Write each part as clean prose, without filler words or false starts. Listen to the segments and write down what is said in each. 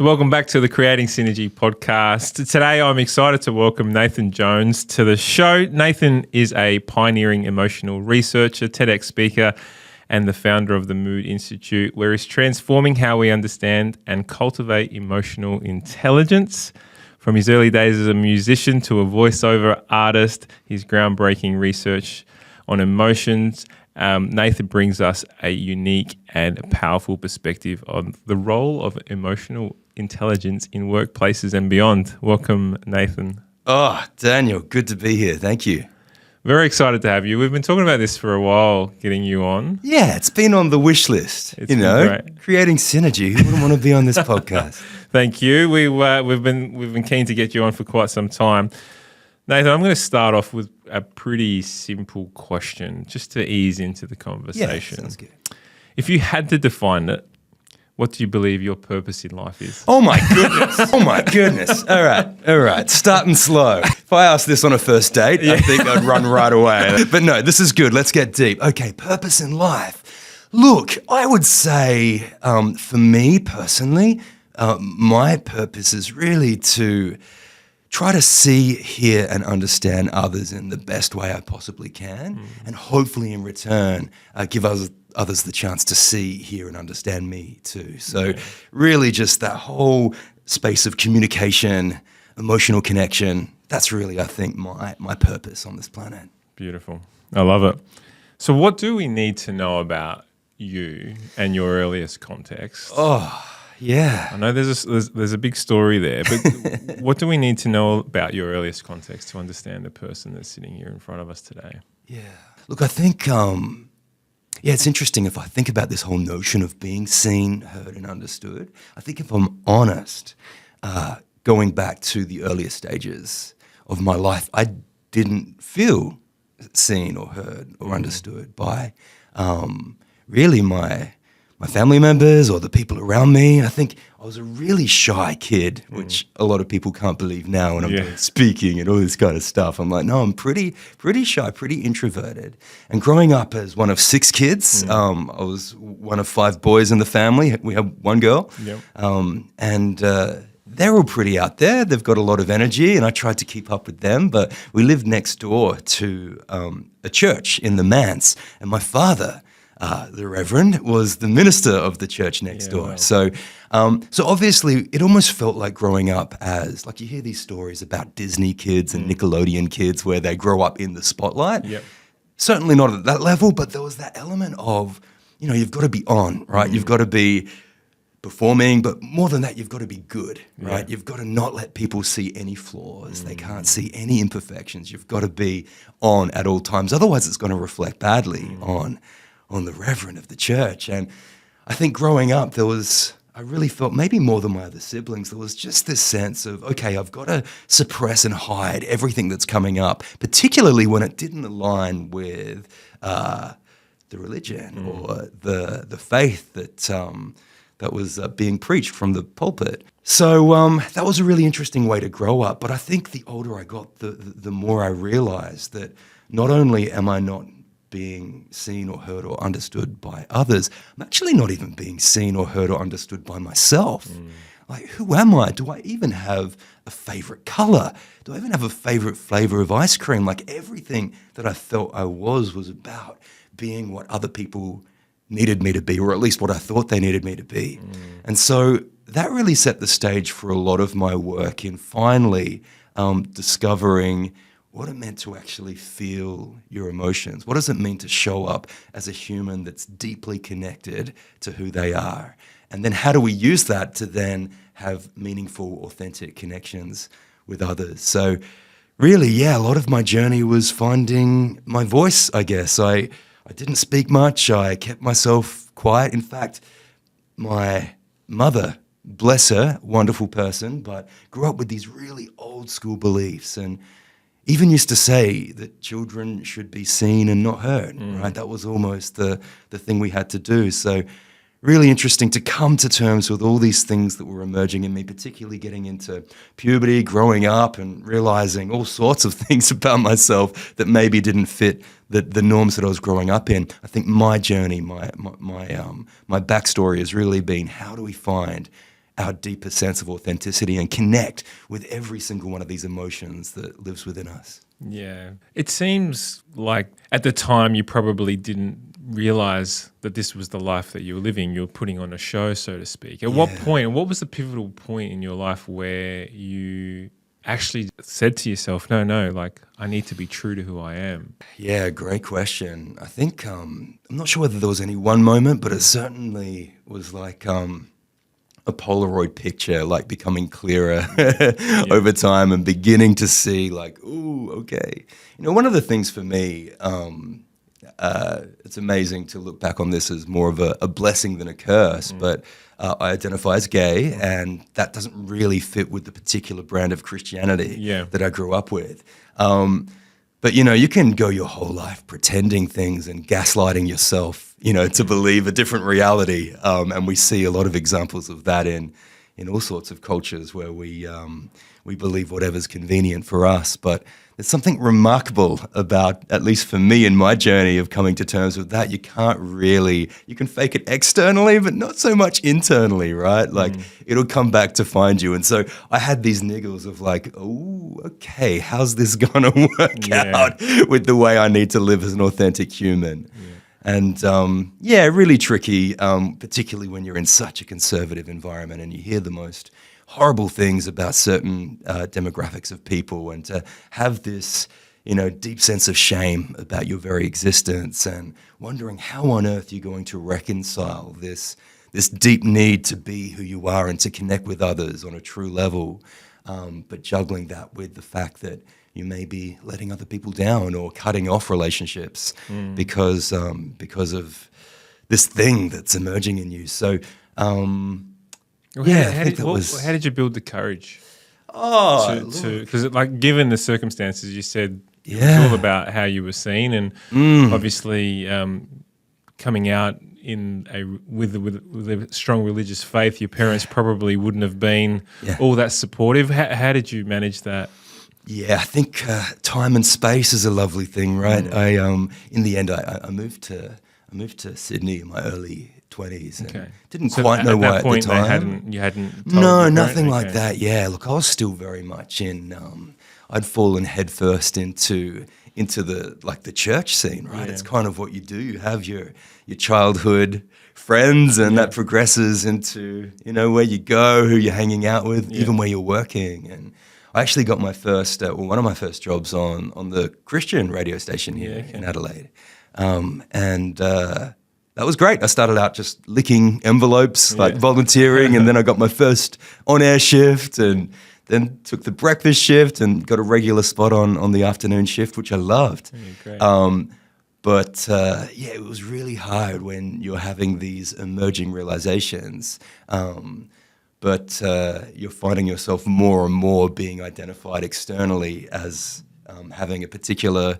So welcome back to the Creating Synergy podcast. Today I'm excited to welcome Nathan Jones to the show. Nathan is a pioneering emotional researcher, TEDx speaker, and the founder of the Mood Institute, where he's transforming how we understand and cultivate emotional intelligence. From his early days as a musician to a voiceover artist, his groundbreaking research on emotions, Nathan brings us a unique and powerful perspective on the role of emotional intelligence in workplaces and beyond. Welcome, Nathan. Oh, Daniel, good to be here. Thank you. Very excited to have you. We've been talking about this for a while, getting you on. Yeah, it's been on the wish list. It's been great. Creating synergy. Who wouldn't want to be on this podcast? Thank you. We've been keen to get you on for quite some time. Nathan, I'm going to start off with a pretty simple question, just to ease into the conversation. Yeah, sounds good. If you had to define it, what do you believe your purpose in life is? Oh my goodness. Oh my goodness. All right. Starting slow. If I asked this on a first date, I think I'd run right away. But no, this is good. Let's get deep. Okay, purpose in life. Look, I would say for me personally, my purpose is really to try to see, hear, and understand others in the best way I possibly can, and hopefully in return give others the chance to see, hear, and understand me too. So really just that whole space of communication, emotional connection, that's really, I think, my purpose on this planet. Beautiful. I love it. So what do we need to know about you and your earliest context? Oh, yeah. I know there's a big story there, but what do we need to know about your earliest context to understand the person that's sitting here in front of us today? Yeah. Look, I think, it's interesting if I think about this whole notion of being seen, heard, and understood. I think if I'm honest, going back to the earliest stages of my life, I didn't feel seen or heard or understood by really my family members or the people around me. I think I was a really shy kid, which a lot of people can't believe now when I'm doing speaking and all this kind of stuff. I'm like, no, I'm pretty shy, pretty introverted. And growing up as one of 6 kids, I was one of 5 boys in the family. We had one girl. Yep. And they're all pretty out there. They've got a lot of energy, and I tried to keep up with them. But we lived next door to a church in the manse, and my father, the Reverend, was the minister of the church next door. Wow. So obviously it almost felt like growing up as, like you hear these stories about Disney kids and Nickelodeon kids where they grow up in the spotlight. Yep. Certainly not at that level, but there was that element of, you've got to be on, right? You've got to be performing, but more than that, you've got to be good, right? You've got to not let people see any flaws. They can't see any imperfections. You've got to be on at all times. Otherwise, it's going to reflect badly on the Reverend of the church. And I think growing up, I really felt, maybe more than my other siblings, there was just this sense of, okay, I've got to suppress and hide everything that's coming up, particularly when it didn't align with the religion or the faith that was being preached from the pulpit. So that was a really interesting way to grow up. But I think the older I got, the more I realized that not only am I not being seen or heard or understood by others, I'm actually not even being seen or heard or understood by myself. Like, who am I? Do I even have a favorite color? Do I even have a favorite flavor of ice cream? Like, everything that I felt I was about being what other people needed me to be, or at least what I thought they needed me to be. And so that really set the stage for a lot of my work in finally discovering what it meant to actually feel your emotions. What does it mean to show up as a human that's deeply connected to who they are? And then how do we use that to then have meaningful, authentic connections with others? So really, a lot of my journey was finding my voice, I guess. I didn't speak much. I kept myself quiet. In fact, my mother, bless her, wonderful person, but grew up with these really old school beliefs and even used to say that children should be seen and not heard, right? That was almost the thing we had to do. So really interesting to come to terms with all these things that were emerging in me, particularly getting into puberty, growing up, and realizing all sorts of things about myself that maybe didn't fit the norms that I was growing up in. I think my journey, my backstory has really been, how do we find our deeper sense of authenticity and connect with every single one of these emotions that lives within us. Yeah. It seems like at the time you probably didn't realize that this was the life that you were living. You were putting on a show, so to speak. At what point, what was the pivotal point in your life where you actually said to yourself, no, like I need to be true to who I am? Yeah, great question. I think, I'm not sure whether there was any one moment, but it certainly was like a Polaroid picture, like becoming clearer over time and beginning to see like, ooh, okay. You know, one of the things for me, it's amazing to look back on this as more of a blessing than a curse, but I identify as gay, and that doesn't really fit with the particular brand of Christianity that I grew up with. But, you know, you can go your whole life pretending things and gaslighting yourself, you know, to believe a different reality. And we see a lot of examples of that in all sorts of cultures where we believe whatever's convenient for us. But there's something remarkable about, at least for me in my journey of coming to terms with that. You can fake it externally, but not so much internally, right? Like it'll come back to find you. And so I had these niggles of like, oh, okay, how's this gonna work out with the way I need to live as an authentic human? And really tricky, particularly when you're in such a conservative environment and you hear the most horrible things about certain demographics of people, and to have this, you know, deep sense of shame about your very existence and wondering how on earth you're going to reconcile this deep need to be who you are and to connect with others on a true level, but juggling that with the fact that you may be letting other people down or cutting off relationships because of this thing that's emerging in you. So, how did you build the courage? Because like given the circumstances, you said it was all about how you were seen, and obviously coming out with a strong religious faith, your parents probably wouldn't have been all that supportive. How did you manage that? Yeah, I think time and space is a lovely thing, right? I in the end, I moved to Sydney in my early 20s and didn't quite know why at the time. You hadn't told nothing like that. Yeah, look, I was still very much in. I'd fallen headfirst into the church scene, right? It's kind of what you do. You have your childhood friends, and that progresses into, you know, where you go, who you're hanging out with, even where you're working. And I actually got my first, one of my first jobs on the Christian radio station here in Adelaide, and that was great. I started out just licking envelopes, like volunteering, and then I got my first on-air shift, and then took the breakfast shift and got a regular spot on the afternoon shift, which I loved. But it was really hard when you're having these emerging realizations. But you're finding yourself more and more being identified externally as having a particular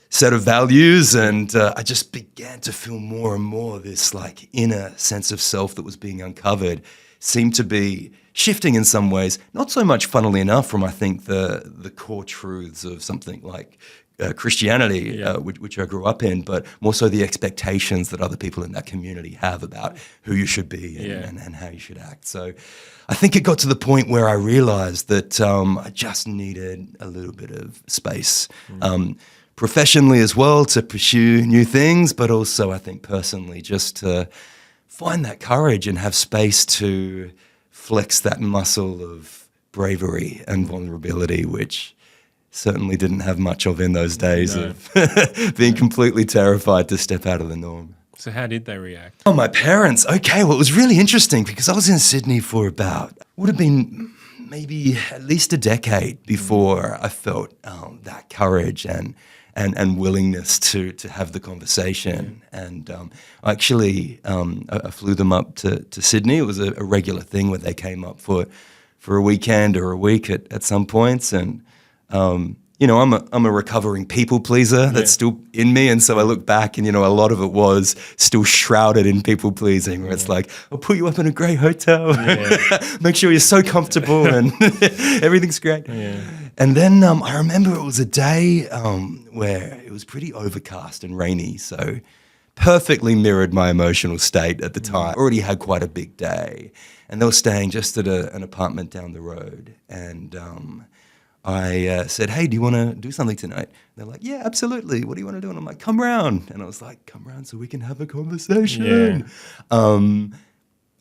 set of values, and I just began to feel more and more this like inner sense of self that was being uncovered seemed to be shifting in some ways, not so much, funnily enough, from I think the core truths of something like Christianity, which I grew up in, but more so the expectations that other people in that community have about who you should be and how you should act. So I think it got to the point where I realized that I just needed a little bit of space, professionally as well, to pursue new things, but also I think personally just to find that courage and have space to flex that muscle of bravery and vulnerability, which certainly didn't have much of in those days of being completely terrified to step out of the norm. So how did they react? Oh, my parents. Okay, well, it was really interesting because I was in Sydney for would have been maybe at least a decade before I felt that courage and willingness to have the conversation. And I flew them up to Sydney. It was a regular thing where they came up for a weekend or a week at some points. And I'm a recovering people pleaser. That's still in me, and so I look back, and a lot of it was still shrouded in people pleasing, where it's like, I'll put you up in a great hotel, make sure you're so comfortable, and everything's great. Yeah. And then I remember it was a day where it was pretty overcast and rainy, so perfectly mirrored my emotional state at the time. Already had quite a big day, and they were staying just at an apartment down the road. And I said, "Hey, do you want to do something tonight?" They're like, "Yeah, absolutely. What do you want to do?" And I'm like, "Come round." And I was like, "Come round so we can have a conversation."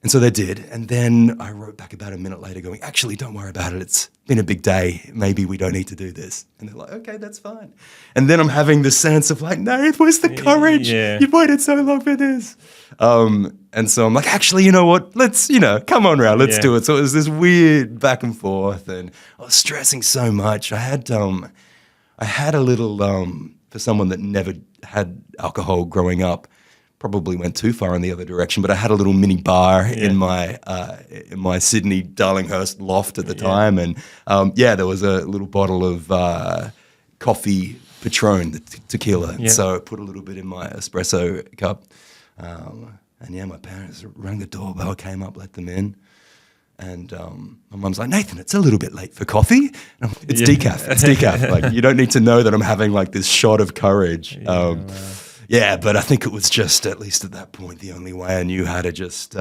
And so they did. And then I wrote back about a minute later going, "Actually, don't worry about it. It's been a big day. Maybe we don't need to do this." And they're like, "Okay, that's fine." And then I'm having this sense of like, "No, where's the courage? Yeah. You've waited so long for this." And so I'm like, "Actually, you know what? Let's, come on round. Let's do it." So it was this weird back and forth, and I was stressing so much. I had a little, for someone that never had alcohol growing up, probably went too far in the other direction, but I had a little mini bar in my Sydney Darlinghurst loft at the time, and there was a little bottle of coffee Patron, the tequila. So I put a little bit in my espresso cup, and my parents rang the doorbell, came up, let them in. And my mum's like, "Nathan, it's a little bit late for coffee." And it's decaf. It's decaf. Like, you don't need to know that I'm having like this shot of courage. But I think it was just, at least at that point, the only way I knew how to just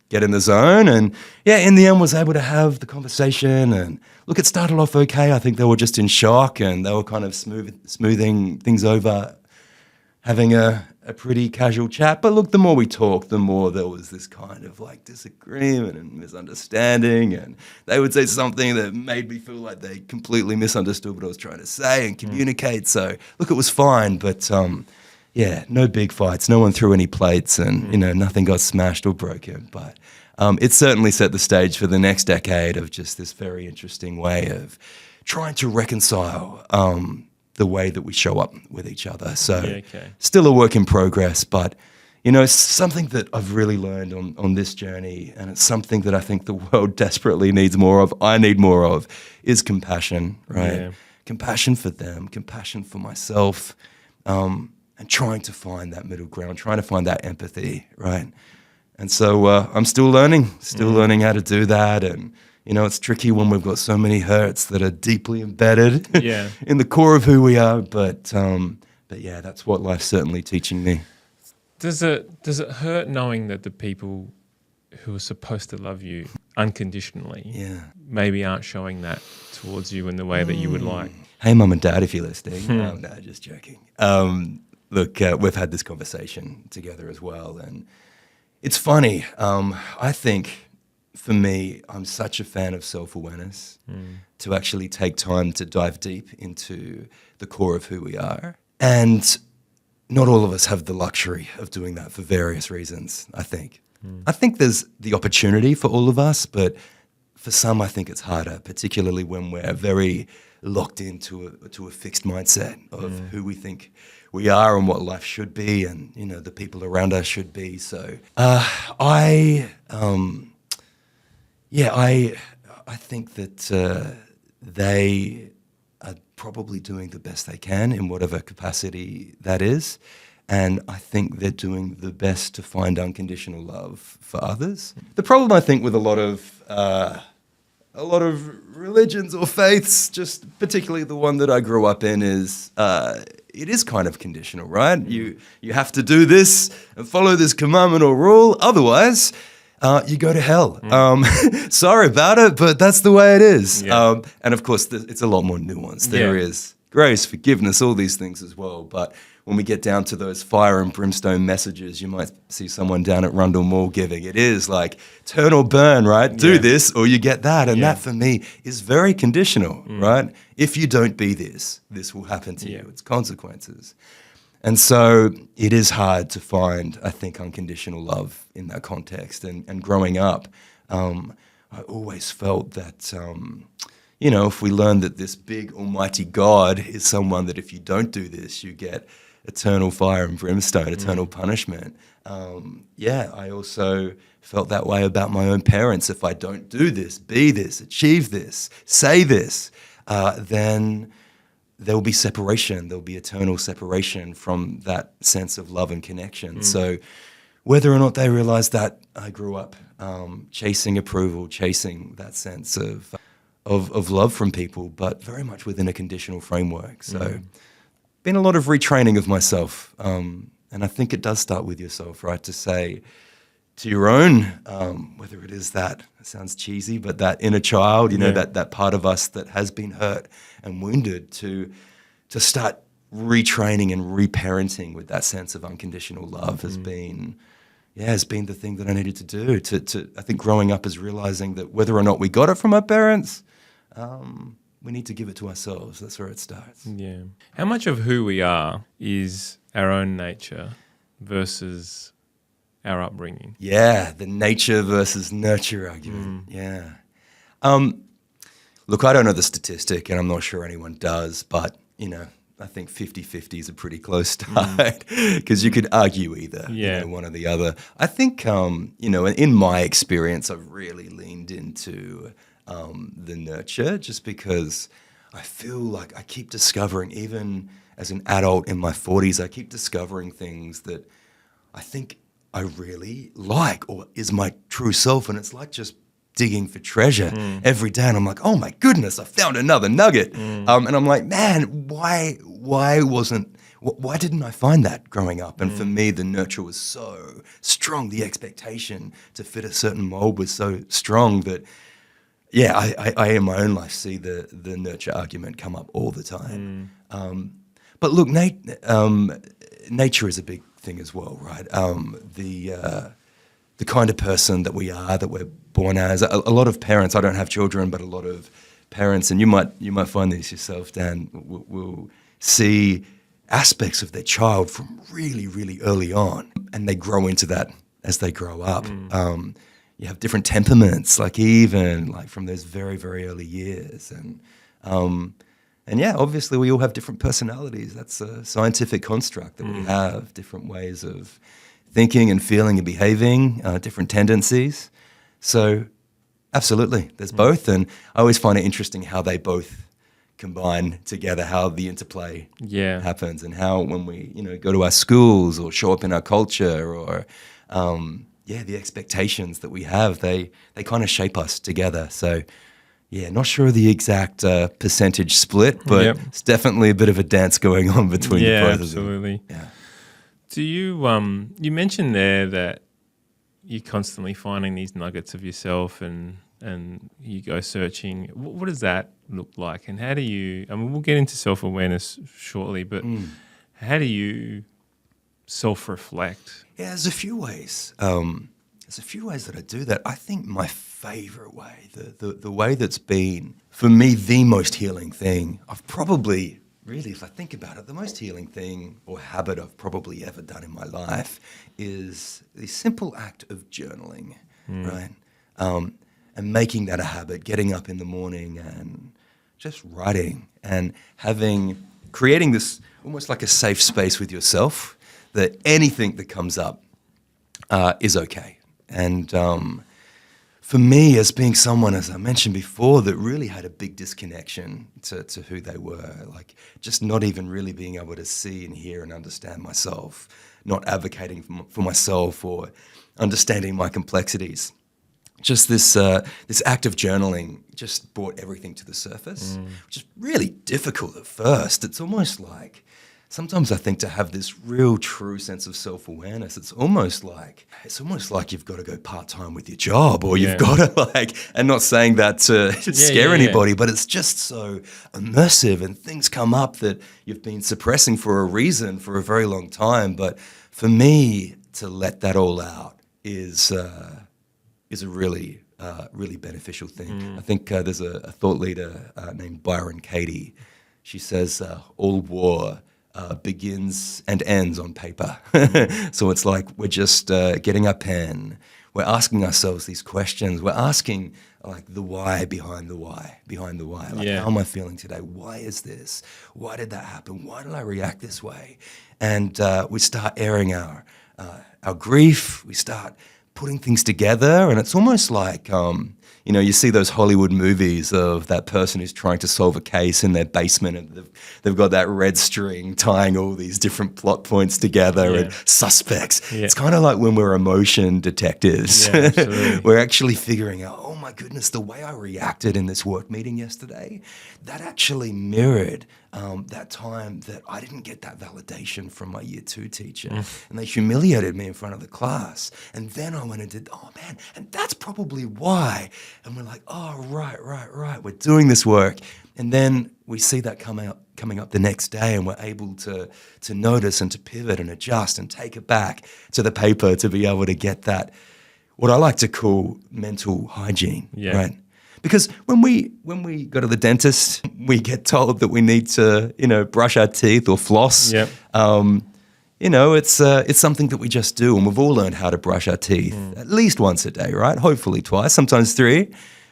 get in the zone. And in the end was able to have the conversation. And look, it started off okay. I think they were just in shock, and they were kind of smoothing things over, having a pretty casual chat. But look, the more we talked, the more there was this kind of like disagreement and misunderstanding, and they would say something that made me feel like they completely misunderstood what I was trying to say and communicate. So look, it was fine, but no big fights, no one threw any plates, and nothing got smashed or broken. But it certainly set the stage for the next decade of just this very interesting way of trying to reconcile the way that we show up with each other. So still a work in progress, but something that I've really learned on this journey, and it's something that I think the world desperately needs more of, I need more of, is compassion, right? Yeah. Compassion for them, compassion for myself, and trying to find that middle ground, trying to find that empathy, right? And so I'm still learning how to do that. And it's tricky when we've got so many hurts that are deeply embedded in the core of who we are. But that's what life's certainly teaching me. Does it hurt knowing that the people who are supposed to love you unconditionally maybe aren't showing that towards you in the way that you would like? Hey, Mum and Dad, if you're listening. No, just joking. Look, we've had this conversation together as well. And it's funny. I think, for me, I'm such a fan of self-awareness to actually take time to dive deep into the core of who we are. And not all of us have the luxury of doing that for various reasons, I think. I think there's the opportunity for all of us, but for some, I think it's harder, particularly when we're very locked into a fixed mindset of who we think we are and what life should be, and the people around us should be. So I think that they are probably doing the best they can in whatever capacity that is. And I think they're doing the best to find unconditional love for others. The problem, I think, with a lot of religions or faiths, just particularly the one that I grew up in, is it is kind of conditional, right? You have to do this and follow this commandment or rule, otherwise you go to hell. Sorry about it, but that's the way it is. And of course, it's a lot more nuanced. There is grace, forgiveness, all these things as well. But when we get down to those fire and brimstone messages, you might see someone down at Rundle Mall giving. It is like turn or burn, right? Do this or you get that. And that for me is very conditional, right? If you don't be this, this will happen to you. It's consequences. And so it is hard to find, I think, unconditional love in that context. And growing up, I always felt that, if we learn that this big almighty God is someone that if you don't do this, you get eternal fire and brimstone, eternal punishment. I also felt that way about my own parents. If I don't do this, be this, achieve this, say this, then there will be separation. There will be eternal separation from that sense of love and connection. So whether or not they realize that, I grew up chasing approval, chasing that sense of love from people, but very much within a conditional framework. So been a lot of retraining of myself And I think it does start with yourself, right? To say to your own, whether it is that, it sounds cheesy, but that inner child, that part of us that has been hurt and wounded, to start retraining and reparenting with that sense of unconditional love has been the thing that I needed to do. I think growing up is realizing that whether or not we got it from our parents, we need to give it to ourselves. That's where it starts. Yeah. How much of who we are is our own nature versus our upbringing? Yeah, the nature versus nurture argument. Yeah. Look, I don't know the statistic, and I'm not sure anyone does, but, I think 50-50 is a pretty close start because you could argue either, one or the other. I think, in my experience, I've really leaned into the nurture just because I feel like I keep discovering, even as an adult in my 40s, I keep discovering things that I think I really like or is my true self. And it's like just digging for treasure every day. And I'm like, oh my goodness, I found another nugget. And I'm like, man, why didn't I find that growing up? And for me, the nurture was so strong. The expectation to fit a certain mold was so strong that, I in my own life see the nurture argument come up all the time. But look, nature is a big thing as well, right? The kind of person that we are, that we're born as. A lot of parents, I don't have children, but a lot of parents, and you might find this yourself, Dan, will see aspects of their child from really, really early on, and they grow into that as they grow up. You have different temperaments, even from those very, very early years, and obviously we all have different personalities. That's a scientific construct that we have different ways of thinking and feeling and behaving, different tendencies. So absolutely, there's both. And I always find it interesting how they both combine together, how the interplay happens, and how when we, go to our schools or show up in our culture or, the expectations that we have, they kind of shape us together. So not sure of the exact percentage split, but it's definitely a bit of a dance going on between the both of them. Absolutely. Yeah. Do you you mentioned there that you're constantly finding these nuggets of yourself and you go searching. What does that look like? And how do you, we'll get into self-awareness shortly, but how do you self-reflect? Yeah, there's a few ways. That I do that. I think my favorite way, the way that's been, for me, the most healing thing, I've probably, really, if I think about it, the most healing thing or habit I've probably ever done in my life is the simple act of journaling, right? And making that a habit, getting up in the morning and just writing and creating this almost like a safe space with yourself that anything that comes up is okay. And for me, as being someone, as I mentioned before, that really had a big disconnection to who they were, like just not even really being able to see and hear and understand myself, not advocating for myself or understanding my complexities. Just this act of journaling just brought everything to the surface, which is really difficult at first. It's almost like, sometimes I think to have this real true sense of self-awareness, it's almost like you've got to go part-time with your job, or you've got to and not saying that to scare anybody, but it's just so immersive and things come up that you've been suppressing for a reason for a very long time. But for me, to let that all out is a really beneficial thing. I think there's a thought leader named Byron Katie. She says, all war begins and ends on paper. So it's like we're just getting our pen. We're asking ourselves these questions. We're asking the why behind the why. How am I feeling today? Why is this? Why did that happen? Why did I react this way? And we start airing our grief. We start putting things together, and it's almost like you see those Hollywood movies of that person who's trying to solve a case in their basement, and they've got that red string tying all these different plot points together and suspects. It's kind of like when we're emotion detectives. We're actually figuring out, oh my goodness, the way I reacted in this work meeting yesterday, that actually mirrored that time that I didn't get that validation from my year 2 teacher, and they humiliated me in front of the class. And then I went and did, oh man, and that's probably why. And we're like, oh, right, we're doing this work. And then we see that coming up the next day, and we're able to notice and to pivot and adjust and take it back to the paper to be able to get that, what I like to call mental hygiene, right? Because when we go to the dentist, we get told that we need to, brush our teeth or floss. Yep. It's something that we just do, and we've all learned how to brush our teeth at least once a day, right? Hopefully twice, sometimes 3.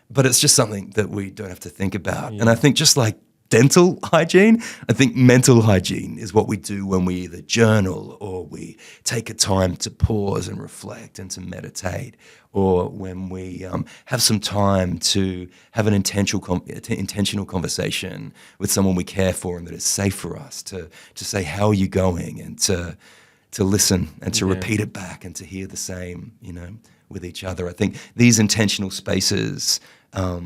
But it's just something that we don't have to think about. Yeah. And I think just like dental hygiene, I think mental hygiene is what we do when we either journal or we take a time to pause and reflect and to meditate, or when we have some time to have an intentional conversation with someone we care for and that is safe for us, to say, how are you going? And to listen and to repeat it back and to hear the same, with each other. I think these intentional spaces are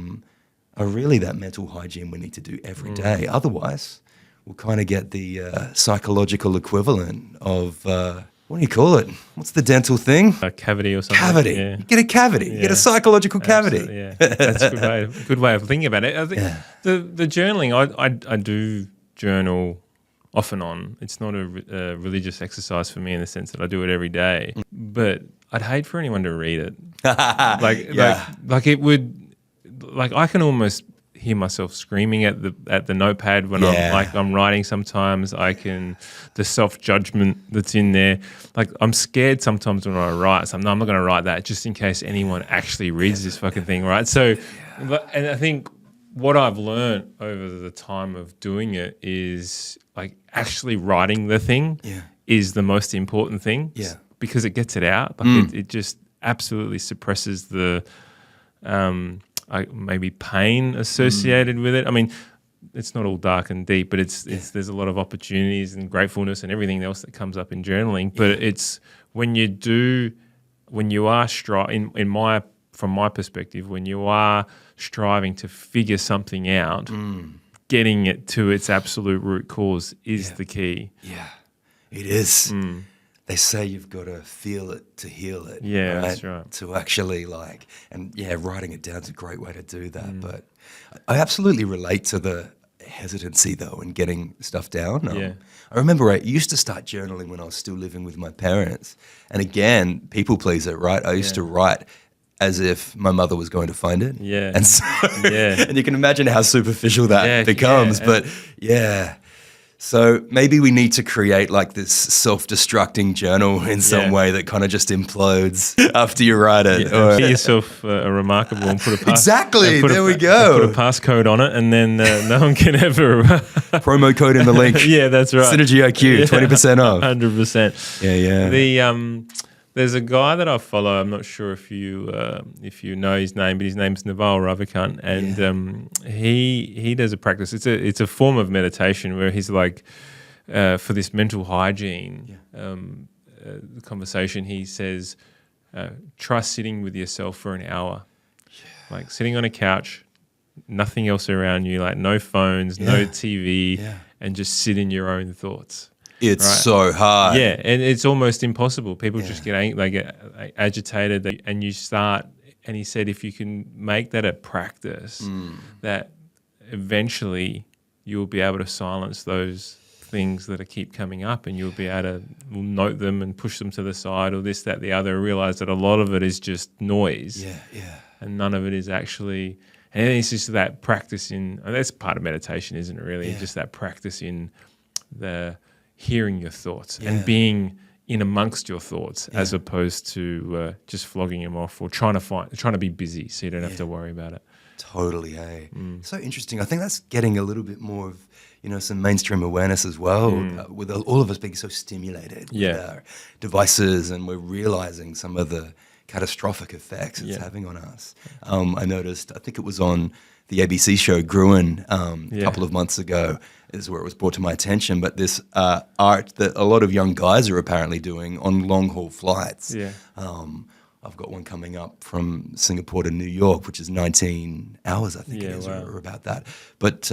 really that mental hygiene we need to do every day. Otherwise, we'll kind of get the psychological equivalent of, what do you call it? What's the dental thing? A cavity or something. Cavity. Yeah. You get a cavity. You get a psychological cavity. Absolutely, yeah, that's a good way of thinking about it. I think the journaling, I do journal off and on. It's not a religious exercise for me in the sense that I do it every day. But I'd hate for anyone to read it. Like it would. Like I can almost hear myself screaming at the notepad when I'm writing. Sometimes the self-judgment that's in there. Like I'm scared sometimes when I write. So I'm not going to write that just in case anyone actually reads this fucking thing, right? So, and I think what I've learned over the time of doing it is like actually writing the thing is the most important thing. Yeah. Because it gets it out. Like it just absolutely suppresses the maybe pain associated with it. I mean, it's not all dark and deep, but there's a lot of opportunities and gratefulness and everything else that comes up in journaling. But it's when you are from my perspective, when you are striving to figure something out, getting it to its absolute root cause is the key. Yeah, it is. They say you've got to feel it to heal it. Yeah, right? That's right. To actually writing it down is a great way to do that. But I absolutely relate to the hesitancy though in getting stuff down. I remember I used to start journaling when I was still living with my parents. And again, people pleaser, right? I used to write as if my mother was going to find it. Yeah. And so, and you can imagine how superficial that becomes. But so maybe we need to create like this self-destructing journal in some way that kind of just implodes after you write it. Yeah, or get yourself a remarkable and put a there we go. Put a passcode on it, and then no one can ever promo code in the link. Yeah, that's right. SynergyIQ, 20% off. 100%. Yeah. There's a guy that I follow. I'm not sure if you know his name, but his name's Naval Ravikant, and he does a practice. It's a form of meditation where he's like for this mental hygiene conversation. He says, try sitting with yourself for an hour, like sitting on a couch, nothing else around you, like no phones, no TV, and just sit in your own thoughts. It's so hard. Yeah, and it's almost impossible. People just get agitated, and you start. And he said, if you can make that a practice, that eventually you'll be able to silence those things that keep coming up, and you'll be able to note them and push them to the side, or this, that, the other. Realize that a lot of it is just noise. And none of it is actually. And it's just that practice that's part of meditation, isn't it? Really, just that practice in the hearing your thoughts and being in amongst your thoughts as opposed to just flogging them off or trying to be busy so you don't have to worry about it. Totally, hey. So interesting. I think that's getting a little bit more of, some mainstream awareness as well, with all of us being so stimulated with our devices, and we're realizing some of the catastrophic effects it's having on us. I noticed, I think it was on the ABC show Gruen a couple of months ago, is where it was brought to my attention, but this art that a lot of young guys are apparently doing on long-haul flights. I've got one coming up from Singapore to New York, which is 19 hours, I think it is, or about that. But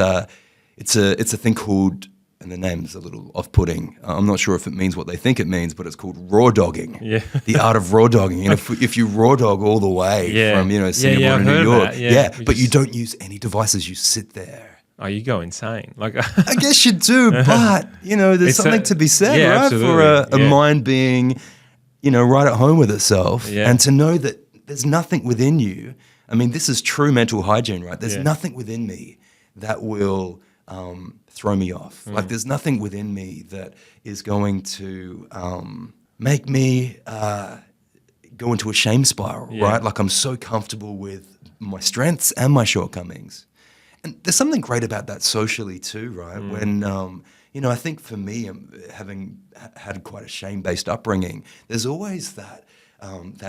it's a thing called, and the name's a little off-putting. I'm not sure if it means what they think it means, but it's called raw dogging. Yeah. The art of raw dogging. And if you raw dog all the way from Singapore to New York, but you don't use any devices. You sit there. Oh, you go insane. Like I guess you do, but there's something to be said, right, absolutely. for a mind being, right at home with itself, and to know that there's nothing within you. I mean, this is true mental hygiene, right? There's nothing within me that will throw me off. Like, there's nothing within me that is going to make me go into a shame spiral, right? Like, I'm so comfortable with my strengths and my shortcomings. And there's something great about that socially too, right? When, I think for me, having had quite a shame-based upbringing, there's always that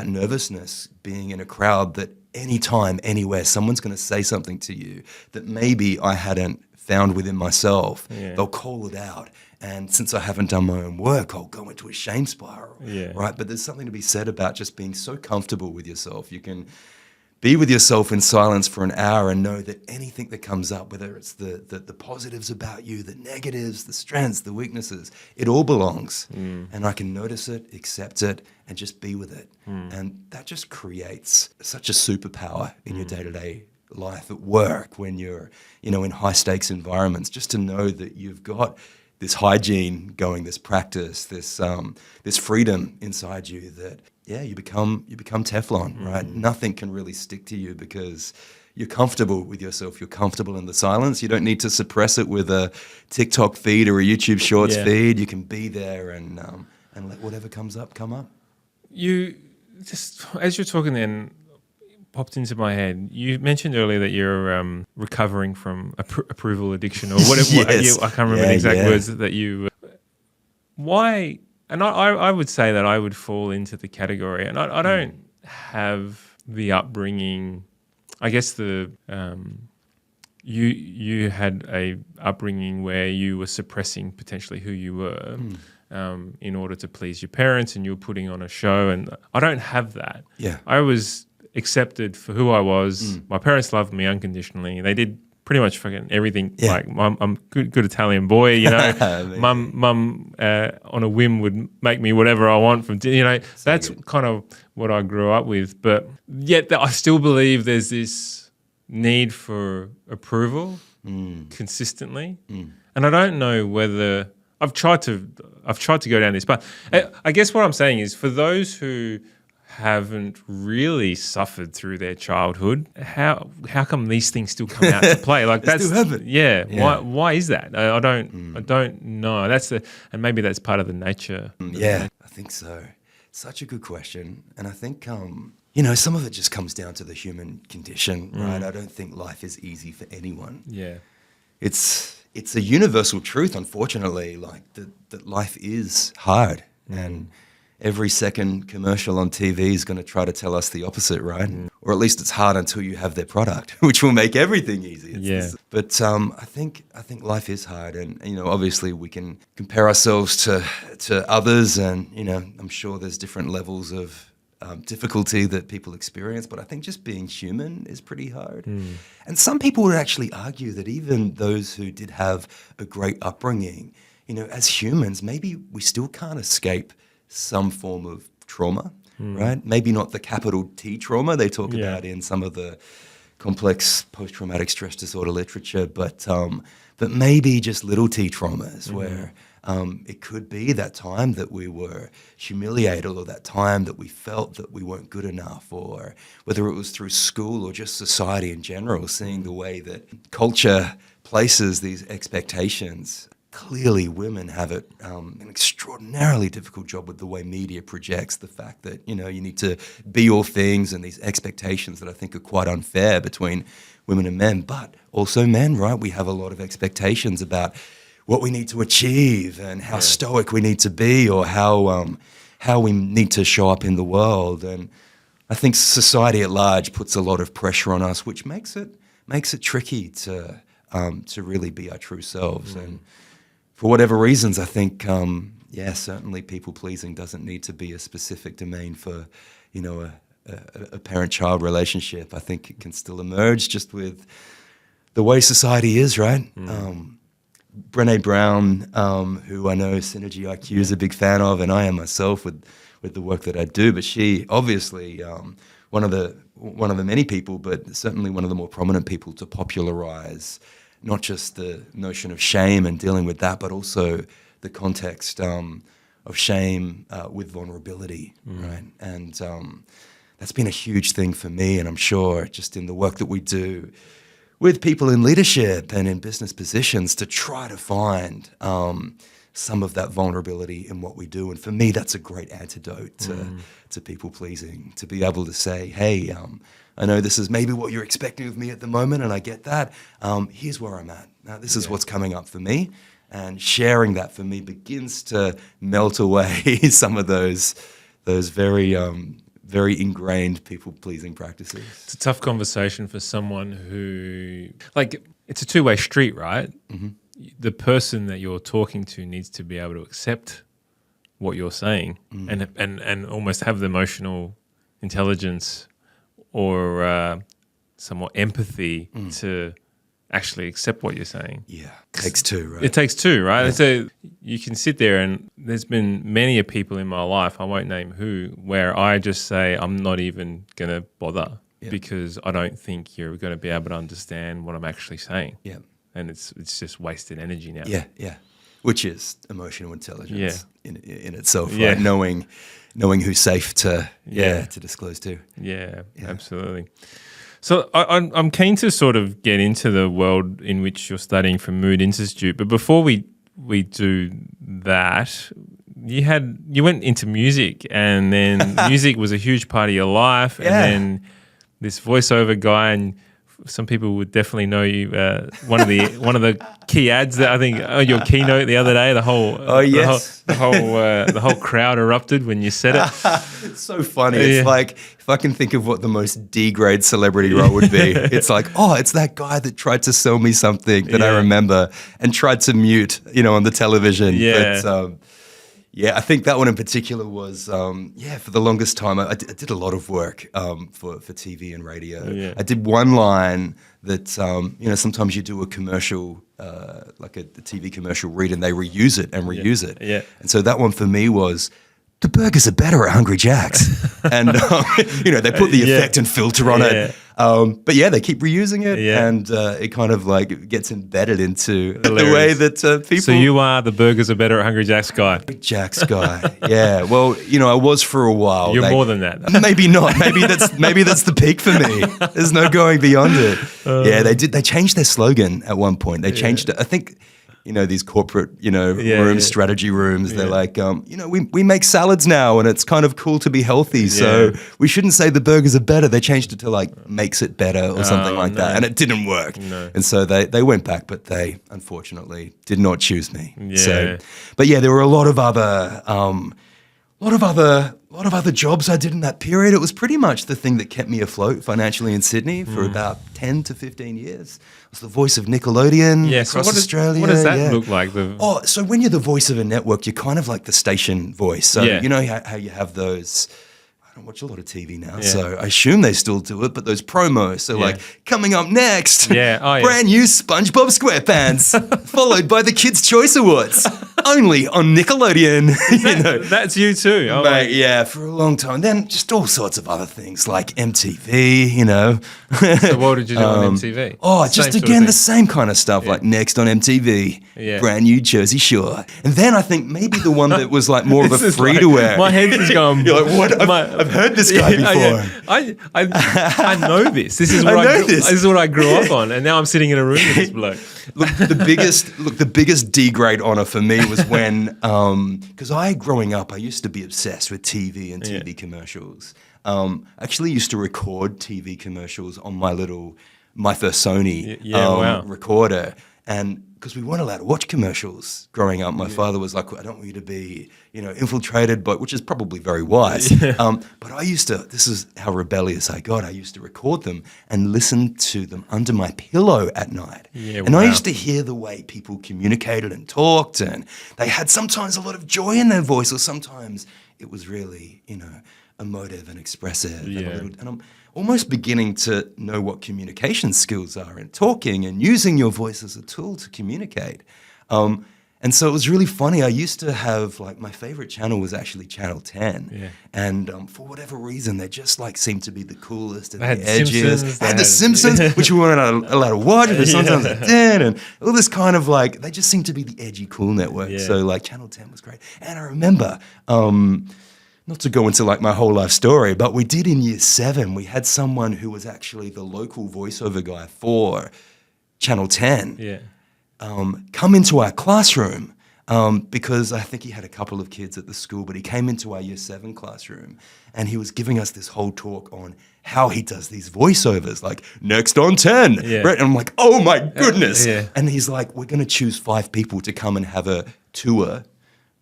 nervousness being in a crowd that anytime, anywhere, someone's going to say something to you that maybe I hadn't found within myself. They'll call it out. And since I haven't done my own work, I'll go into a shame spiral, right? But there's something to be said about just being so comfortable with yourself. You can be with yourself in silence for an hour and know that anything that comes up, whether it's the positives about you, the negatives, the strengths, the weaknesses, it all belongs. And I can notice it, accept it, and just be with it. And that just creates such a superpower in your day-to-day life at work, when you're, in high-stakes environments, just to know that you've got this hygiene going, this practice, this freedom inside you that, you become Teflon, right? Nothing can really stick to you because you're comfortable with yourself. You're comfortable in the silence. You don't need to suppress it with a TikTok feed or a YouTube Shorts feed. You can be there and let whatever comes up come up. You just, as you're talking then, popped into my head. You mentioned earlier that you're recovering from approval addiction or whatever. Yes. I can't remember the exact words that you. Why? And I would say that I would fall into the category, and I don't have the upbringing. I guess you had a upbringing where you were suppressing potentially who you were in order to please your parents, and you were putting on a show. And I don't have that. Yeah, I was accepted for who I was. My parents loved me unconditionally. They did pretty much fucking everything. Like, I'm good Italian boy, Mum on a whim would make me whatever I want from, that's kind of what I grew up with. But yet I still believe there's this need for approval consistently. And I don't know whether I've tried to go down this path. I guess what I'm saying is, for those who haven't really suffered through their childhood, how come these things still come out to play? Like, that's still happen. Why is that? I don't know. And maybe that's part of the nature. I think so. Such a good question. And I think some of it just comes down to the human condition, right? I don't think life is easy for anyone. It's a universal truth, unfortunately, like that life is hard. And every second commercial on TV is going to try to tell us the opposite, right? Or at least it's hard until you have their product, which will make everything easy. But I think life is hard, and obviously we can compare ourselves to others, and I'm sure there's different levels of difficulty that people experience. But I think just being human is pretty hard. And some people would actually argue that even those who did have a great upbringing, as humans, maybe we still can't escape some form of trauma, right? Maybe not the capital T trauma they talk about in some of the complex post-traumatic stress disorder literature, but maybe just little T traumas where it could be that time that we were humiliated, or that time that we felt that we weren't good enough, or whether it was through school or just society in general, seeing the way that culture places these expectations. Clearly, women have an extraordinarily difficult job with the way media projects the fact that, you need to be all things, and these expectations that I think are quite unfair between women and men, but also men, right? We have a lot of expectations about what we need to achieve and how stoic we need to be, or how we need to show up in the world. And I think society at large puts a lot of pressure on us, which makes it tricky to really be our true selves. And for whatever reasons, I think, certainly people-pleasing doesn't need to be a specific domain for, a parent-child relationship. I think it can still emerge just with the way society is, right? Brené Brown, who I know SynergyIQ is a big fan of, and I am myself with the work that I do. But she obviously one of the many people, but certainly one of the more prominent people to popularize not just the notion of shame and dealing with that, but also the context of shame with vulnerability, right? And that's been a huge thing for me, and I'm sure just in the work that we do with people in leadership and in business positions to try to find some of that vulnerability in what we do. And for me, that's a great antidote to people pleasing, to be able to say, hey, I know this is maybe what you're expecting of me at the moment, and I get that. Here's where I'm at. Now, this is what's coming up for me. And sharing that for me begins to melt away some of those very ingrained people-pleasing practices. It's a tough conversation for someone who, like, it's a two-way street, right? Mm-hmm. The person that you're talking to needs to be able to accept what you're saying and almost have the emotional intelligence or somewhat empathy to actually accept what you're saying. Yeah, takes two, right? It takes two, right? Yeah. So you can sit there, and there's been many people in my life, I won't name who, where I just say, I'm not even going to bother because I don't think you're going to be able to understand what I'm actually saying. Yeah. And it's just wasted energy now. Yeah, yeah. Which is emotional intelligence in itself, right? Yeah. Knowing who's safe to disclose to. Yeah, absolutely. So I'm keen to sort of get into the world in which you're studying from Mood Institute, but before we do that, you went into music, and then music was a huge part of your life, and then this voiceover guy, and some people would definitely know you. One of the key ads that I think your keynote the other day, the whole crowd erupted when you said it. It's so funny. It's like, if I can think of what the most D-grade celebrity role would be, it's like, it's that guy that tried to sell me something that I remember and tried to mute, on the television. Yeah. But, I think that one in particular was, for the longest time, I did a lot of work for TV and radio. Yeah. I did one line that, sometimes you do a commercial, like a TV commercial read, and they reuse it and reuse it. Yeah. And so that one for me was, the burgers are better at Hungry Jack's. And, they put the effect and filter on it. But they keep reusing it, and it kind of like gets embedded into the way that people... So you are the burgers are better at Hungry Jack's guy. Jack's guy, yeah. Well, I was for a while. You're more than that. Maybe not. Maybe that's the peak for me. There's no going beyond it. They changed their slogan at one point. They changed it. I think... these corporate, rooms, strategy rooms, they're like, we make salads now, and it's kind of cool to be healthy. So we shouldn't say the burgers are better. They changed it to like makes it better or something like that. And it didn't work. No. And so they went back, but they unfortunately did not choose me. Yeah. So, but there were a lot of other jobs I did in that period. It was pretty much the thing that kept me afloat financially in Sydney for about 10 to 15 years. I was the voice of Nickelodeon across Australia. What does that look like? So when you're the voice of a network, you're kind of like the station voice. So you know how you have those... I don't watch a lot of TV now, so I assume they still do it, but those promos, so like, coming up next, brand new SpongeBob SquarePants, followed by the Kids' Choice Awards, only on Nickelodeon. That's you too. Mate, for a long time. Then just all sorts of other things, like MTV, So what did you do on MTV? Just again, the same kind of stuff, like next on MTV, brand new Jersey Shore. And then I think maybe the one that was like more of a free-to-air. My head's just going... You're like, what? I've heard this guy before. I know this. This is what I grew up on, and now I'm sitting in a room with this bloke. The biggest D-grade honor for me was when, because growing up, I used to be obsessed with TV and TV commercials. I actually used to record TV commercials on my first Sony recorder, and because we weren't allowed to watch commercials growing up, my father was like, I don't want you to be, infiltrated, which is probably very wise. But I used to, this is how rebellious I got, I used to record them and listen to them under my pillow at night. I used to hear the way people communicated and talked, and they had sometimes a lot of joy in their voice, or sometimes it was really, emotive and expressive. And I'm almost beginning to know what communication skills are and talking and using your voice as a tool to communicate. And so it was really funny. I used to have, like, my favorite channel was actually Channel 10. Yeah. And for whatever reason, they just, like, seemed to be the coolest and They had the edgiest. Simpsons, They had the Simpsons, which we weren't allowed to watch, but sometimes they did. And all this kind of, like, they just seemed to be the edgy, cool network. Yeah. So, like, Channel 10 was great. And I remember, not to go into, like, my whole life story, but we did in year 7, we had someone who was actually the local voiceover guy for Channel 10. Yeah. Come into our classroom because I think he had a couple of kids at the school, but he came into our year 7 classroom and he was giving us this whole talk on how he does these voiceovers, like next on 10. Yeah. Right? And I'm like, oh my goodness. Yeah. And he's like, we're going to choose 5 people to come and have a tour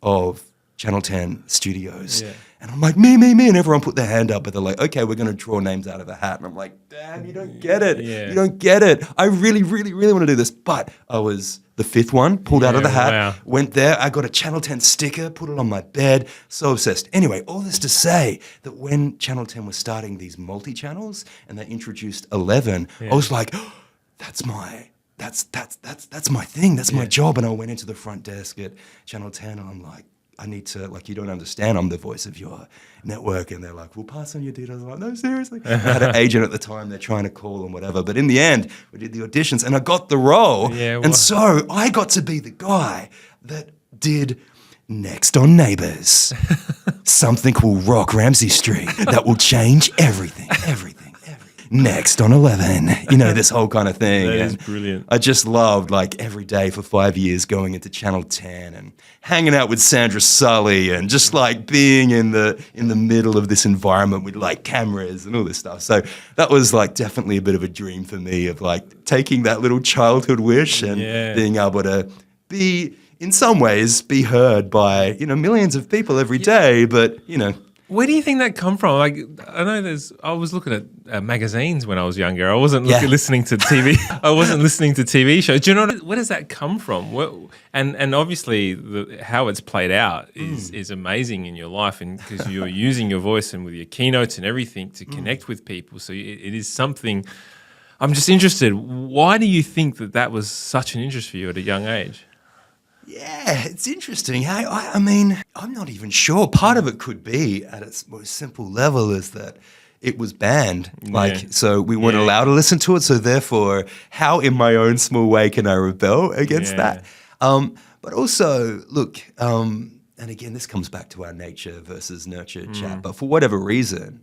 of Channel 10 studios. Yeah. And I'm like, me. And everyone put their hand up, but they're like, okay, we're going to draw names out of a hat. And I'm like, damn, you don't get it. Yeah. You don't get it. I really, really, really want to do this. But I was the 5th one, pulled out of the hat, wow. went there. I got a Channel 10 sticker, put it on my bed. So obsessed. Anyway, all this to say that when Channel 10 was starting these multi-channels and they introduced 11, I was like, oh, that's my thing. That's my job. And I went into the front desk at Channel 10 and I'm like, I need to, like, you don't understand, I'm the voice of your network. And they're like, we'll pass on your details. I'm like, no, seriously. I had an agent at the time, they're trying to call and whatever. But in the end, we did the auditions and I got the role. Yeah, and so I got to be the guy that did Next on Neighbours. Something will rock Ramsey Street that will change everything. Next on 11, you know, this whole kind of thing. That and is brilliant. I just loved, like, every day for 5 years going into Channel 10 and hanging out with Sandra Sully and just like being in the middle of this environment with like cameras and all this stuff. So that was like definitely a bit of a dream for me of like taking that little childhood wish and being able to be, in some ways, be heard by, you know, millions of people every day, but, you know. Where do you think that come from? Like, I know I was looking at magazines when I was younger. I wasn't listening to TV. I wasn't listening to TV shows. Do you know where does that come from? And obviously how it's played out is amazing in your life, and because you're using your voice and with your keynotes and everything to connect with people. So it is something. I'm just interested. Why do you think that was such an interest for you at a young age? Yeah, it's interesting. Hey, I mean, I'm not even sure. Part of it could be at its most simple level is that it was banned. Like, so we weren't allowed to listen to it. So therefore, how in my own small way can I rebel against that? But also, look, and again, this comes back to our nature versus nurture chat. But for whatever reason,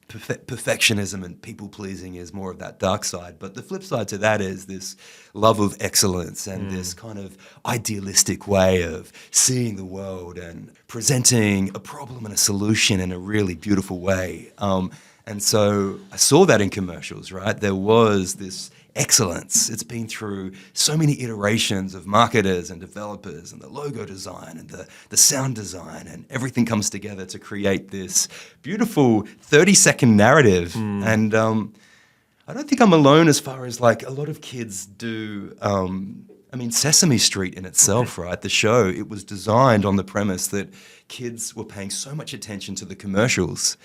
perfectionism and people pleasing is more of that dark side. But the flip side to that is this love of excellence and this kind of idealistic way of seeing the world and presenting a problem and a solution in a really beautiful way. And so I saw that in commercials, right? There was this excellence. It's been through so many iterations of marketers and developers and the logo design and the sound design, and everything comes together to create this beautiful 30-second narrative. And I don't think I'm alone as far as like a lot of kids do. I mean, Sesame Street in itself, right? The show, it was designed on the premise that kids were paying so much attention to the commercials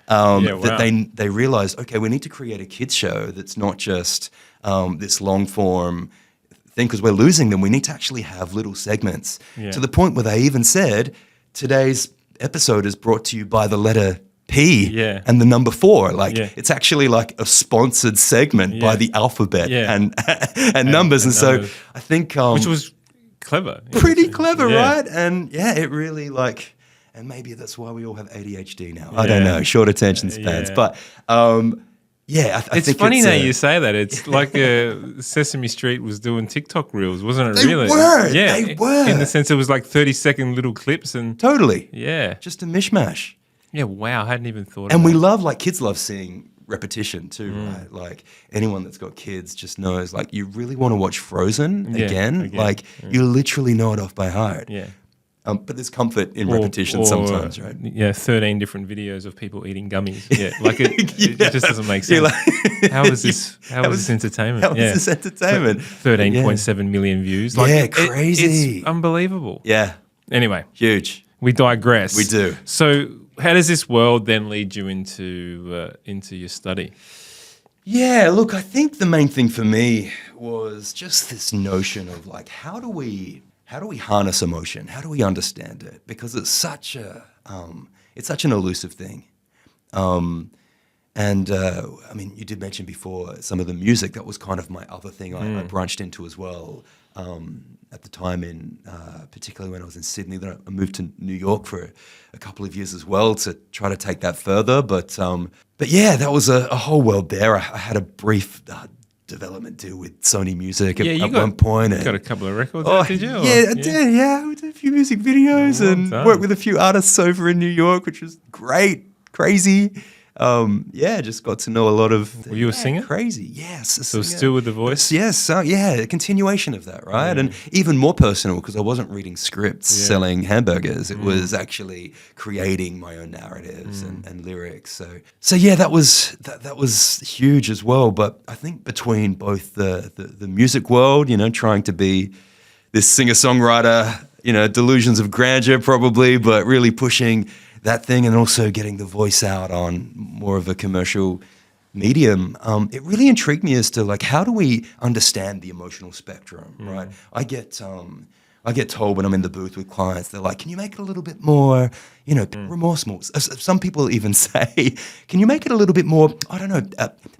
that they realized, okay, we need to create a kids show that's not just this long form thing because we're losing them. We need to actually have little segments to the point where they even said, today's episode is brought to you by the letter P and the number 4. Like it's actually like a sponsored segment by the alphabet and numbers. And so I think which was clever, pretty clever, right? And it really like. And maybe that's why we all have ADHD now. I don't know, short attention spans. But I it's think funny that you say that. It's like Sesame Street was doing TikTok reels, wasn't it? They were. In the sense it was like 30-second little clips and totally. Yeah, just a mishmash. Yeah, wow, I hadn't even thought. And of we that. love like kids love seeing repetition too, right? Like anyone that's got kids just knows like you really want to watch Frozen again. Like you literally know it off by heart. Yeah. But there's comfort in repetition sometimes, right? Yeah, 13 different videos of people eating gummies. Yeah, like it just doesn't make sense. Like, how is this? How is this entertainment? How is this entertainment? 13.7 million views. Like, crazy. It's unbelievable. Yeah. Anyway, huge. We digress. We do. So, how does this world then lead you into your study? Yeah, look, I think the main thing for me was just this notion of like, how do we harness emotion? How do we understand it? Because it's such an elusive thing. I mean, you did mention before some of the music. That was kind of my other thing I branched into as well. At the time, particularly when I was in Sydney, then I moved to New York for a couple of years as well to try to take that further. But yeah, that was a whole world there. I had a brief development deal with Sony Music at one point. You got a couple of records out, did you? Yeah, I did. Yeah, we did a few music videos and worked with a few artists over in New York, which was great, crazy. Just got to know a lot of. Were you a singer? Crazy, yes. So still with the voice? Yes, a continuation of that, right? And even more personal because I wasn't reading scripts, selling hamburgers. It was actually creating my own narratives and lyrics. So yeah, that was huge as well. But I think between both the music world, trying to be this singer-songwriter, delusions of grandeur probably, but really pushing that thing, and also getting the voice out on more of a commercial medium, it really intrigued me as to like, how do we understand the emotional spectrum, right? I get told when I'm in the booth with clients, they're like, can you make it a little bit more, remorseful? Some people even say, can you make it a little bit more, I don't know,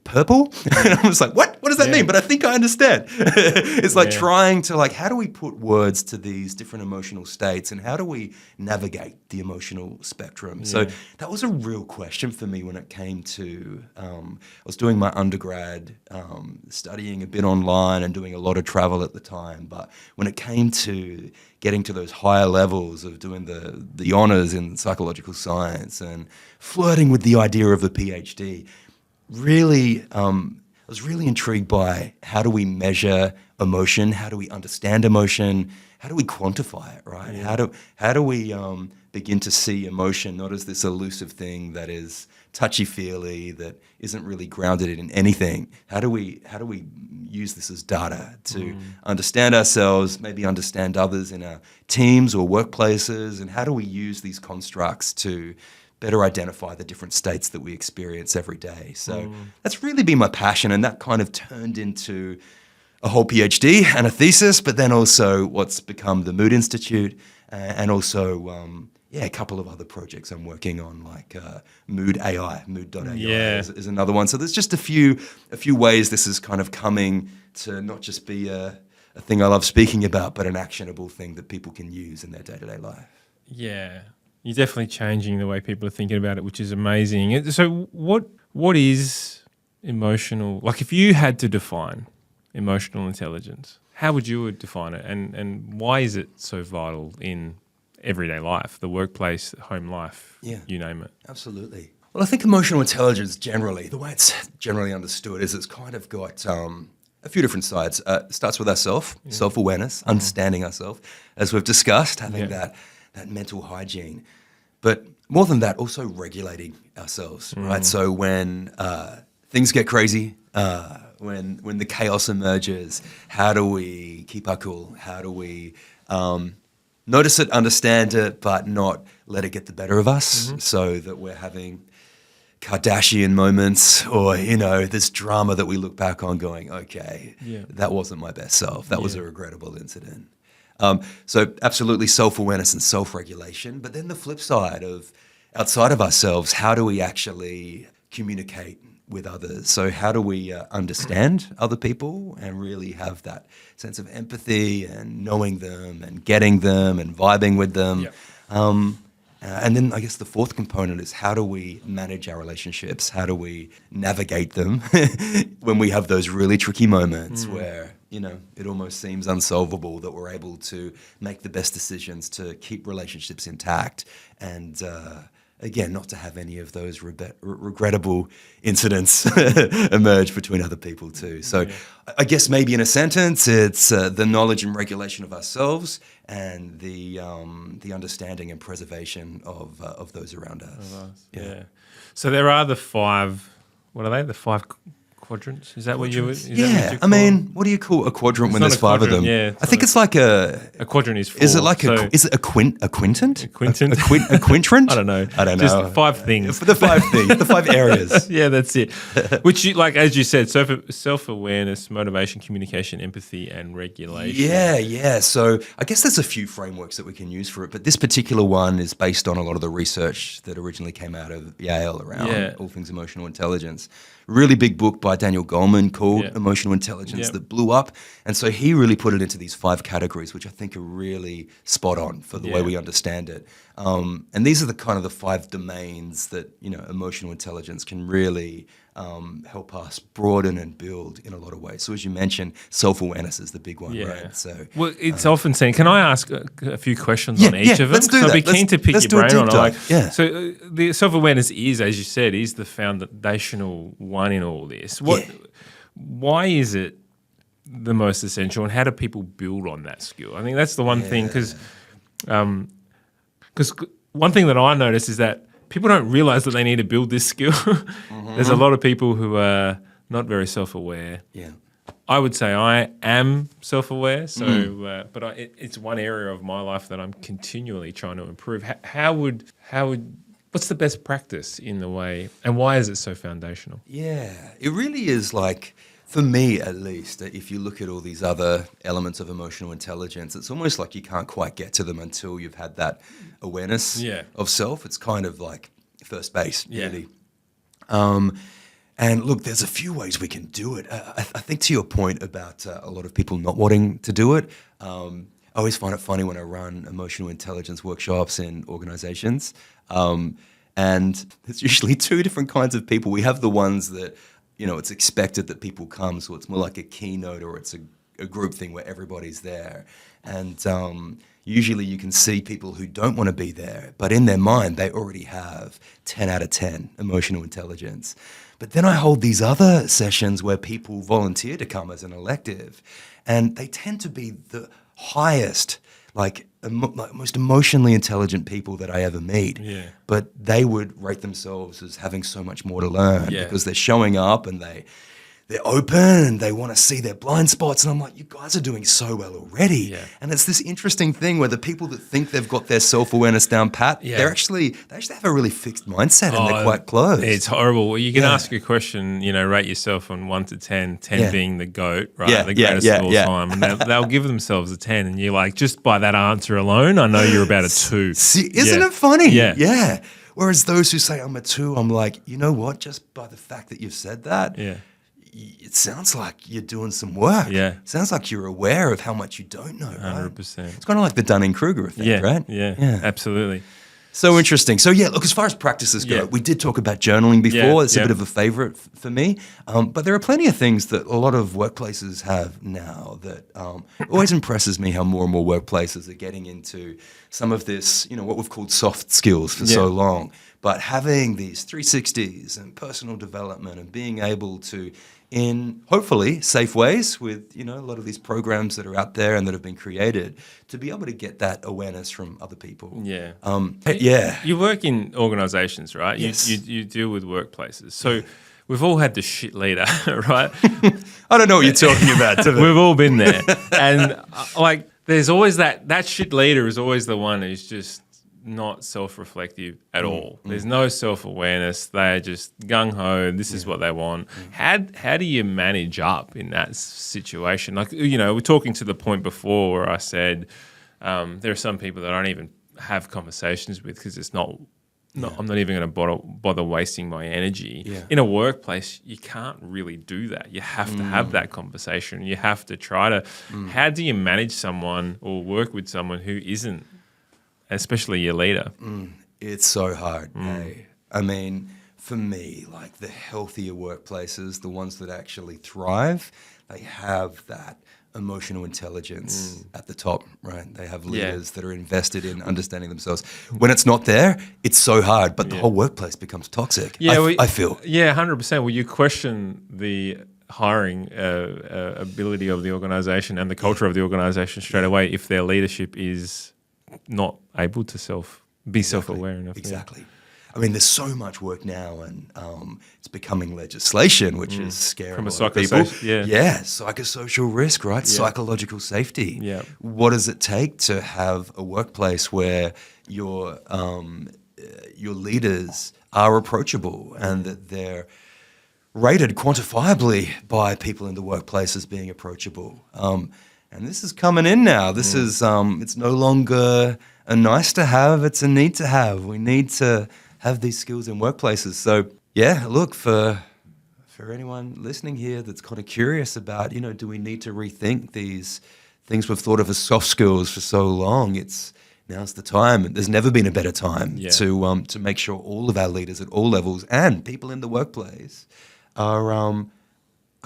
purple? And I was like, what does that mean? But I think I understand. It's like trying to like, how do we put words to these different emotional states, and how do we navigate the emotional spectrum? So that was a real question for me when it came to, I was doing my undergrad, studying a bit online and doing a lot of travel at the time. But when it came to getting to those higher levels of doing the honors in psychological science and flirting with the idea of a PhD, really, I was really intrigued by how do we measure emotion? How do we understand emotion? How do we quantify it, right? Yeah. How do we begin to see emotion not as this elusive thing that is touchy-feely, that isn't really grounded in anything? How do we use this as data to understand ourselves, maybe understand others in our teams or workplaces, and how do we use these constructs to better identify the different states that we experience every day? So that's really been my passion, and that kind of turned into a whole PhD and a thesis, but then also what's become the Mood Institute, and also a couple of other projects I'm working on, like Mood.ai. Mood.ai is another one. So there's just a few ways this is kind of coming to not just be a thing I love speaking about, but an actionable thing that people can use in their day-to-day life. Yeah. You're definitely changing the way people are thinking about it, which is amazing. So what is emotional? Like, if you had to define emotional intelligence, how would you define it? And why is it so vital in everyday life, the workplace, home life, you name it? Absolutely. Well, I think emotional intelligence generally, the way it's generally understood is it's kind of got a few different sides. It starts with ourself, self-awareness, understanding ourselves, as we've discussed, having that mental hygiene. But more than that, also regulating ourselves, right? So when things get crazy, when the chaos emerges, how do we keep our cool? How do we notice it, understand it, but not let it get the better of us, so that we're having Kardashian moments, or this drama that we look back on going, okay, that wasn't my best self. That was a regrettable incident. So absolutely self-awareness and self-regulation. But then the flip side of outside of ourselves, how do we actually communicate with others? So how do we understand other people and really have that sense of empathy and knowing them and getting them and vibing with them? And then I guess the fourth component is, how do we manage our relationships? How do we navigate them when we have those really tricky moments where, it almost seems unsolvable, that we're able to make the best decisions to keep relationships intact and, again, not to have any of those regrettable incidents emerge between other people too. So I guess maybe in a sentence, it's the knowledge and regulation of ourselves and the understanding and preservation of those around us. Yeah. So there are the five, what are they? The five quadrants. Is that what you? Is that Yeah, what you I call mean, what do you call a quadrant when not there's a five of them? quadrant, yeah, I think it's like a quadrant is 4. Is it like so is it a quintant? a quintant? A quintrant? I don't know. I don't Just know. 5 things. For the 5 things, the 5 areas. Yeah, that's it. Which, you, like as you said, self-awareness, motivation, communication, empathy, and regulation. Yeah. So I guess there's a few frameworks that we can use for it, but this particular one is based on a lot of the research that originally came out of Yale around all things emotional intelligence. Really big book by Daniel Goleman called Emotional Intelligence that blew up. And so he really put it into these 5 categories, which I think are really spot on for the way we understand it. And these are the kind of the 5 domains that, emotional intelligence can really help us broaden and build in a lot of ways. So as you mentioned, self-awareness is the big one, right? So, well, it's often seen. Can I ask a few questions on each of them? Let's do that. I'd be keen to pick your brain on it. So the self-awareness is, as you said, is the foundational one in all this. Why is it the most essential, and how do people build on that skill? I think that's the one thing, because one thing that I notice is that people don't realize that they need to build this skill. There's a lot of people who are not very self-aware. Yeah. I would say I am self-aware, so but it's one area of my life that I'm continually trying to improve. What's the best practice in the way, and why is it so foundational? Yeah, it really is, like, for me at least, if you look at all these other elements of emotional intelligence, it's almost like you can't quite get to them until you've had that awareness of self. It's kind of like first base, really. And look, there's a few ways we can do it. I think to your point about a lot of people not wanting to do it, I always find it funny when I run emotional intelligence workshops in organizations. And there's usually 2 different kinds of people. We have the ones that, it's expected that people come, so it's more like a keynote or it's a group thing where everybody's there. And usually you can see people who don't want to be there, but in their mind they already have 10 out of 10 emotional intelligence. But then I hold these other sessions where people volunteer to come as an elective, and they tend to be the highest, like most emotionally intelligent people that I ever meet. Yeah. But they would rate themselves as having so much more to learn because they're showing up and they're open and they want to see their blind spots. And I'm like, you guys are doing so well already. Yeah. And it's this interesting thing where the people that think they've got their self-awareness down pat, they actually have a really fixed mindset and they're quite closed. It's horrible. Well, you can ask a question, rate yourself on 1 to 10, 10 being the GOAT, right? The greatest of all time. And they'll give themselves a 10. And you're like, just by that answer alone, I know you're about a 2. See, isn't it funny? Yeah. Whereas those who say I'm a 2, I'm like, you know what? Just by the fact that you've said that, it sounds like you're doing some work. Yeah. It sounds like you're aware of how much you don't know, right? 100%. It's kind of like the Dunning-Kruger effect, right? Yeah, absolutely. So interesting. So look, as far as practices go, we did talk about journaling before. It's a bit of a favorite for me. But there are plenty of things that a lot of workplaces have now that always impresses me, how more and more workplaces are getting into some of this, what we've called soft skills for so long. But having these 360s and personal development and being able to, in hopefully safe ways with, a lot of these programs that are out there and that have been created, to be able to get that awareness from other people. You work in organizations, right? Yes. You deal with workplaces. So we've all had the shit leader, right? I don't know what you're talking about. We've all been there. And there's always that shit leader is always the one who's just not self-reflective at all. There's no self-awareness. They're just gung-ho. This is what they want. How do you manage up in that situation? Like, we're talking to the point before where I said there are some people that I don't even have conversations with because it's not I'm not even going to bother wasting my energy. Yeah. In a workplace, you can't really do that. You have to have that conversation. You have to try to how do you manage someone or work with someone who isn't, especially your leader? It's so hard. I mean, for me, like the healthier workplaces, the ones that actually thrive, they have that emotional intelligence at the top, right? They have leaders that are invested in understanding themselves. When it's not there, it's so hard, but the whole workplace becomes toxic, I feel. Yeah, 100%. Well, you question the hiring ability of the organization and the culture of the organization straight away if their leadership is not able to be self-aware enough. Exactly. I mean, there's so much work now, and it's becoming legislation, which is scary. From a people. psychosocial Risk, right? Psychological safety. Yeah. What does it take to have a workplace where your leaders are approachable and that they're rated quantifiably by people in the workplace as being approachable? And this is coming in now. This is it's no longer a nice to have, it's a need to have. We need to have these skills in workplaces. So yeah, look, for anyone listening here that's kind of curious about, do we need to rethink these things we've thought of as soft skills for so long? Now's the time. There's never been a better time to make sure all of our leaders at all levels and people in the workplace are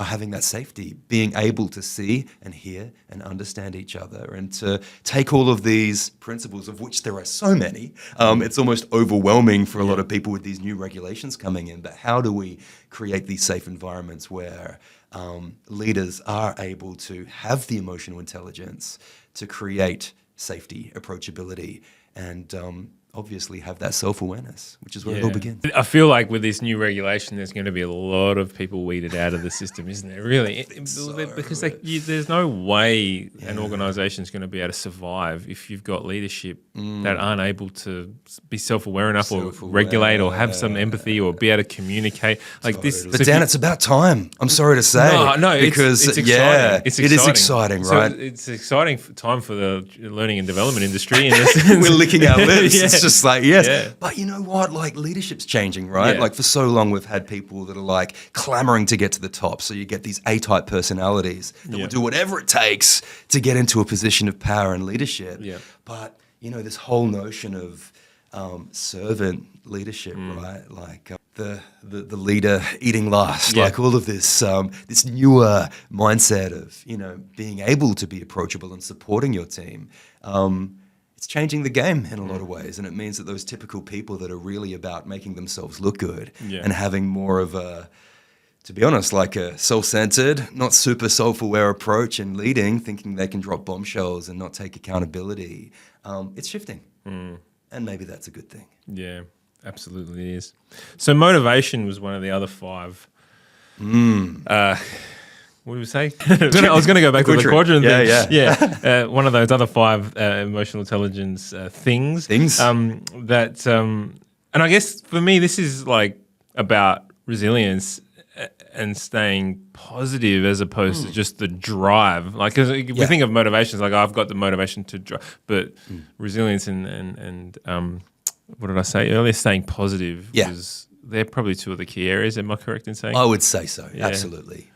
having that safety, being able to see and hear and understand each other, and to take all of these principles, of which there are so many. It's almost overwhelming for a lot of people with these new regulations coming in. But how do we create these safe environments where leaders are able to have the emotional intelligence to create safety, approachability, and obviously have that self-awareness, which is where it all begins. I feel like with this new regulation, there's going to be a lot of people weeded out of the system, isn't there? Really, because there's no way an organisation is going to be able to survive if you've got leadership that aren't able to be self-aware enough, or regulate, or have some empathy, or be able to communicate like this. But Dan, it's about time. I'm sorry to say, because it's exciting. It is exciting, right? So it's exciting time for the learning and development industry. We're licking our lips. It's just like, yes. Yeah. But you know what? Like, leadership's changing, right? Yeah. Like, for so long, we've had people that are like clamoring to get to the top. So you get these A-type personalities that will do whatever it takes to get into a position of power and leadership. Yeah. But, this whole notion of servant leadership, right? Like the leader eating last, like all of this this newer mindset of, being able to be approachable and supporting your team. It's changing the game in a lot of ways, and it means that those typical people that are really about making themselves look good and having more of a, to be honest, like a self-centered, not super self-aware approach in leading, thinking they can drop bombshells and not take accountability, it's shifting. And maybe that's a good thing. Yeah, absolutely it is. So motivation was one of the other 5. What did we say? I was going to go back to the quadrant thing. One of those other 5 emotional intelligence things. That, and I guess for me, this is like about resilience and staying positive as opposed to just the drive. Like, cause we think of motivations like, I've got the motivation to drive, but resilience and what did I say earlier? Staying positive. They're probably 2 of the key areas. Am I correct in saying? I would say so. Absolutely.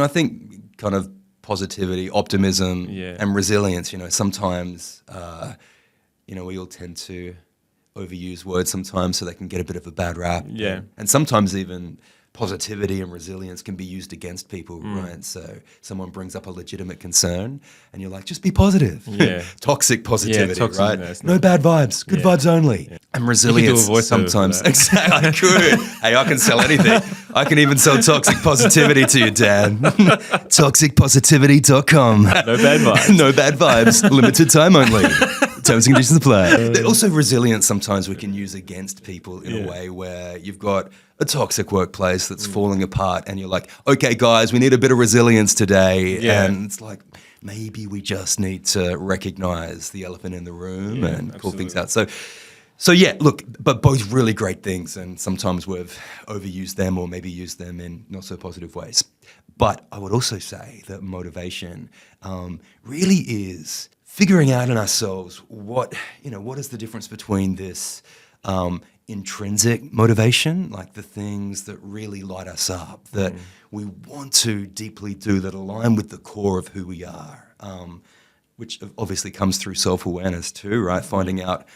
I think kind of positivity, optimism, and resilience, sometimes, we all tend to overuse words sometimes so they can get a bit of a bad rap. And sometimes even positivity and resilience can be used against people, right? So someone brings up a legitimate concern and you're like, just be positive. Toxic positivity, right? No bad vibes, good vibes only. And resilience sometimes. Exactly, I could. Hey, I can sell anything. I can even sell toxic positivity to you, Dan. Toxicpositivity.com. No bad vibes. No bad vibes. Limited time only. Terms and conditions apply. Also, resilience sometimes we can use against people in a way where you've got a toxic workplace that's falling apart and you're like, okay, guys, we need a bit of resilience today. And it's like, maybe we just need to recognize the elephant in the room and pull things out. So yeah, look, but both really great things, and sometimes we've overused them or maybe used them in not so positive ways. But I would also say that motivation really is figuring out in ourselves what is the difference between this intrinsic motivation, like the things that really light us up, that we want to deeply do, that align with the core of who we are, which obviously comes through self-awareness too, right? Finding out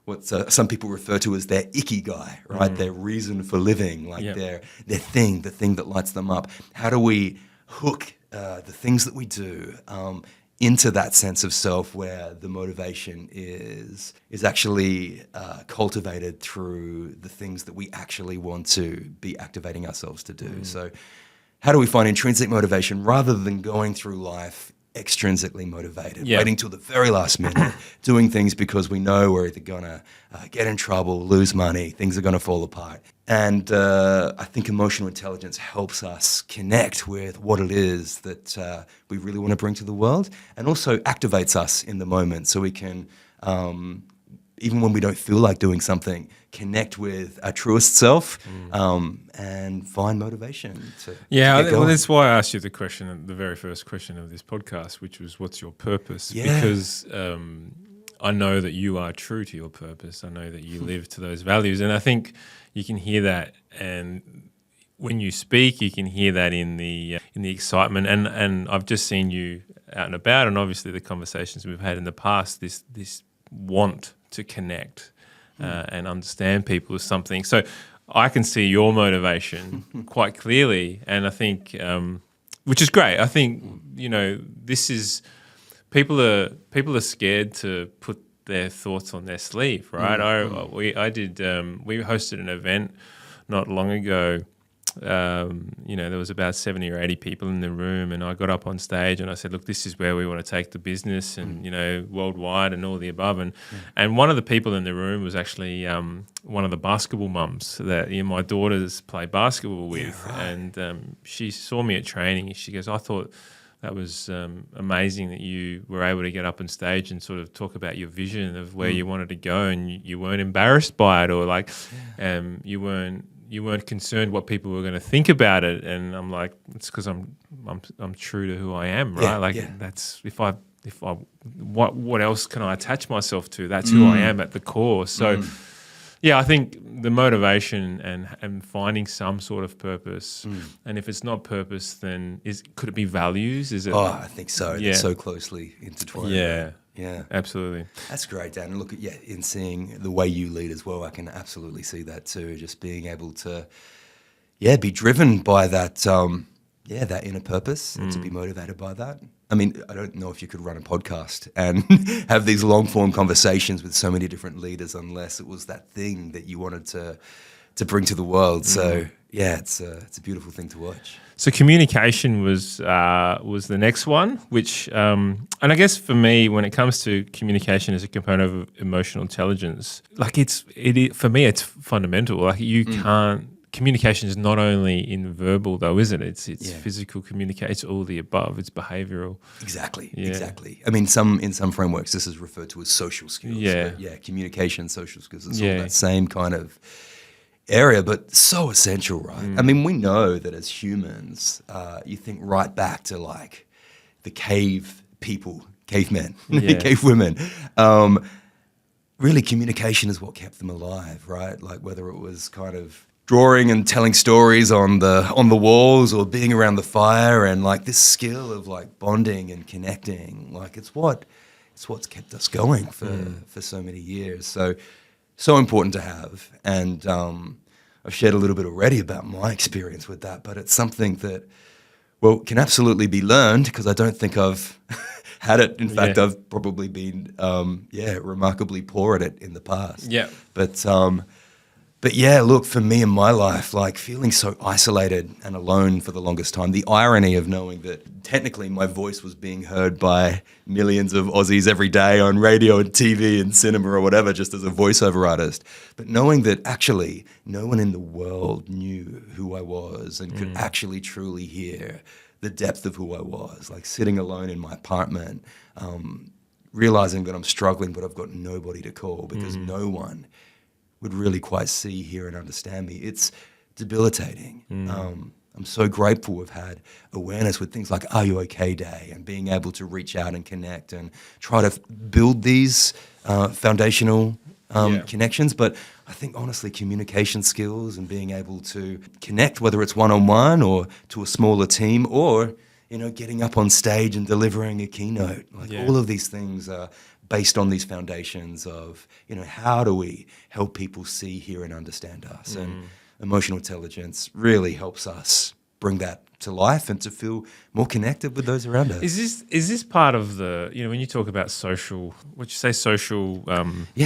what some people refer to as their ikigai, right? Their reason for living, like their thing, the thing that lights them up. How do we hook the things that we do into that sense of self where the motivation is actually cultivated through the things that we actually want to be activating ourselves to do. So how do we find intrinsic motivation rather than going through life extrinsically motivated, Yeah. waiting till the very last minute, doing things because we know we're either going to get in trouble, lose money, things are going to fall apart. And I think emotional intelligence helps us connect with what it is that we really want to bring to the world, and also activates us in the moment so we can, even when we don't feel like doing something, connect with our truest self and find motivation to get well, going. that's why I asked you the question, the very first question of this podcast, which was, what's your purpose? Yeah. Because I know that you are true to your purpose. I know that you live to those values. And I think you can hear that, and when you speak, you can hear that in the excitement. And I've just seen you out and about, and obviously the conversations we've had in the past, this want to connect and understand people is something. So I can see your motivation quite clearly, and I think, which is great. I think this is people are scared to put their thoughts on their sleeve, right? We hosted an event not long ago. There was about 70 or 80 people in the room, and I got up on stage and I said, look, this is where we want to take the business, and worldwide and all the above. And one of the people in the room was actually one of the basketball mums that my daughters play basketball with. Yeah, right. And she saw me at training. She goes, I thought that was amazing that you were able to get up on stage and sort of talk about your vision of where you wanted to go, and you weren't embarrassed by it, or you weren't concerned what people were going to think about it. And I'm like, it's because I'm true to who I am, right? That's if I what else can I attach myself to? That's who I am at the core. So I think the motivation and finding some sort of purpose, and if it's not purpose, then could it be values? Is it? Oh, I think so. Yeah. It's so closely intertwined. Yeah, absolutely. That's great, Dan. And look, in seeing the way you lead as well, I can absolutely see that too. Just being able to, be driven by that, that inner purpose, and to be motivated by that. I mean, I don't know if you could run a podcast and have these long form conversations with so many different leaders unless it was that thing that you wanted to bring to the world. So it's a beautiful thing to watch. So communication was the next one, which and I guess for me, when it comes to communication as a component of emotional intelligence, like for me, it's fundamental. Like you can't. Communication is not only in verbal, though, is it? It's physical communication. It's all the above. It's behavioural. Exactly. Yeah. Exactly. I mean, in some frameworks, this is referred to as social skills. Yeah. But communication, social skills, it's all that same kind of area, but so essential, right? I mean, we know that as humans, you think right back to like the cave people, cavemen, cave women. Really, communication is what kept them alive, right? Like whether it was kind of drawing and telling stories on the walls, or being around the fire, and like this skill of like bonding and connecting, like it's what's kept us going for so many years. So important to have. And I've shared a little bit already about my experience with that, but it's something that, can absolutely be learned, because I don't think I've had it. In fact, I've probably been, remarkably poor at it in the past. Yeah. But look, for me in my life, like feeling so isolated and alone for the longest time, the irony of knowing that technically my voice was being heard by millions of Aussies every day on radio and TV and cinema or whatever, just as a voiceover artist, but knowing that actually no one in the world knew who I was and could actually truly hear the depth of who I was, like sitting alone in my apartment, realizing that I'm struggling, but I've got nobody to call because no one would really quite see, hear, and understand me. It's debilitating. I'm so grateful we've had awareness with things like Are You OK Day, and being able to reach out and connect and try to build these foundational connections. But I think, honestly, communication skills and being able to connect, whether it's one-on-one or to a smaller team, or getting up on stage and delivering a keynote, all of these things are based on these foundations of, how do we help people see, hear, and understand us? And emotional intelligence really helps us bring that to life and to feel more connected with those around us. Is this part of the, when you talk about social, what you say, social...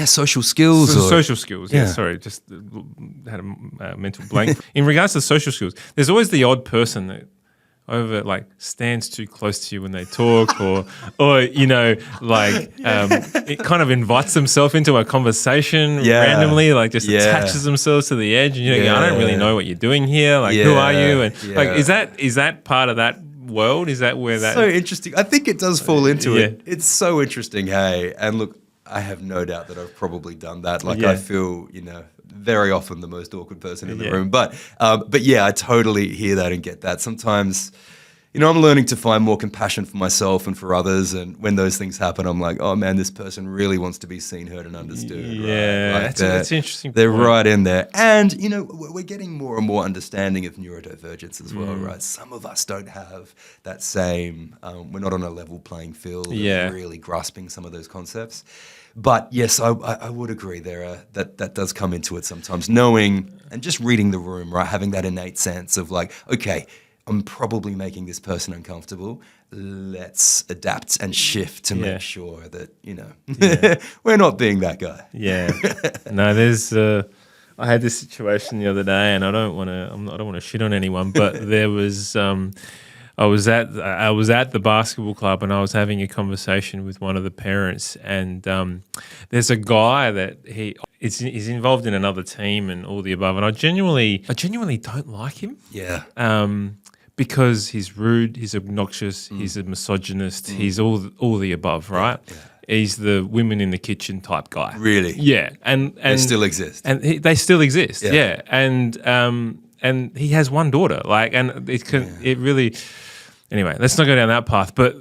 social skills. Social skills, sorry, just had a mental blank. In regards to social skills, there's always the odd person that like stands too close to you when they talk, or you know, like it kind of invites themselves into a conversation randomly, like just attaches themselves to the edge, and you know, I don't really know what you're doing here. Like, who are you? And like, is that part of that world? Is that where that? So interesting. I think it does fall into it. It's so interesting. Hey, and look, I have no doubt that I've probably done that. Like, I feel, you know, very often the most awkward person in the room. But yeah, I totally hear that and get that. Sometimes, you know, I'm learning to find more compassion for myself and for others. And when those things happen, I'm like, oh man, this person really wants to be seen, heard, and understood. Yeah, right? Like that's interesting. They're right in there. And, you know, we're getting more and more understanding of neurodivergence as well, right? Some of us don't have that same, we're not on a level playing field. Really grasping some of those concepts. But yes, I would agree that does come into it sometimes, knowing and just reading the room, right? Having that innate sense of like, okay, I'm probably making this person uncomfortable. Let's adapt and shift to make sure that, you know, we're not being that guy. Yeah. No, there's I had this situation the other day, and I don't want to shit on anyone, but there was I was at the basketball club, and I was having a conversation with one of the parents, and there's a guy that he's involved in another team and all the above, and I genuinely don't like him. Yeah. Because he's rude, he's obnoxious, he's a misogynist, he's all the above, right? Yeah. He's the women in the kitchen type guy. Really? Yeah, and they still exist. And they still exist. Yeah. And he has one daughter. Like, and it really. Anyway, let's not go down that path. But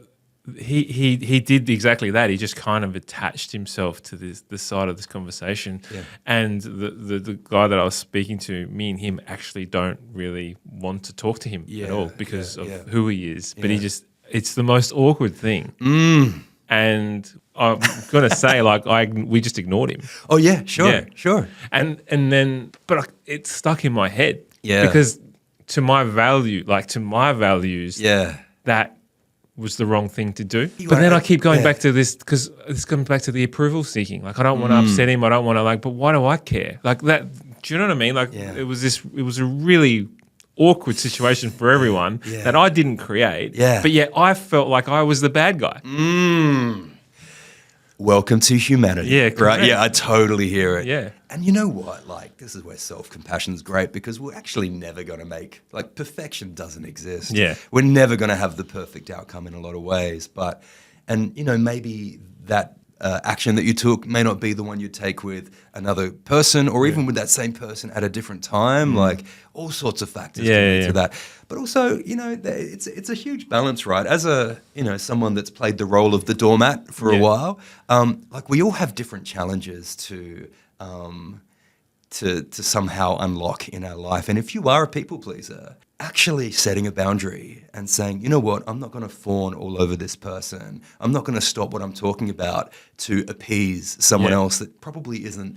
he did exactly that. He just kind of attached himself to this side of this conversation. Yeah. And the guy that I was speaking to, me and him actually don't really want to talk to him at all because of who he is. But it's the most awkward thing. And I'm gonna say, like, we just ignored him. Oh yeah, sure. And then, but it stuck in my head. Yeah. Because to my values, that was the wrong thing to do. But then I keep going back to this because this comes back to the approval seeking. Like, I don't want to upset him. I don't want to but why do I care? Like that. Do you know what I mean? Like it was a really awkward situation for everyone that I didn't create. Yeah. But yet I felt like I was the bad guy. Welcome to humanity. Yeah, correct. Right? Yeah, I totally hear it. Yeah. And you know what? Like, this is where self-compassion is great because we're actually never going to make, like, perfection doesn't exist. Yeah. We're never going to have the perfect outcome in a lot of ways. But, and, you know, maybe that action that you took may not be the one you take with another person or even with that same person at a different time. Like, all sorts of factors come into that. But also, you know, it's a huge balance, right? As someone that's played the role of the doormat for a while, like, we all have different challenges to somehow unlock in our life. And if you are a people pleaser, actually setting a boundary and saying, you know what, I'm not going to fawn all over this person. I'm not going to stop what I'm talking about to appease someone else that probably isn't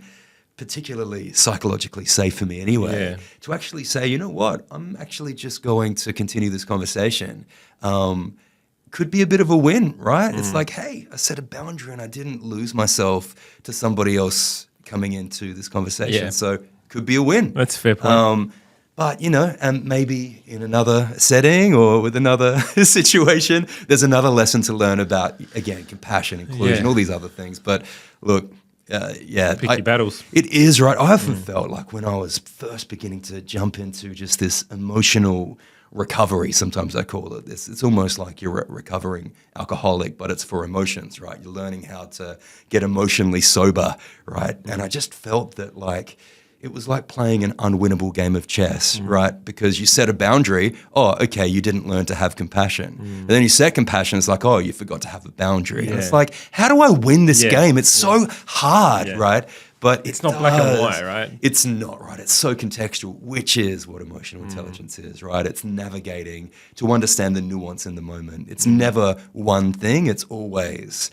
particularly psychologically safe for me anyway. Yeah. To actually say, you know what, I'm actually just going to continue this conversation. Could be a bit of a win, right? It's like, hey, I set a boundary and I didn't lose myself to somebody else coming into this conversation. So could be a win. That's a fair point. But, you know, and maybe in another setting or with another situation, there's another lesson to learn about, again, compassion, inclusion, all these other things. But look, pick your battles. It is, right? I often felt like when I was first beginning to jump into just this emotional recovery, sometimes I call it this. It's almost like you're a recovering alcoholic, but it's for emotions, right? You're learning how to get emotionally sober, right? And I just felt that, like, it was like playing an unwinnable game of chess, right? Because you set a boundary. Oh, okay, you didn't learn to have compassion. And then you set compassion. It's like, oh, you forgot to have a boundary. And it's like, how do I win this game? It's so hard, right? But it's not black and white, right? It's not, right? It's so contextual, which is what emotional intelligence is, right? It's navigating to understand the nuance in the moment. It's never one thing. It's always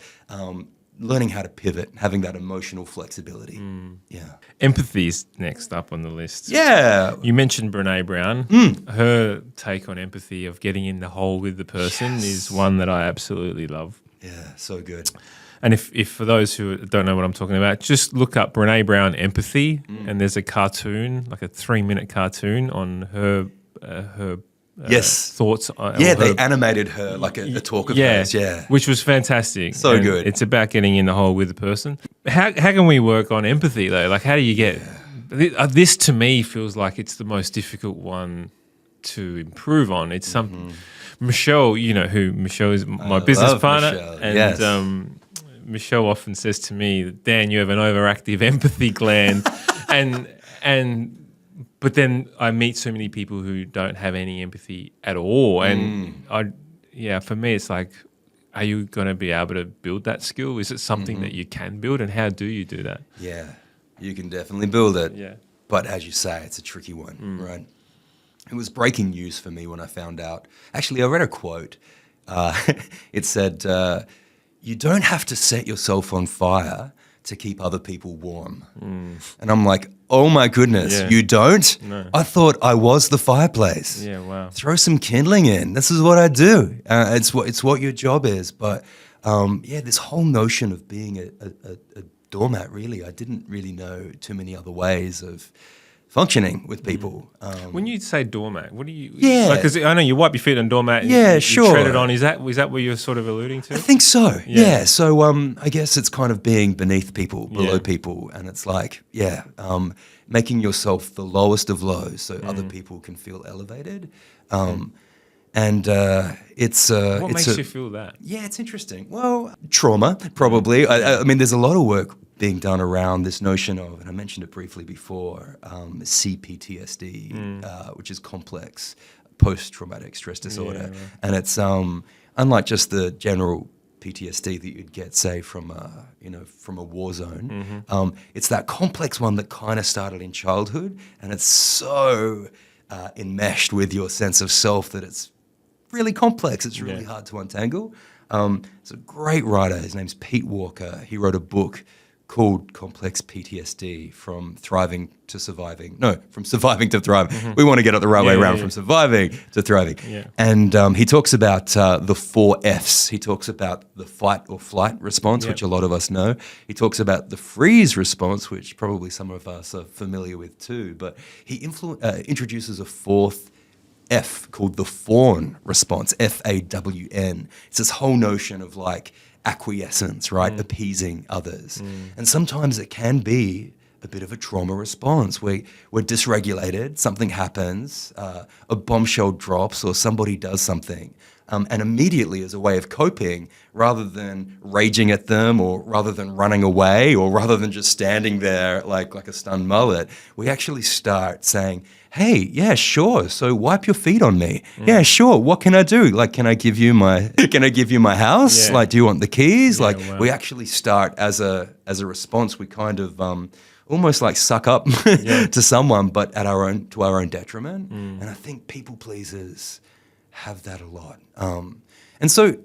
learning how to pivot, having that emotional flexibility. Yeah. Empathy is next up on the list. Yeah. You mentioned Brene Brown. Her take on empathy of getting in the hole with the person is one that I absolutely love. Yeah, so good. And if for those who don't know what I'm talking about, just look up Brene Brown empathy, and there's a cartoon, like a 3-minute cartoon on her thoughts. They animated her like a talk of hers. Yeah, which was fantastic. So good. It's about getting in the hole with the person. How can we work on empathy though? Like, how do you get this? To me, feels like it's the most difficult one to improve on. It's something. Michelle, Michelle is my business partner, Michelle. and Yes. Michelle often says to me, "Dan, you have an overactive empathy gland," but then I meet so many people who don't have any empathy at all, and for me, it's like, are you going to be able to build that skill? Is it something that you can build, and how do you do that? Yeah, you can definitely build it. Yeah, but as you say, it's a tricky one, right? It was breaking news for me when I found out. Actually, I read a quote. It said, "You don't have to set yourself on fire to keep other people warm." And I'm like, oh my goodness, you don't? No. I thought I was the fireplace. Yeah, wow. Throw some kindling in. This is what I do. It's what your job is. But this whole notion of being a doormat, really, I didn't really know too many other ways of functioning with people. When you say doormat, what do you? Yeah. Because I know you wipe your feet on doormat. Yeah, you sure. tread it on. Is that what you're sort of alluding to? I think so. Yeah. Yeah. So I guess it's kind of being beneath people, below people, and it's like making yourself the lowest of lows so other people can feel elevated. It's what makes you feel that? Yeah, it's interesting. Well, trauma probably. I mean, there's a lot of work being done around this notion of, and I mentioned it briefly before, CPTSD, which is complex post-traumatic stress disorder, and it's unlike just the general PTSD that you'd get, say, from a war zone. It's that complex one that kind of started in childhood, and it's so enmeshed with your sense of self that it's really complex. It's really hard to untangle. It's a great writer. His name's Pete Walker. He wrote a book called Complex PTSD, from surviving to thriving. We want to get it the right way around, from surviving to thriving. Yeah. And he talks about the 4 Fs. He talks about the fight or flight response, which a lot of us know. He talks about the freeze response, which probably some of us are familiar with too. But he introduces a 4th F called the fawn response, FAWN. It's this whole notion of like acquiescence, right? Appeasing others. And sometimes it can be a bit of a trauma response. We're dysregulated, something happens, a bombshell drops or somebody does something. And immediately, as a way of coping, rather than raging at them or rather than running away or rather than just standing there like a stunned mullet, we actually start saying, hey, yeah, sure. So wipe your feet on me. Yeah, sure. What can I do? Like, can I give you my house? Yeah. Like, do you want the keys? Yeah, Like, wow. we actually start as a response. We kind of almost like suck up to someone, but to our own detriment. And I think people pleasers have that a lot. And so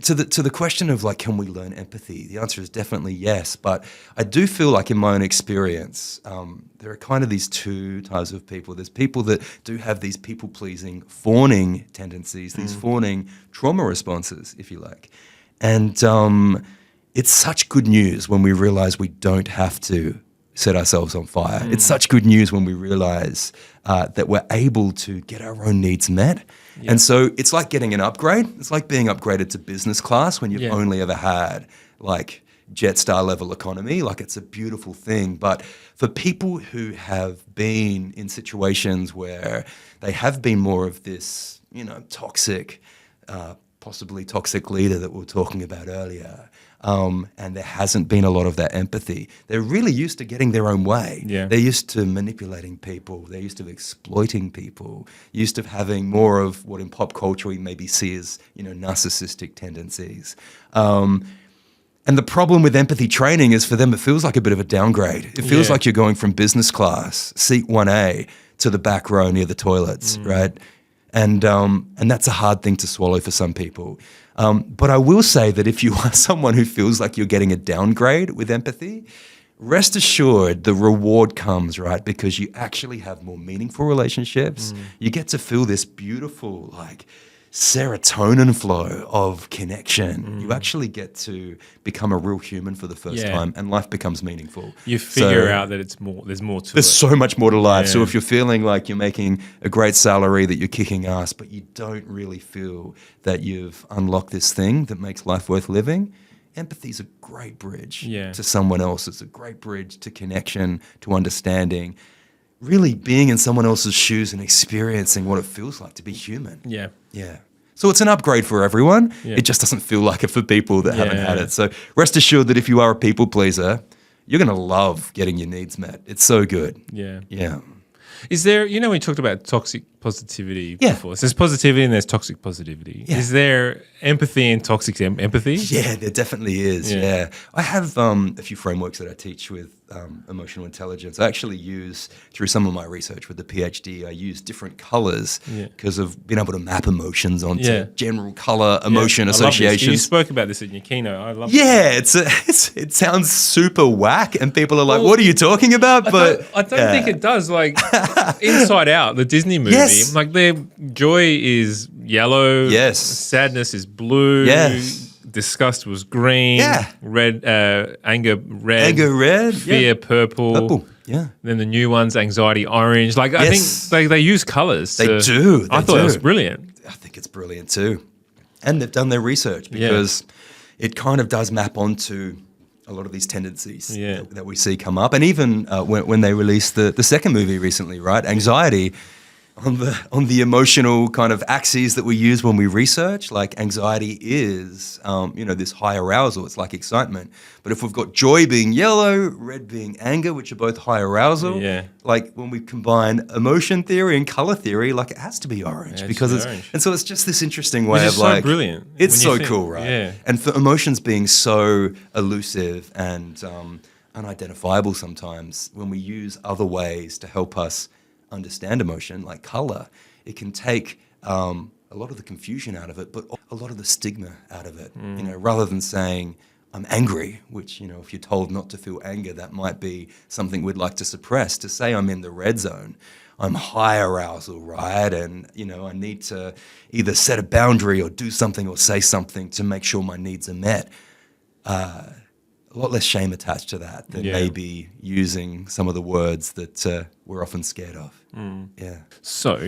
to the question of like, can we learn empathy? The answer is definitely yes. But I do feel like in my own experience, there are kind of these 2 types of people. There's people that do have these people-pleasing, fawning tendencies, these fawning trauma responses, if you like. And it's such good news when we realize we don't have to set ourselves on fire. It's such good news when we realize that we're able to get our own needs met. And so it's like getting an upgrade. It's like being upgraded to business class when you've only ever had like Jetstar level economy. Like, it's a beautiful thing. But for people who have been in situations where they have been more of this, toxic, possibly toxic leader that we were talking about earlier, and there hasn't been a lot of that empathy. They're really used to getting their own way. Yeah. They're used to manipulating people. They're used to exploiting people, used to having more of what in pop culture we maybe see as, narcissistic tendencies. And the problem with empathy training is for them, it feels like a bit of a downgrade. It feels like you're going from business class, seat 1A, to the back row near the toilets, right? And that's a hard thing to swallow for some people. But I will say that if you are someone who feels like you're getting a downgrade with empathy, rest assured the reward comes, right? Because you actually have more meaningful relationships. You get to feel this beautiful, like, serotonin flow of connection. You actually get to become a real human for the first time, and life becomes meaningful. You figure out that there's more to it. There's so much more to life. Yeah. So if you're feeling like you're making a great salary, that you're kicking ass, but you don't really feel that you've unlocked this thing that makes life worth living, empathy is a great bridge to someone else. It's a great bridge to connection, to understanding, really being in someone else's shoes and experiencing what it feels like to be human. Yeah. Yeah. So it's an upgrade for everyone. Yeah. It just doesn't feel like it for people that haven't had it. So rest assured that if you are a people pleaser, you're going to love getting your needs met. It's so good. Yeah. Yeah. Is there, we talked about toxic positivity before. So there's positivity and there's toxic positivity. Yeah. Is there empathy and toxic empathy? Yeah, there definitely is. Yeah. I have a few frameworks that I teach with emotional intelligence. I actually use, through some of my research with the PhD, I use different colors because of being able to map emotions onto general color emotion associations. You spoke about this in your keynote. I love it. It sounds super whack and people are like, what are you talking about? But I don't think it does. Like Inside Out, the Disney movie, like their joy is yellow. Yes. Sadness is blue. Yes. Disgust was green. Yeah. Anger red. Anger red. Fear purple. Purple. Yeah. Then the new ones, anxiety orange. Like I think they use colors. They do. I thought it was brilliant. I think it's brilliant too. And they've done their research because it kind of does map onto a lot of these tendencies that we see come up. And even when they released the second movie recently, right? Anxiety, on the emotional kind of axes that we use when we research, like anxiety is, this high arousal. It's like excitement. But if we've got joy being yellow, red being anger, which are both high arousal, like when we combine emotion theory and color theory, like it has to be orange because it's orange. And so it's just this interesting way of like, brilliant. It's so cool, right? Yeah. And for emotions being so elusive and unidentifiable sometimes, when we use other ways to help us understand emotion, like color, it can take a lot of the confusion out of it, but a lot of the stigma out of it. Rather than saying I'm angry, which if you're told not to feel anger, that might be something we'd like to suppress. To say I'm in the red zone, I'm high arousal, right? And I need to either set a boundary or do something or say something to make sure my needs are met. A lot less shame attached to that than maybe using some of the words that we're often scared of. Yeah. So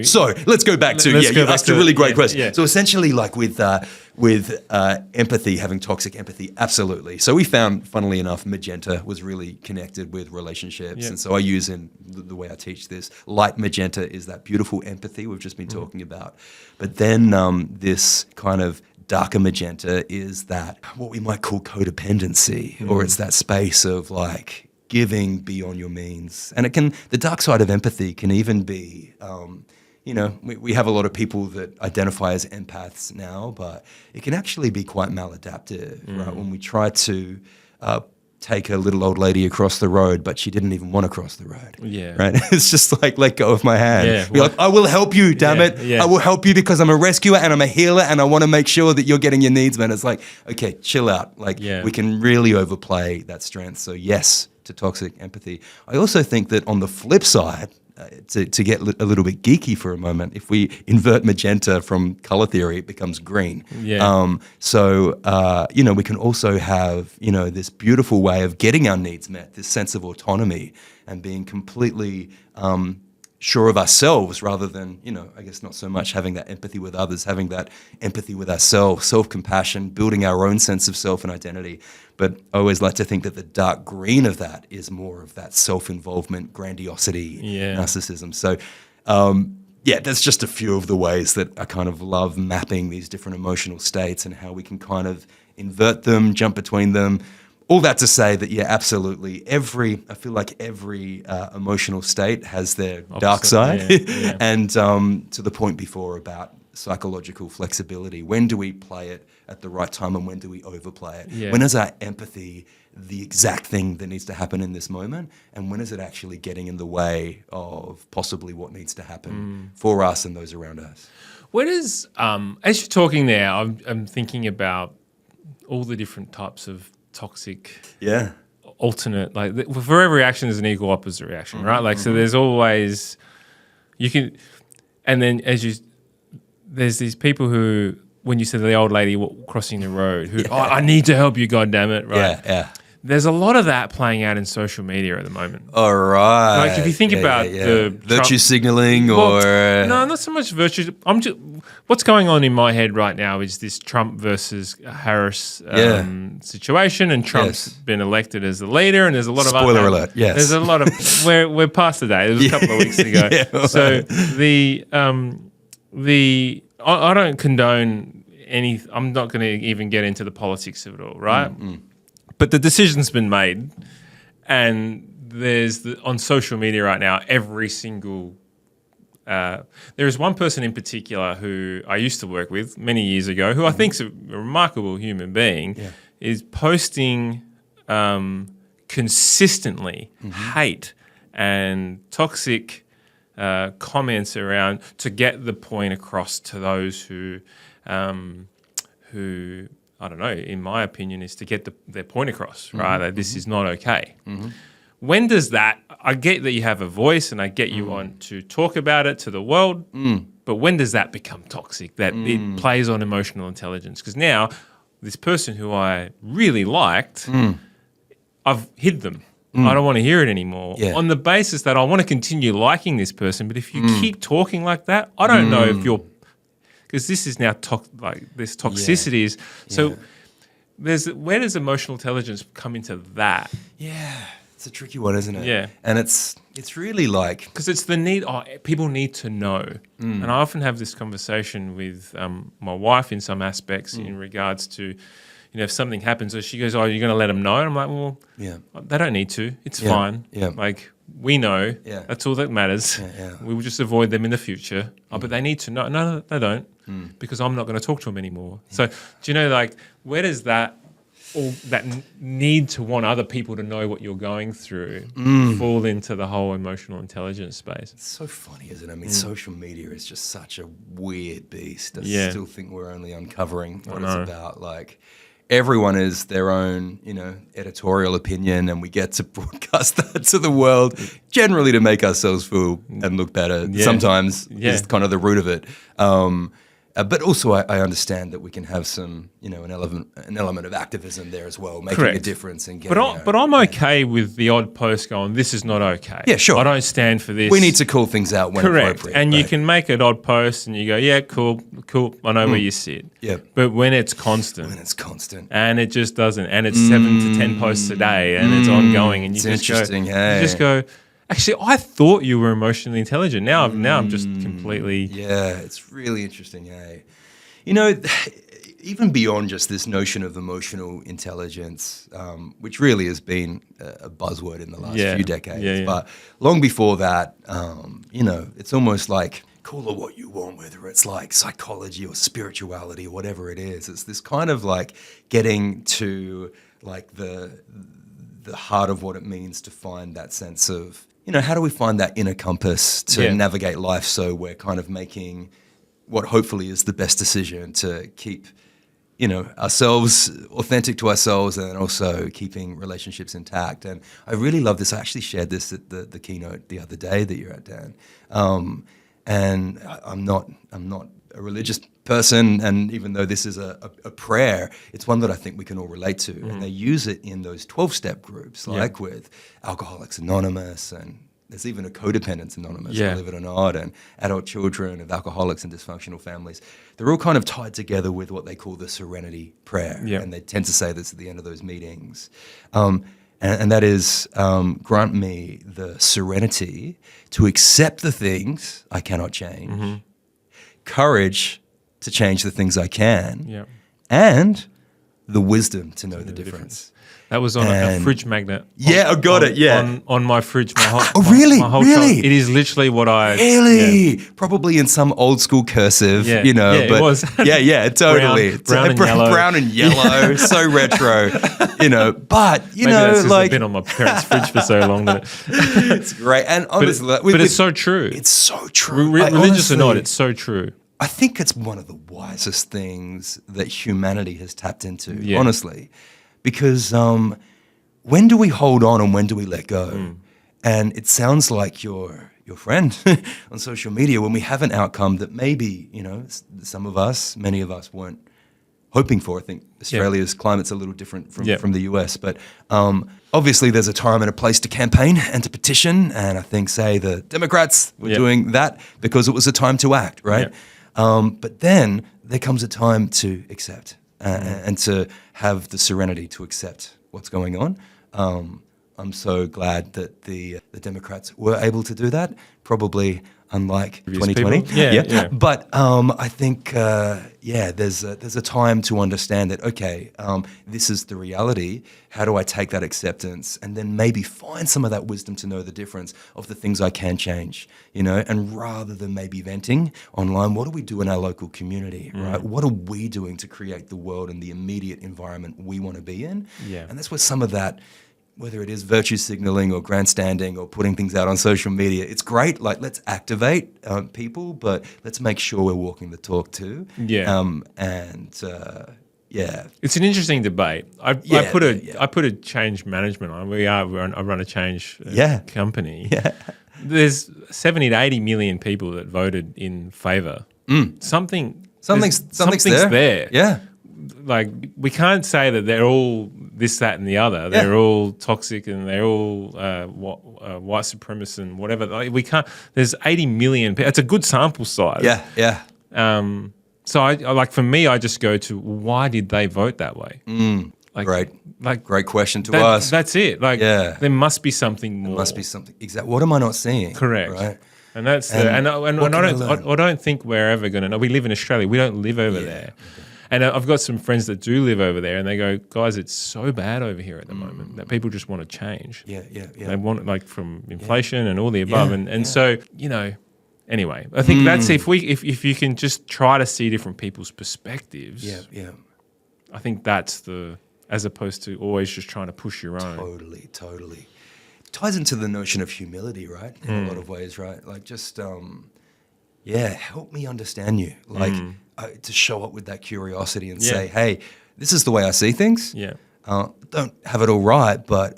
let's go back to you asked a really great question. Yeah. So essentially, like with empathy, having toxic empathy, absolutely. So we found, funnily enough, magenta was really connected with relationships, and so I use in the way I teach this, light magenta is that beautiful empathy we've just been talking about, but then this kind of darker magenta is that what we might call codependency, or it's that space of like giving beyond your means. And the dark side of empathy can even be, we have a lot of people that identify as empaths now, but it can actually be quite maladaptive, right? When we try to take a little old lady across the road, but she didn't even want to cross the road. Yeah. Right? It's just like, let go of my hand. Yeah. Be like, I will help you, damn it. Yeah. I will help you because I'm a rescuer and I'm a healer and I want to make sure that you're getting your needs met. It's like, okay, chill out. Like we can really overplay that strength. So yes, to toxic empathy. I also think that on the flip side, to get a little bit geeky for a moment, if we invert magenta from color theory, it becomes green. Yeah. We can also have, this beautiful way of getting our needs met, this sense of autonomy and being completely sure of ourselves rather than, I guess not so much having that empathy with others, having that empathy with ourselves, self-compassion, building our own sense of self and identity. But I always like to think that the dark green of that is more of that self-involvement, grandiosity, narcissism. So, that's just a few of the ways that I kind of love mapping these different emotional states and how we can kind of invert them, jump between them. All that to say that, absolutely. I feel like every emotional state has their dark side. And to the point before about psychological flexibility, when do we play it at the right time and when do we overplay it? Yeah. When is our empathy the exact thing that needs to happen in this moment? And when is it actually getting in the way of possibly what needs to happen for us and those around us? Where does, as you're talking now, I'm thinking about all the different types of toxic alternate, like for every action there's an equal opposite reaction, right? Like so there's always, you can, and then as you, there's these people who, when you said the old lady crossing the road, who, I need to help you, goddammit, right? Yeah. There's a lot of that playing out in social media at the moment. All right. Like if you think about the virtue signaling, no, not so much virtue. What's going on in my head right now is this Trump versus Harris situation, and Trump's been elected as the leader, and there's a lot of spoiler alert. Yes, there's a lot of we're past the day. It was a couple of weeks ago. So I don't condone any. I'm not going to even get into the politics of it all, right? But the decision's been made, and there's on social media right now, every single. There is one person in particular who I used to work with many years ago, who I think is a remarkable human being, is posting consistently hate and toxic comments around to get the point across to those who I don't know, in my opinion, is to get their point across, right? That this is not okay. When does that, I get that you have a voice and I get you want to talk about it to the world, but when does that become toxic, that it plays on emotional intelligence? Because now this person who I really liked, I've hid them. I don't want to hear it anymore on the basis that I want to continue liking this person. But if you keep talking like that, I don't know if you're, because this is now this toxicity is so. Where does emotional intelligence come into that? Yeah, it's a tricky one, isn't it? Yeah, and it's really like because it's the need. People need to know, and I often have this conversation with my wife in some aspects in regards to, if something happens, so she goes, "Oh, you're going to let them know?" And I'm like, "Well, they don't need to. It's fine. Like we know. That's all that matters. We will just avoid them in the future. Oh, but they need to know. No, they don't." Because I'm not going to talk to them anymore. So, do you know, like, where does that need to want other people to know what you're going through fall into the whole emotional intelligence space? It's so funny, isn't it? I mean, social media is just such a weird beast. I still think we're only uncovering what it's about. Like, everyone is their own, editorial opinion, and we get to broadcast that to the world, generally to make ourselves feel and look better. Sometimes is kind of the root of it. But also, I understand that we can have some, an element of activism there as well, making a difference and getting. But I'm okay with the odd post going, "This is not okay." Yeah, sure. I don't stand for this. We need to call things out when appropriate. And you can make an odd post, and you go, "Yeah, cool. I know where you sit." Yeah. But when it's constant, and it just doesn't, and it's 7 to 10 posts a day, and it's ongoing, and you just go. Actually, I thought you were emotionally intelligent. Now I'm just completely... Yeah, it's really interesting, hey? Even beyond just this notion of emotional intelligence, which really has been a buzzword in the last few decades, but long before that, it's almost like, call it what you want, whether it's like psychology or spirituality or whatever it is. It's this kind of like getting to like the heart of what it means to find that sense of, how do we find that inner compass to navigate life so we're kind of making what hopefully is the best decision to keep, ourselves authentic to ourselves and also keeping relationships intact. And I really love this. I actually shared this at the keynote the other day that you're at, Dan. And I'm not a religious person, and even though this is a prayer, it's one that I think we can all relate to. And they use it in those 12-step groups, like with Alcoholics Anonymous, and there's even a Codependence Anonymous, believe it or not, and adult children of alcoholics and dysfunctional families. They're all kind of tied together with what they call the Serenity Prayer, and they tend to say this at the end of those meetings. And that is, grant me the serenity to accept the things I cannot change, courage to change the things I can, and the wisdom to know the difference. That was on a fridge magnet. Yeah, I got it. Yeah, on my fridge. Really? My whole really? It is literally what I really probably in some old school cursive. Yeah. But it was. yeah, totally. Brown and yellow. Brown and yellow. So retro. But maybe that's like been on my parents' fridge for so long that it's great. And honestly, but it's so true. It's so true. Religious or not, it's so true. I think it's one of the wisest things that humanity has tapped into, honestly. Because when do we hold on and when do we let go? And it sounds like you're your friend on social media when we have an outcome that maybe, some of us, many of us weren't hoping for. I think Australia's climate's a little different from the US, but obviously there's a time and a place to campaign and to petition, and I think, say, the Democrats were doing that because it was a time to act, right? But then there comes a time to accept and to have the serenity to accept what's going on. I'm so glad that the Democrats were able to do that, probably unlike 2020. Yeah. But I think, there's a time to understand that, okay, this is the reality. How do I take that acceptance and then maybe find some of that wisdom to know the difference of the things I can change, and rather than maybe venting online, what do we do in our local community, right? What are we doing to create the world and the immediate environment we want to be in? Yeah. And that's where some of that, whether it is virtue signaling or grandstanding or putting things out on social media, it's great. Like, let's activate people, but let's make sure we're walking the talk too. It's an interesting debate. I put a change management on. I run a change company. Yeah. There's 70 to 80 million people that voted in favour. Something's there. Yeah. Like, we can't say that they're all this, that, and the other. They're all toxic and they're all white supremacists and whatever. Like, we can't. There's 80 million people. It's a good sample size. Yeah. So I for me, I just go to, why did they vote that way? Great question to ask. That's it. There must be something more. There must be something. Exactly. What am I not seeing? Correct. Right. And that's I don't think we're ever going to know. We live in Australia. We don't live over there. And I've got some friends that do live over there, and they go, guys, it's so bad over here at the moment that people just want to change. Yeah. They want it, like, from inflation and all the above. So, anyway, I think that's if you can just try to see different people's perspectives. Yeah. I think that's as opposed to always just trying to push your own. Totally. It ties into the notion of humility, right? In a lot of ways, right? Like, just, help me understand you. Like, to show up with that curiosity and say, hey, this is the way I see things. Yeah. Don't have it all right, but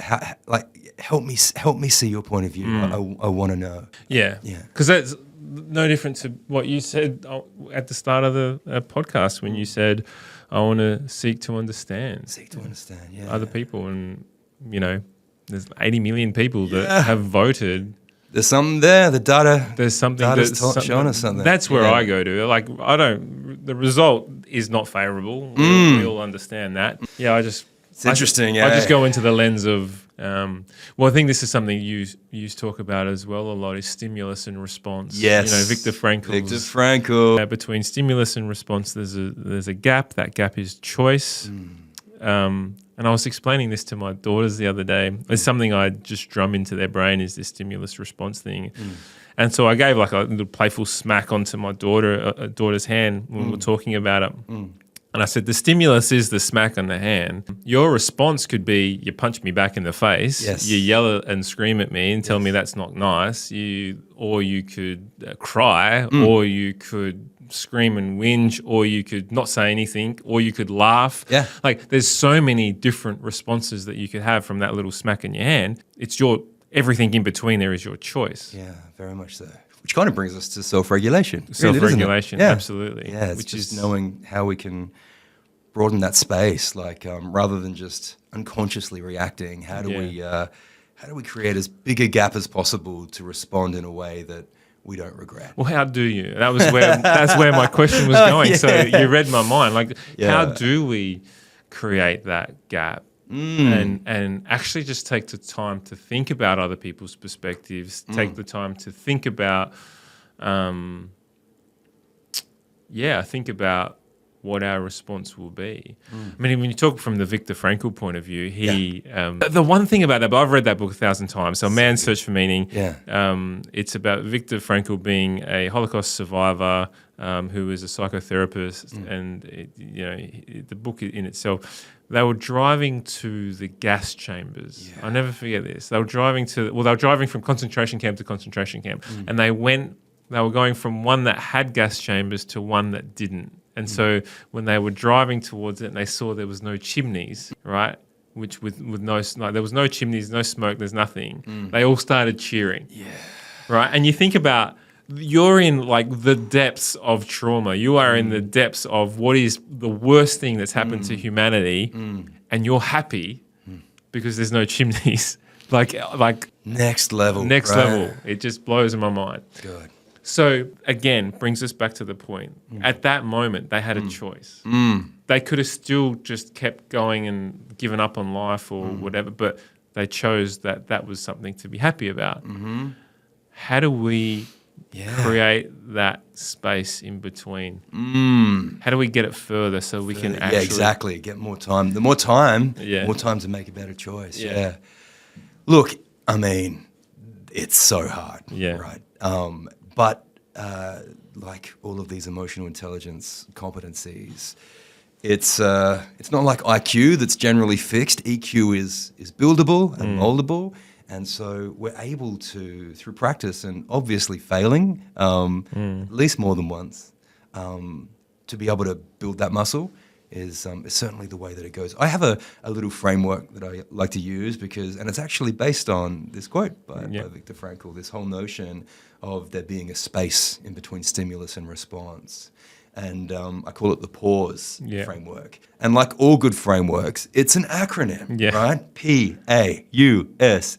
help me see your point of view. I want to know. Yeah. Because that's no different to what you said at the start of the podcast when you said, I want to seek to understand. Other people. And, there's 80 million people that have voted. There's something there. The data. There's something that's showing us something. That's where I go to. Like, the result is not favourable. We all understand that. Yeah, it's interesting. I just go into the lens of, I think this is something you talk about as well a lot, is stimulus and response. Yes. Viktor Frankl. Between stimulus and response, there's a gap. That gap is choice. And I was explaining this to my daughters the other day. It's something I just drum into their brain, is this stimulus response thing. And so I gave like a little playful smack onto my daughter's hand when we were talking about it. And I said, the stimulus is the smack on the hand. Your response could be, you punch me back in the face, you yell and scream at me and tell me that's not nice, or you could cry, or you could scream and whinge, or you could not say anything, or you could laugh. Yeah. Like, there's so many different responses that you could have from that little smack in your hand. It's everything in between there is your choice. Yeah, very much so. Which kind of brings us to self-regulation. Self-regulation, really, absolutely. Yeah, it's just knowing how we can broaden that space, like rather than just unconsciously reacting. How do we create as big a gap as possible to respond in a way that we don't regret? Well, how do you? That's where my question was going. So you read my mind. Like, how do we create that gap? And actually just take the time to think about other people's perspectives, take the time to think about, think about what our response will be. I mean, when you talk from the Viktor Frankl point of view, the one thing about that, but I've read that book 1,000 times, so Man's Search for Meaning, it's about Viktor Frankl being a Holocaust survivor who was a psychotherapist, and the book in itself, they were driving to the gas chambers. I'll never forget this. They were driving from concentration camp to concentration camp, and they were going from one that had gas chambers to one that didn't. And so when they were driving towards it and they saw there was no chimneys, right, which with no, like, there was no chimneys, no smoke, there's nothing, they all started cheering. right? And you think about, you're in like the depths of trauma. You are in the depths of what is the worst thing that's happened to humanity, and you're happy because there's no chimneys. like Next level. next right? level. It just blows my mind. Good. So again, brings us back to the point. At that moment, they had a choice. They could have still just kept going and given up on life or whatever, but they chose that was something to be happy about. How do we create that space in between? How do we get it further so we can actually... Yeah, exactly. Get more time. The more time, Yeah. more time to make a better choice. Yeah. Yeah. Look, I mean, it's so hard. Yeah. Right. But like all of these emotional intelligence competencies, it's not like IQ that's generally fixed. EQ is buildable and moldable. And so we're able to, through practice and obviously failing, at least more than once, to be able to build that muscle is certainly the way that it goes. I have a little framework that I like to use and it's actually based on this quote by Viktor Frankl, this whole notion of there being a space in between stimulus and response. And I call it the pause framework. And like all good frameworks, it's an acronym, right? PAUSE.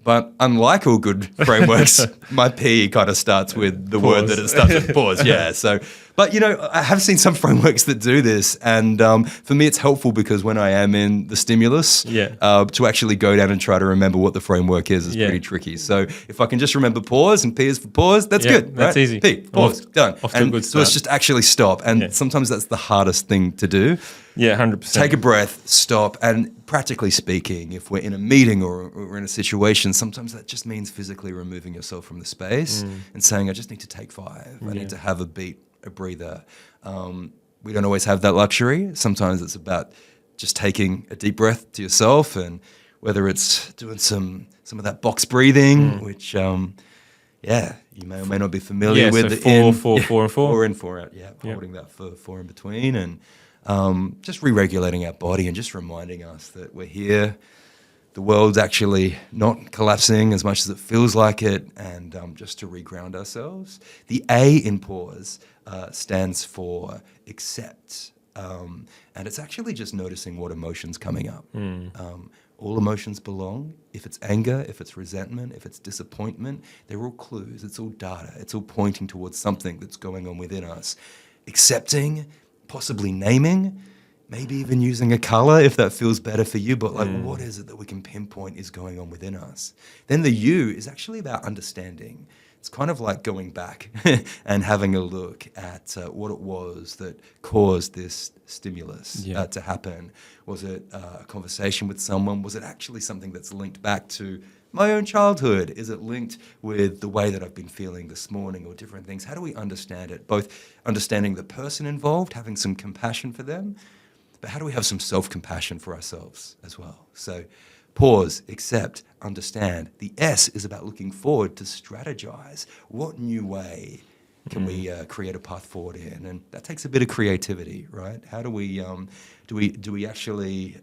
But unlike all good frameworks, my P kind of starts with the word that it starts with, pause. Yeah. So, but I have seen some frameworks that do this, and for me, it's helpful because when I am in the stimulus, to actually go down and try to remember what the framework is pretty tricky. So if I can just remember pause, and P is for pause, that's good. That's right? easy. P, pause, done. Off to a good so start. it's just actually stop, and sometimes that's the hardest thing to do. Yeah, 100%. Take a breath, stop, and practically speaking, if we're in a meeting or we're in a situation, sometimes that just means physically removing yourself from the space and saying, I just need to take 5. I need to have a beat, a breather. We don't always have that luxury. Sometimes it's about just taking a deep breath to yourself, and whether it's doing some of that box breathing, which, you may or may not be familiar with. So 4 and 4. 4 in, 4 out, holding that for 4 in between, and just re-regulating our body and just reminding us that we're here. The world's actually not collapsing as much as it feels like it, and just to reground ourselves. The A in pause stands for accept, and it's actually just noticing what emotion's coming up. All emotions belong. If it's anger, if it's resentment, if it's disappointment, they're all clues. It's all data. It's all pointing towards something that's going on within us. Accepting, possibly naming, maybe even using a color if that feels better for you, but like what is it that we can pinpoint is going on within us? Then the U is actually about understanding. It's kind of like going back and having a look at what it was that caused this stimulus to happen. Was it a conversation with someone? Was it actually something that's linked back to my own childhood? Is it linked with the way that I've been feeling this morning or different things? How do we understand it? Both understanding the person involved, having some compassion for them, but how do we have some self-compassion for ourselves as well? So pause, accept, understand. The S is about looking forward to strategize. What new way can we create a path forward in? And that takes a bit of creativity, right? How do we do we actually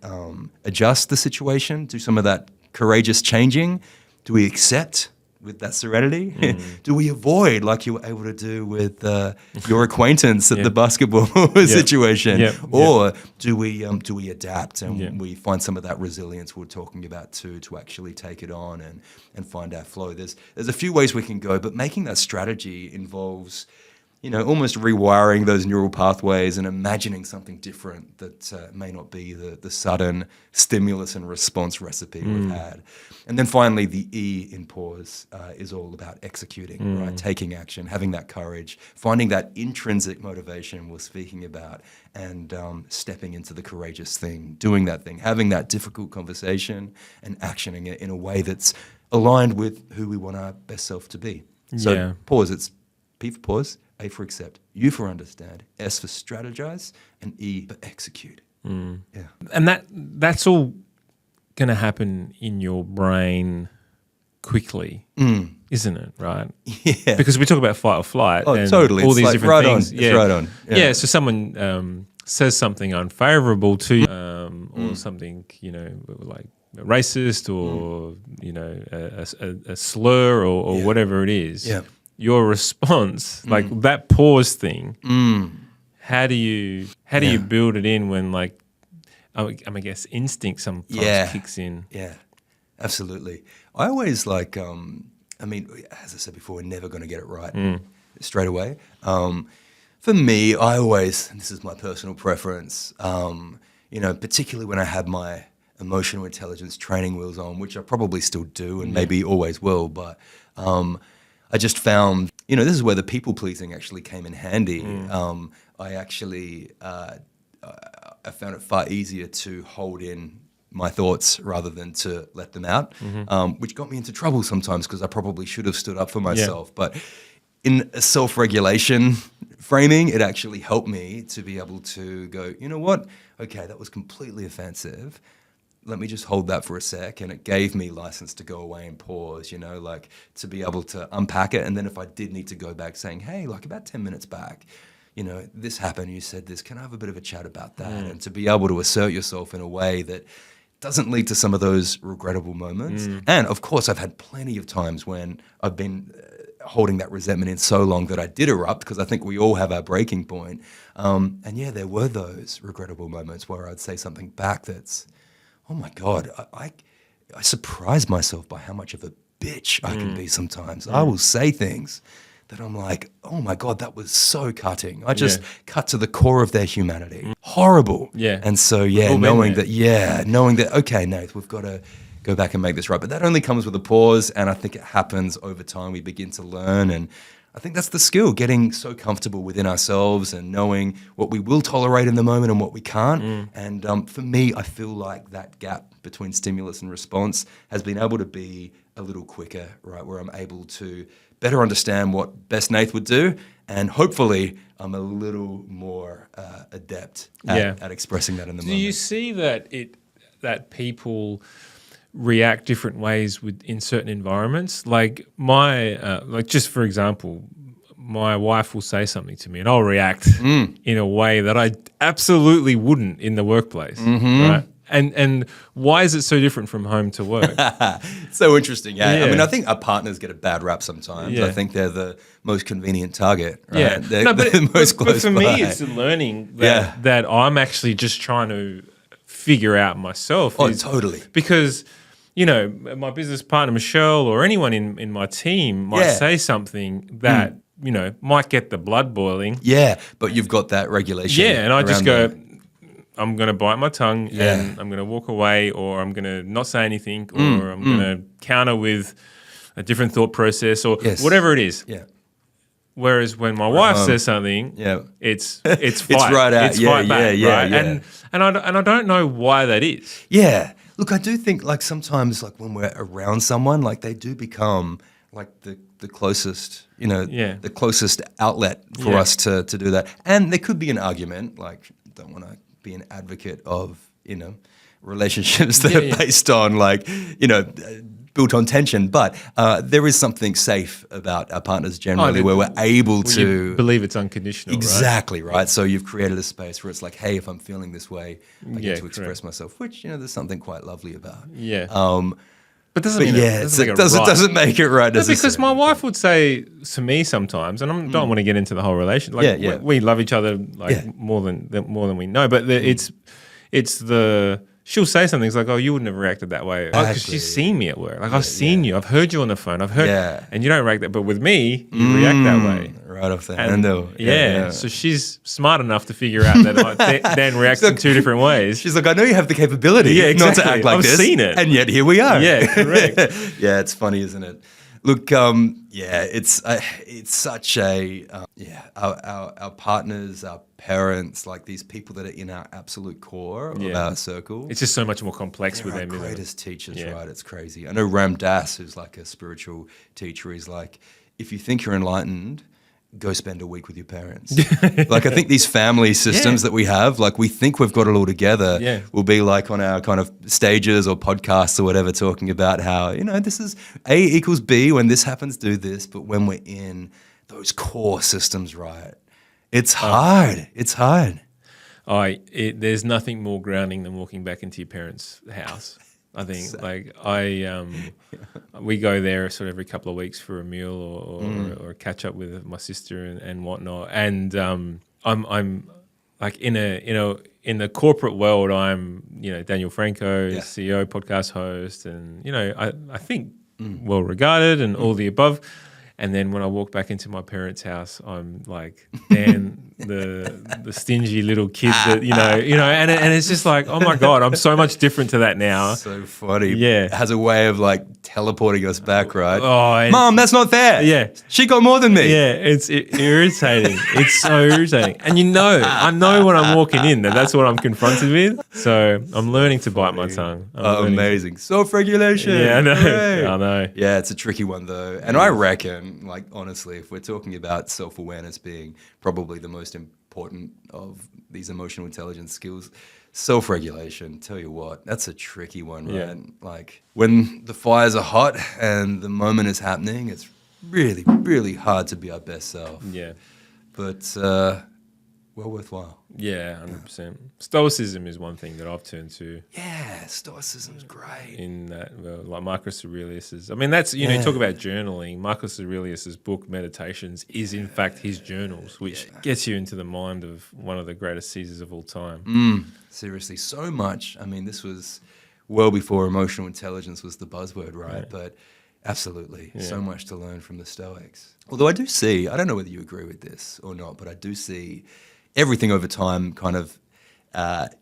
adjust the situation, do some of that courageous changing? Do we accept with that serenity? Do we avoid, like you were able to do with your acquaintance at the basketball situation? Or do we adapt and we find some of that resilience we're talking about to actually take it on and find our flow? There's a few ways we can go, but making that strategy involves almost rewiring those neural pathways and imagining something different that may not be the sudden stimulus and response recipe we've had. And then finally, the E in pause is all about executing, right? Taking action, having that courage, finding that intrinsic motivation we're speaking about, and stepping into the courageous thing, doing that thing, having that difficult conversation and actioning it in a way that's aligned with who we want our best self to be. So pause, it's P for pause, A for accept, U for understand, S for strategize, and E for execute. Yeah. And that's all going to happen in your brain quickly, isn't it? Right? Yeah. Because we talk about fight or flight. Oh, and totally. All It's these like different right things. on. It's right on. Yeah. So someone says something unfavorable to you, or something, like racist or a slur or whatever it is, your response, like that pause thing, how do you build it in when like I guess instinct sometimes kicks in? Yeah, absolutely. I always like as I said before, we're never going to get it right straight away. For me, I always, and this is my personal preference, particularly when I have my emotional intelligence training wheels on, which I probably still do and maybe always will, but I just found, this is where the people pleasing actually came in handy. I actually, I found it far easier to hold in my thoughts rather than to let them out, which got me into trouble sometimes because I probably should have stood up for myself. But in a self-regulation framing, it actually helped me to be able to go, you know what? Okay, that was completely offensive. Let me just hold that for a sec. And it gave me license to go away and pause, like to be able to unpack it. And then if I did need to go back saying, hey, like about 10 minutes back, this happened, you said this, can I have a bit of a chat about that? And to be able to assert yourself in a way that doesn't lead to some of those regrettable moments. And of course, I've had plenty of times when I've been holding that resentment in so long that I did erupt, because I think we all have our breaking point. And there were those regrettable moments where I'd say something back that's, oh my God, I surprise myself by how much of a bitch I can be sometimes. I will say things that I'm like, oh my God, that was so cutting. I just cut to the core of their humanity. Horrible. Yeah. And so, knowing that, okay, Nath, we've got to go back and make this right. But that only comes with a pause, and I think it happens over time. We begin to learn, and I think that's the skill, getting so comfortable within ourselves and knowing what we will tolerate in the moment and what we can't. And for me, I feel like that gap between stimulus and response has been able to be a little quicker, right, where I'm able to better understand what best Nath would do, and hopefully I'm a little more adept at expressing that in the moment. Do you see that people react different ways in certain environments? Like just for example, my wife will say something to me and I'll react in a way that I absolutely wouldn't in the workplace, right? And why is it so different from home to work? So interesting, I mean, I think our partners get a bad rap sometimes. I think they're the most convenient target, right? Yeah. They're the most close but for by. me, it's the learning that I'm actually just trying to figure out myself. Oh, totally. Because my business partner, Michelle, or anyone in my team might say something that, might get the blood boiling. Yeah, but you've got that regulation. Yeah, and I just go, I'm going to bite my tongue and I'm going to walk away, or I'm going to not say anything, or I'm going to counter with a different thought process, or whatever it is. Yeah. Whereas when my wife says something, it's fight. It's right out. It's fight back, right? And I don't know why that is. Yeah. Look, I do think like sometimes like when we're around someone, like they do become like the closest, the closest outlet for us to do that. And there could be an argument, like don't want to be an advocate of, relationships that are based on like, built on tension. But there is something safe about our partners generally where we're able to... You believe it's unconditional, exactly, right? So you've created a space where it's like, hey, if I'm feeling this way, I get to express myself, which, there's something quite lovely about. Yeah. But doesn't make it doesn't make it right. No, because my wife would say to me sometimes, and I don't want to get into the whole relation. Like we love each other more than we know, but she'll say something. It's like, oh, you wouldn't have reacted that way because she's seen me at work. Like I've seen you, I've heard you on the phone, I've heard, and you don't react that. But with me, you react that way. Right off the handle. So she's smart enough to figure out that Dan reacts in two different ways. She's like, I know you have the capability not to act like this. I've seen it. And yet here we are. Yeah, correct. Yeah, it's funny, isn't it? Look, it's such a, our partners, our parents, like these people that are in our absolute core of our circle. It's just so much more complex with them. They're our greatest teachers, right? It's crazy. I know Ram Dass, who's like a spiritual teacher, he's like, if you think you're enlightened, go spend a week with your parents. Like I think these family systems that we have, like we think we've got it all together. We'll be like on our kind of stages or podcasts or whatever talking about how, this is A equals B, when this happens, do this. But when we're in those core systems, right, it's hard. It's hard. There's nothing more grounding than walking back into your parents' house. I think we go there sort of every couple of weeks for a meal or catch up with my sister and whatnot. And I'm like in the corporate world, I'm Daniel Franco, CEO, podcast host, and I think well regarded and all the above. And then when I walk back into my parents' house, I'm like, Dan, the stingy little kid that and it's just like, oh my God, I'm so much different to that now. So funny. Yeah. It has a way of like teleporting us back, right? Oh, Mom, that's not fair. Yeah. She got more than me. Yeah, it's irritating. It's so irritating. And I know when I'm walking in that's what I'm confronted with. So I'm learning to bite my tongue. Amazing. Self-regulation. Yeah, I know. Hooray. I know. Yeah, it's a tricky one though. And I reckon, like honestly, if we're talking about self-awareness being probably the most important of these emotional intelligence skills, self-regulation, tell you what, that's a tricky one, right? Yeah. Like when the fires are hot and the moment is happening, it's really, really hard to be our best self. Yeah. But well worthwhile. Yeah, 100%. Stoicism is one thing that I've turned to. Yeah, stoicism's great. In that, like Marcus Aurelius's. I mean, that's, talk about journaling. Marcus Aurelius's book, Meditations, is in fact his journals, which gets you into the mind of one of the greatest Caesars of all time. Seriously, so much. I mean, this was well before emotional intelligence was the buzzword, right? Yeah. But absolutely, so much to learn from the Stoics. Although I do see, I don't know whether you agree with this or not, but I do see everything over time kind of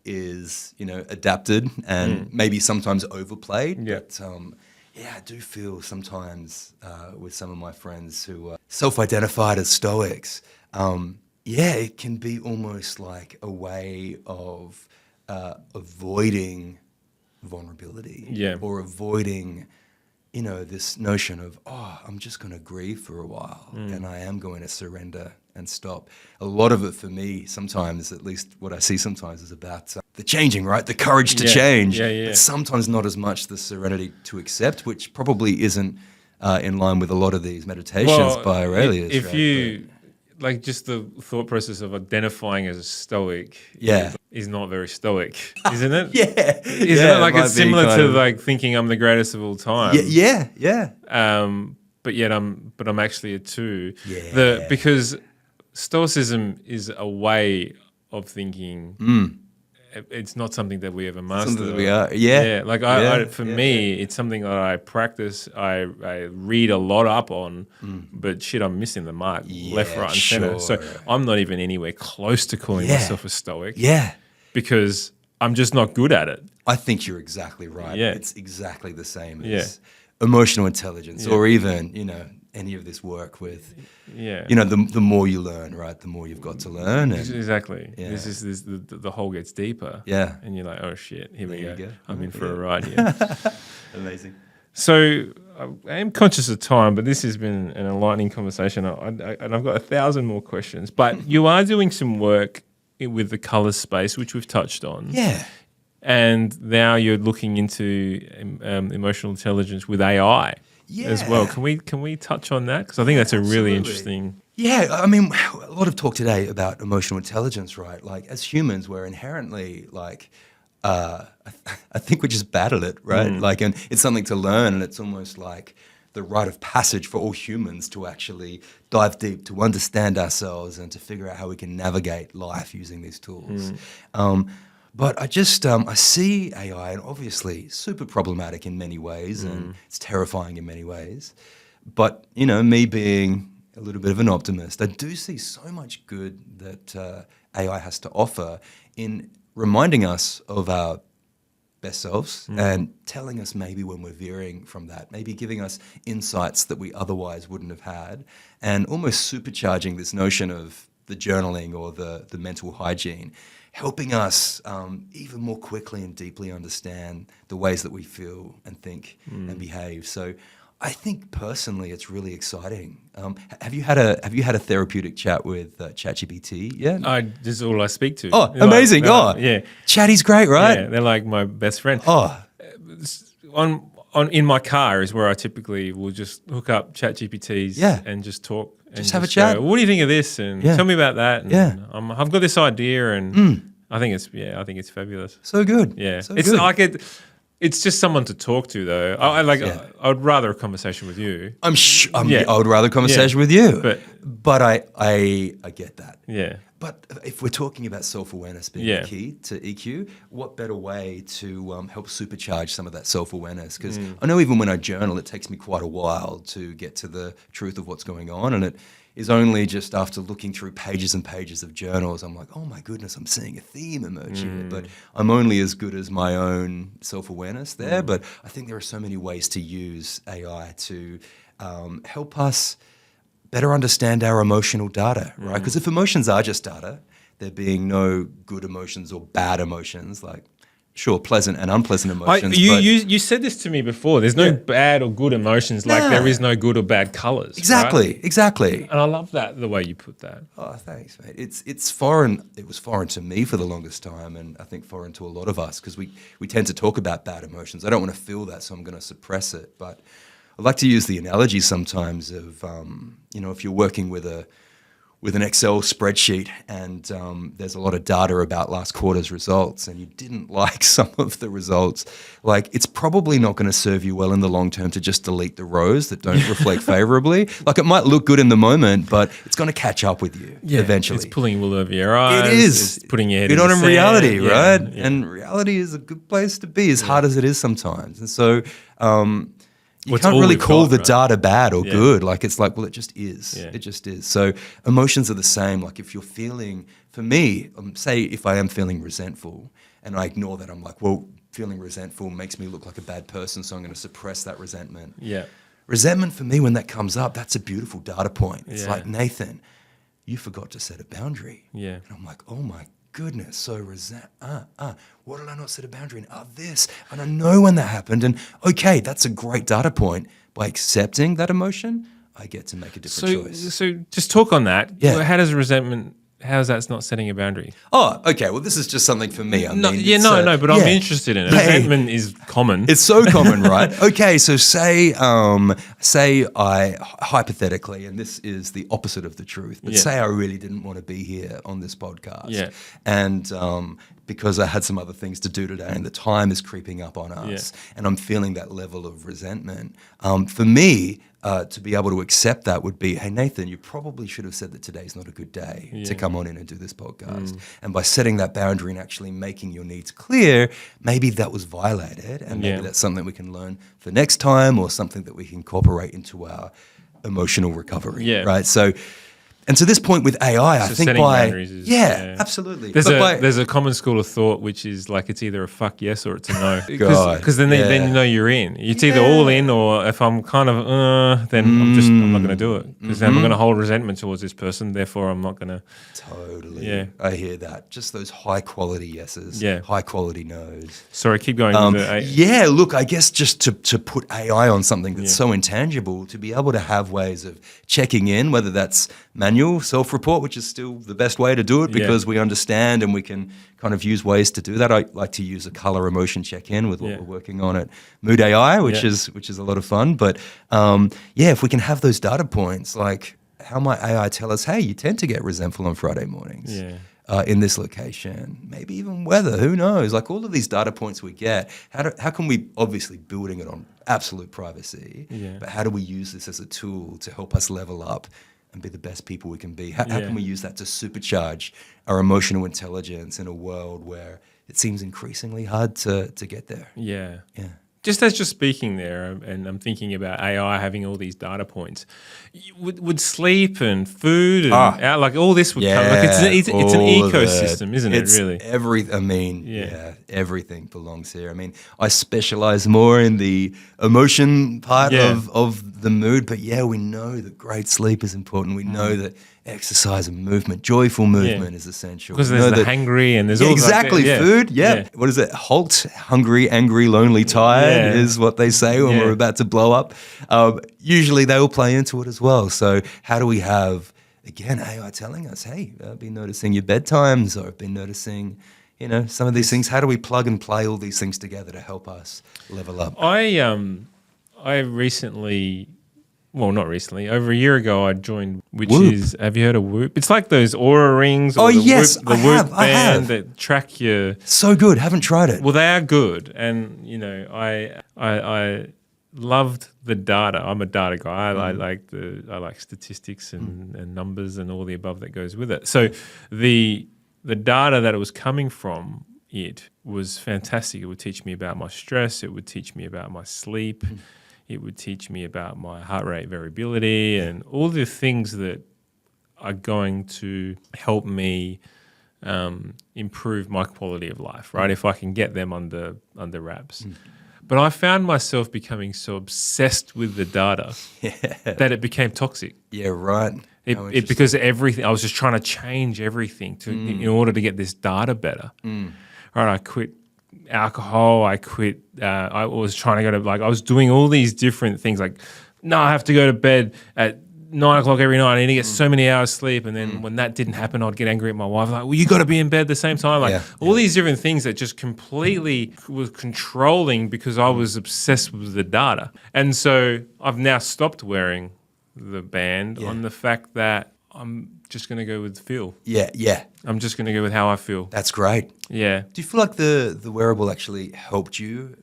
is, adapted and maybe sometimes overplayed. Yeah. But I do feel sometimes with some of my friends who are self-identified as Stoics, it can be almost like a way of avoiding vulnerability or avoiding this notion of, I'm just going to grieve for a while and I am going to surrender and stop. A lot of it for me sometimes, at least what I see sometimes, is about the changing, right? The courage to change. But sometimes not as much the serenity to accept, which probably isn't in line with a lot of these meditations by Aurelius. If you... Like just the thought process of identifying as a stoic is not very stoic, isn't it? Isn't it like it's similar to like thinking I'm the greatest of all time? But yet I'm actually a two. Because stoicism is a way of thinking. It's not something that we ever master. Something that we are. Like for me, it's something that I practice. I read a lot up on, but shit, I'm missing the mark left, right, and center. So I'm not even anywhere close to calling myself a stoic. Because I'm just not good at it. I think you're exactly right. It's exactly the same as emotional intelligence, or even any of this work with. The more you learn, right, the more you've got to learn. And exactly. The hole gets deeper. And you're like, oh shit, here we go. I'm in for a ride here. Amazing. So I am conscious of time, but this has been an enlightening conversation. And I've got 1,000 more questions. But you are doing some work with the colour space, which we've touched on. And now you're looking into emotional intelligence with AI. As well. Can we touch on that? Because I think that's a really interesting... I mean, a lot of talk today about emotional intelligence, right? Like as humans, we're inherently like, I think we're just bad at it, right? Like, and it's something to learn, and it's almost like the rite of passage for all humans to actually dive deep, to understand ourselves and to figure out how we can navigate life using these tools. But I just, I see AI, and obviously super problematic in many ways, and it's terrifying in many ways. But, me being a little bit of an optimist, I do see so much good that AI has to offer in reminding us of our best selves and telling us maybe when we're veering from that, maybe giving us insights that we otherwise wouldn't have had, and almost supercharging this notion of the journaling or the mental hygiene, helping us even more quickly and deeply understand the ways that we feel and think and behave. So I think personally it's really exciting. Have you had a therapeutic chat with ChatGPT yet? This is all I speak to. Oh, amazing. Chatty's great, right? Yeah, they're like my best friend. In my car is where I typically will just hook up ChatGPTs and just talk. Just have a chat. What do you think of this? And tell me about that. And I've got this idea, and I think it's fabulous. So good. Yeah, so it's good. like It's just someone to talk to, though. I would rather a conversation with you. I would rather a conversation with you. But I get that. Yeah. But if we're talking about self-awareness being the key to EQ, what better way to help supercharge some of that self-awareness? Because I know even when I journal, it takes me quite a while to get to the truth of what's going on. And it is only just after looking through pages and pages of journals, I'm like, oh my goodness, I'm seeing a theme emerge here. But I'm only as good as my own self-awareness there. But I think there are so many ways to use AI to help us better understand our emotional data, right? Because if emotions are just data, there being no good emotions or bad emotions, like sure, pleasant and unpleasant emotions. You said this to me before. There's no bad or good emotions, like there is no good or bad colors. Exactly, right? exactly. And I love that, the way you put that. Oh, thanks, mate. It's foreign. It was foreign to me for the longest time, and I think foreign to a lot of us because we tend to talk about bad emotions. I don't want to feel that, so I'm going to suppress it. But I like to use the analogy sometimes of, if you're working with an Excel spreadsheet and there's a lot of data about last quarter's results and you didn't like some of the results, like it's probably not going to serve you well in the long term to just delete the rows that don't reflect favorably. Like it might look good in the moment, but it's going to catch up with you eventually. It's pulling wool over your eyes. It is. It's putting your head You're in not the in reality, sand. right? Yeah. And reality is a good place to be, as hard as it is sometimes. And so you It's can't all really we've call got, the right? data bad or good. Like it's like, well, it just is. Yeah. It just is. So emotions are the same. Like if you're feeling, for me, say if I am feeling resentful and I ignore that, I'm like, well, feeling resentful makes me look like a bad person, so I'm going to suppress that resentment. Yeah. Resentment for me, when that comes up, that's a beautiful data point. It's Yeah. like, Nathan, you forgot to set a boundary. Yeah. And I'm like, oh my goodness, so what did I not set a boundary in? This. And I know when that happened. And okay, that's a great data point. By accepting that emotion, I get to make a different choice. So just talk on that. Yeah. How does resentment, how is that not setting a boundary? Oh, okay. Well, this is just something for me. But I'm yeah. interested in it. Hey. Resentment is common. It's so common, right? Okay, so say I hypothetically, and this is the opposite of the truth, but say I really didn't want to be here on this podcast, and because I had some other things to do today, and the time is creeping up on us, and I'm feeling that level of resentment. For me, to be able to accept that would be, hey, Nathan, you probably should have said that today's not a good day to come on in and do this podcast. And by setting that boundary and actually making your needs clear, maybe that was violated and maybe that's something we can learn for next time or something that we can incorporate into our emotional recovery, right? So, and to this point with AI, I think absolutely. There's a common school of thought which is like it's either a fuck yes or it's a no. Because then you know you're in. It's either all in, or if I'm kind of then I'm not going to do it because then I'm going to hold resentment towards this person. Therefore, I'm not going to. Totally. Yeah. I hear that. Just those high quality yeses. High quality no's. Sorry, keep going. Look, I guess just to put AI on something that's so intangible, to be able to have ways of checking in, whether that's manual self-report, which is still the best way to do it because we understand and we can kind of use ways to do that. I like to use a color emotion check-in with what we're working on at Mood.ai, which is a lot of fun. But if we can have those data points, like how might AI tell us, hey, you tend to get resentful on Friday mornings in this location, maybe even weather, who knows? Like all of these data points we get, how can we, obviously building it on absolute privacy, but how do we use this as a tool to help us level up and be the best people we can be? How can we use that to supercharge our emotional intelligence in a world where it seems increasingly hard to get there? Yeah. Just as you're speaking there, and I'm thinking about AI having all these data points, would sleep and food and like all this would come? Like it's an ecosystem, isn't it? Really, everything belongs here. I mean, I specialize more in the emotion part of the mood, but we know that great sleep is important. We know that exercise and movement, joyful movement is essential. Because there's the hangry and there's all food. What is it? Halt, hungry, angry, lonely, tired is what they say when we're about to blow up. Usually they all play into it as well. So how do we have, again, AI telling us, hey, I've been noticing your bedtimes, or I've been noticing, some of these things. How do we plug and play all these things together to help us level up? I recently well, not recently. Over a year ago, I joined, which Whoop. is, have you heard of Whoop? It's like those Aura rings. Oh, Or the yes, Whoop, the I have, Whoop I band have. that track your. So good. Haven't tried it. Well, they are good, and you know, I loved the data. I'm a data guy. I like statistics and numbers and all the above that goes with it. So the data that it was coming from, it was fantastic. It would teach me about my stress. It would teach me about my sleep. It would teach me about my heart rate variability and all the things that are going to help me improve my quality of life, right? If I can get them under wraps. But I found myself becoming so obsessed with the data that it became toxic. Yeah, right. It because everything, I was just trying to change everything in order to get this data better. Right, I quit alcohol. I quit. I was trying to go to I was doing all these different things. Like, no, I have to go to bed at 9 o'clock every night. I need to get so many hours sleep. And then when that didn't happen, I'd get angry at my wife. Like, well, you got to be in bed at the same time. Like all these different things that just completely was controlling because I was obsessed with the data. And so I've now stopped wearing the band on the fact that I'm just going to go with feel. Yeah. I'm just going to go with how I feel. That's great. Yeah. Do you feel like the wearable actually helped you,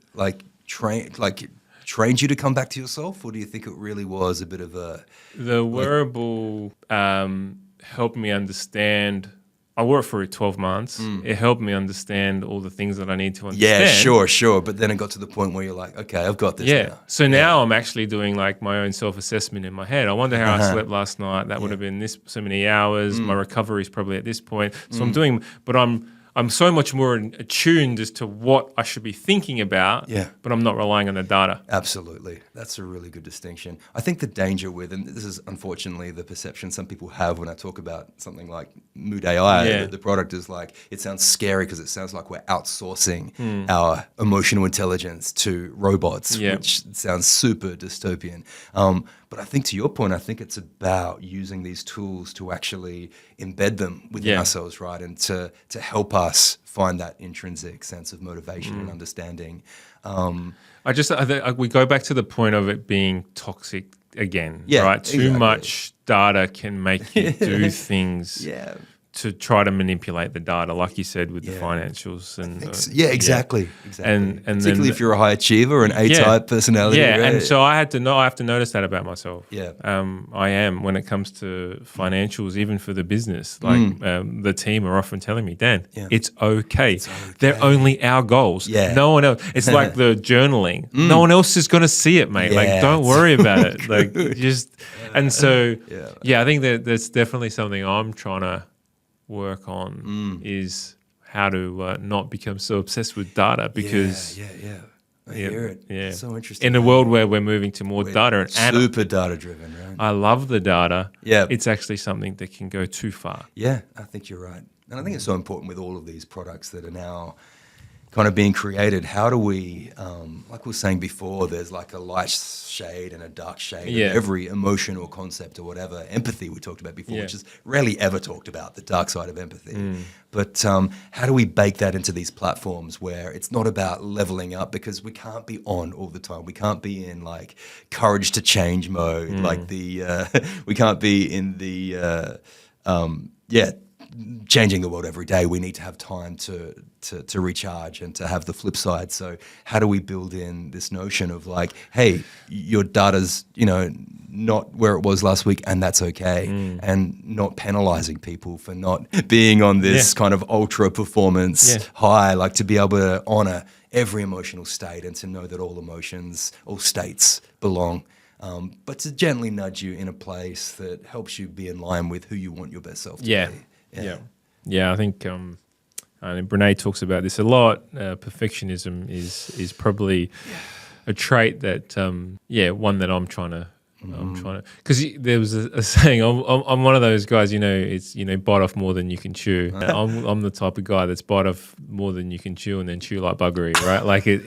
trained you to come back to yourself, or do you think it really was a bit of a... The wearable helped me understand. I wore it for 12 months. It helped me understand all the things that I need to understand. Yeah, sure. But then it got to the point where you're like, okay, I've got this now. So now I'm actually doing like my own self-assessment in my head. I wonder how I slept last night. That would have been this so many hours. My recovery is probably at this point. So I'm doing, but I'm so much more attuned as to what I should be thinking about, but I'm not relying on the data. Absolutely. That's a really good distinction. I think the danger with, and this is unfortunately the perception some people have when I talk about something like Mood.ai, the product is like, it sounds scary because it sounds like we're outsourcing our emotional intelligence to robots, which sounds super dystopian. But I think to your point, I think it's about using these tools to actually embed them within ourselves, right? And to help us find that intrinsic sense of motivation and understanding. I think we go back to the point of it being toxic again, right? Too much data can make you do things to try to manipulate the data, like you said, with the financials. And exactly. And particularly then, if you're a high achiever, an A-type personality. Yeah, right? and so I have to notice that about myself. Yeah. I am when it comes to financials, even for the business. Like the team are often telling me, Dan, it's okay. They're only our goals. Yeah. No one else. It's like the journaling. No one else is going to see it, mate. Like, don't worry about it. Like, just and so I think that that's definitely something I'm trying to work on is how to not become so obsessed with data because I hear it. Yeah. So interesting. In a world where we're moving to more data and super data driven, right? I love the data. Yeah. It's actually something that can go too far. Yeah, I think you're right. And I think it's so important with all of these products that are now kind of being created. How do we, like we were saying before, there's like a light shade and a dark shade of every emotional concept or whatever. Empathy we talked about before, which is rarely ever talked about, the dark side of empathy. But how do we bake that into these platforms where it's not about leveling up, because we can't be on all the time. We can't be in like courage to change mode, like we can't be in the, changing the world every day. We need to have time to recharge and to have the flip side. So how do we build in this notion of like, hey, your data's, not where it was last week, and that's okay, and not penalizing people for not being on this kind of ultra performance high, like to be able to honor every emotional state and to know that all emotions, all states belong. But to gently nudge you in a place that helps you be in line with who you want your best self to be. I think Brene talks about this a lot. Perfectionism is probably a trait that one that I'm trying to because there was a saying. I'm one of those guys. It's bite off more than you can chew. I'm the type of guy that's bite off more than you can chew and then chew like buggery, right? Like it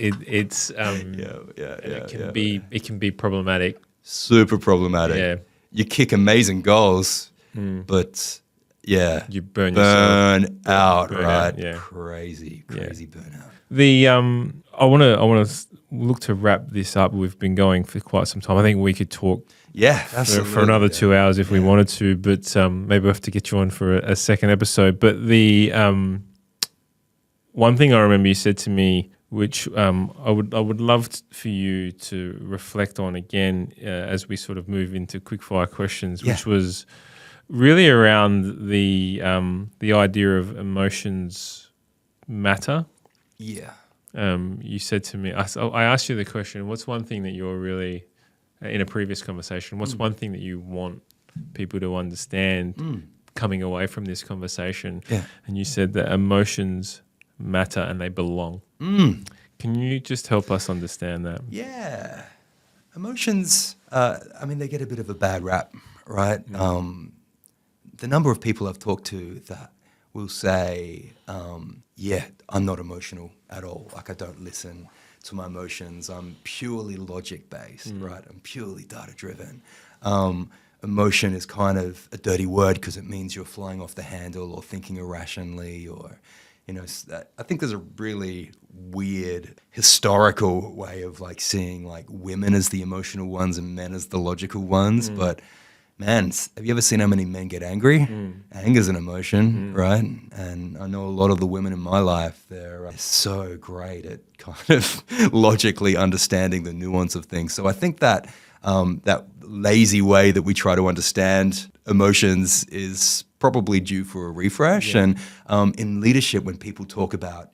can be problematic. Super problematic. Yeah, you kick amazing goals, but. Yeah, you burn out, right? Yeah, crazy burnout. I want to look to wrap this up. We've been going for quite some time. I think we could talk absolutely, for another 2 hours if we wanted to, but maybe we'll have to get you on for a second episode. But the one thing I remember you said to me, which I would love for you to reflect on again as we sort of move into quickfire questions, which was really around the idea of emotions matter. Yeah. You said to me, I asked you the question, what's one thing that you're really, in a previous conversation, what's one thing that you want people to understand coming away from this conversation? Yeah. And you said that emotions matter and they belong. Can you just help us understand that? Yeah. Emotions, they get a bit of a bad rap, right? The number of people I've talked to that will say, I'm not emotional at all. Like, I don't listen to my emotions. I'm purely logic-based, right? I'm purely data-driven. Emotion is kind of a dirty word because it means you're flying off the handle or thinking irrationally or, I think there's a really weird historical way of like seeing like women as the emotional ones and men as the logical ones. But man, have you ever seen how many men get angry? Anger's an emotion, right? And I know a lot of the women in my life, they're so great at kind of logically understanding the nuance of things. So I think that that lazy way that we try to understand emotions is probably due for a refresh. And in leadership, when people talk about,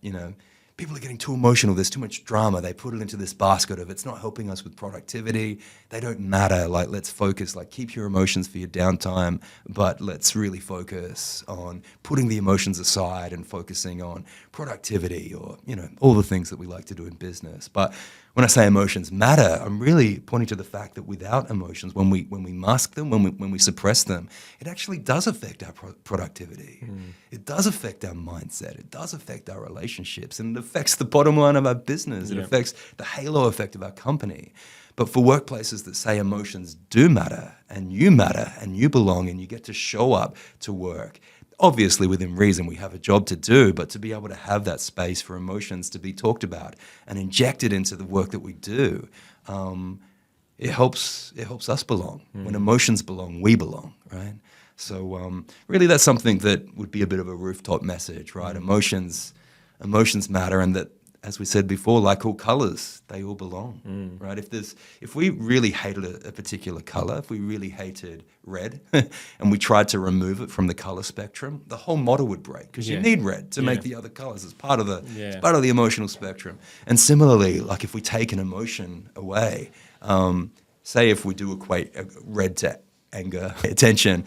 people are getting too emotional, there's too much drama, they put it into this basket of it's not helping us with productivity, they don't matter, like let's focus, like keep your emotions for your downtime, but let's really focus on putting the emotions aside and focusing on productivity or, all the things that we like to do in business. But when I say emotions matter, I'm really pointing to the fact that without emotions, when we mask them, when we suppress them, it actually does affect our productivity. It does affect our mindset. It does affect our relationships, and it affects the bottom line of our business. It affects the halo effect of our company. But for workplaces that say emotions do matter and you belong and you get to show up to work, obviously within reason, we have a job to do, but to be able to have that space for emotions to be talked about and injected into the work that we do, it helps us belong. When emotions belong, we belong, right? So really that's something that would be a bit of a rooftop message, right? Emotions matter, and that, as we said before, like all colors, they all belong, right? If we really hated a particular color, if we really hated red and we tried to remove it from the color spectrum, the whole model would break because you need red to make the other colors. It's part of the emotional spectrum. And similarly, like if we take an emotion away, say if we do equate red to anger, attention.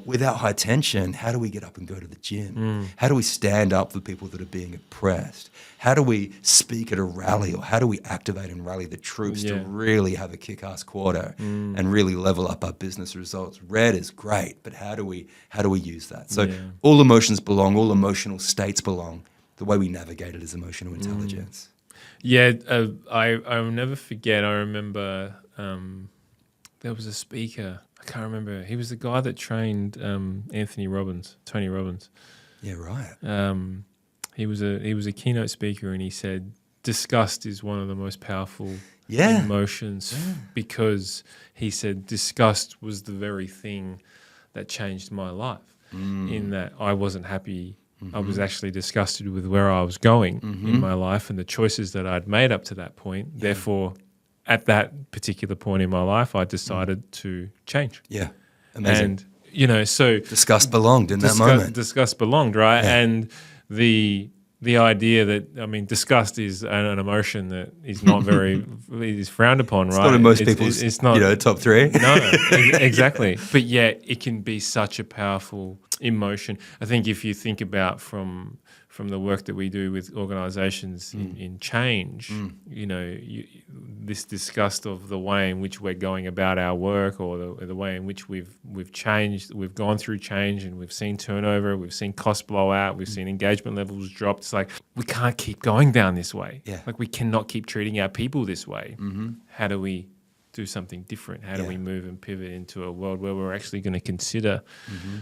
Without high tension, how do we get up and go to the gym? How do we stand up for people that are being oppressed? How do we speak at a rally, or how do we activate and rally the troops to really have a kick-ass quarter and really level up our business results? Red is great, but how do we use that? So all emotions belong, all emotional states belong. The way we navigate it is emotional intelligence. I'll never forget. I remember there was a speaker. I can't remember. He was the guy that trained Tony Robbins. Yeah, right. He was a keynote speaker, and he said disgust is one of the most powerful emotions because he said disgust was the very thing that changed my life. In that I wasn't happy. I was actually disgusted with where I was going in my life and the choices that I'd made up to that point. Therefore, at that particular point in my life, I decided to change. Yeah, amazing. And, so... disgust belonged in that moment. Disgust belonged, right? Yeah. And the idea that, disgust is an emotion that is not very... is frowned upon, right? It's not in most people's, it's not, top three. No, exactly. But yet it can be such a powerful emotion. I think if you think about from the work that we do with organisations in change, this disgust of the way in which we're going about our work, or the way in which we've changed, we've gone through change, and we've seen turnover, we've seen cost blow out, we've seen engagement levels drop. It's like we can't keep going down this way. Yeah. Like we cannot keep treating our people this way. How do we do something different? How do we move and pivot into a world where we're actually going to consider?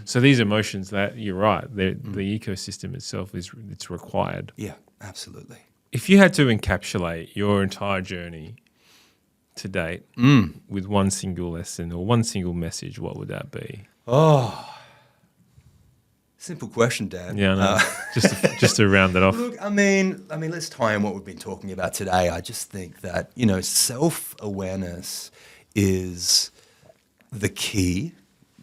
So these emotions, that you're right, the ecosystem itself it's required. Yeah, absolutely. if you had to encapsulate your entire journey to date with one single lesson or one single message, what would that be? Simple question, Dan. Yeah, I know. Just to round it off. Look, I mean, let's tie in what we've been talking about today. I just think that, self-awareness is the key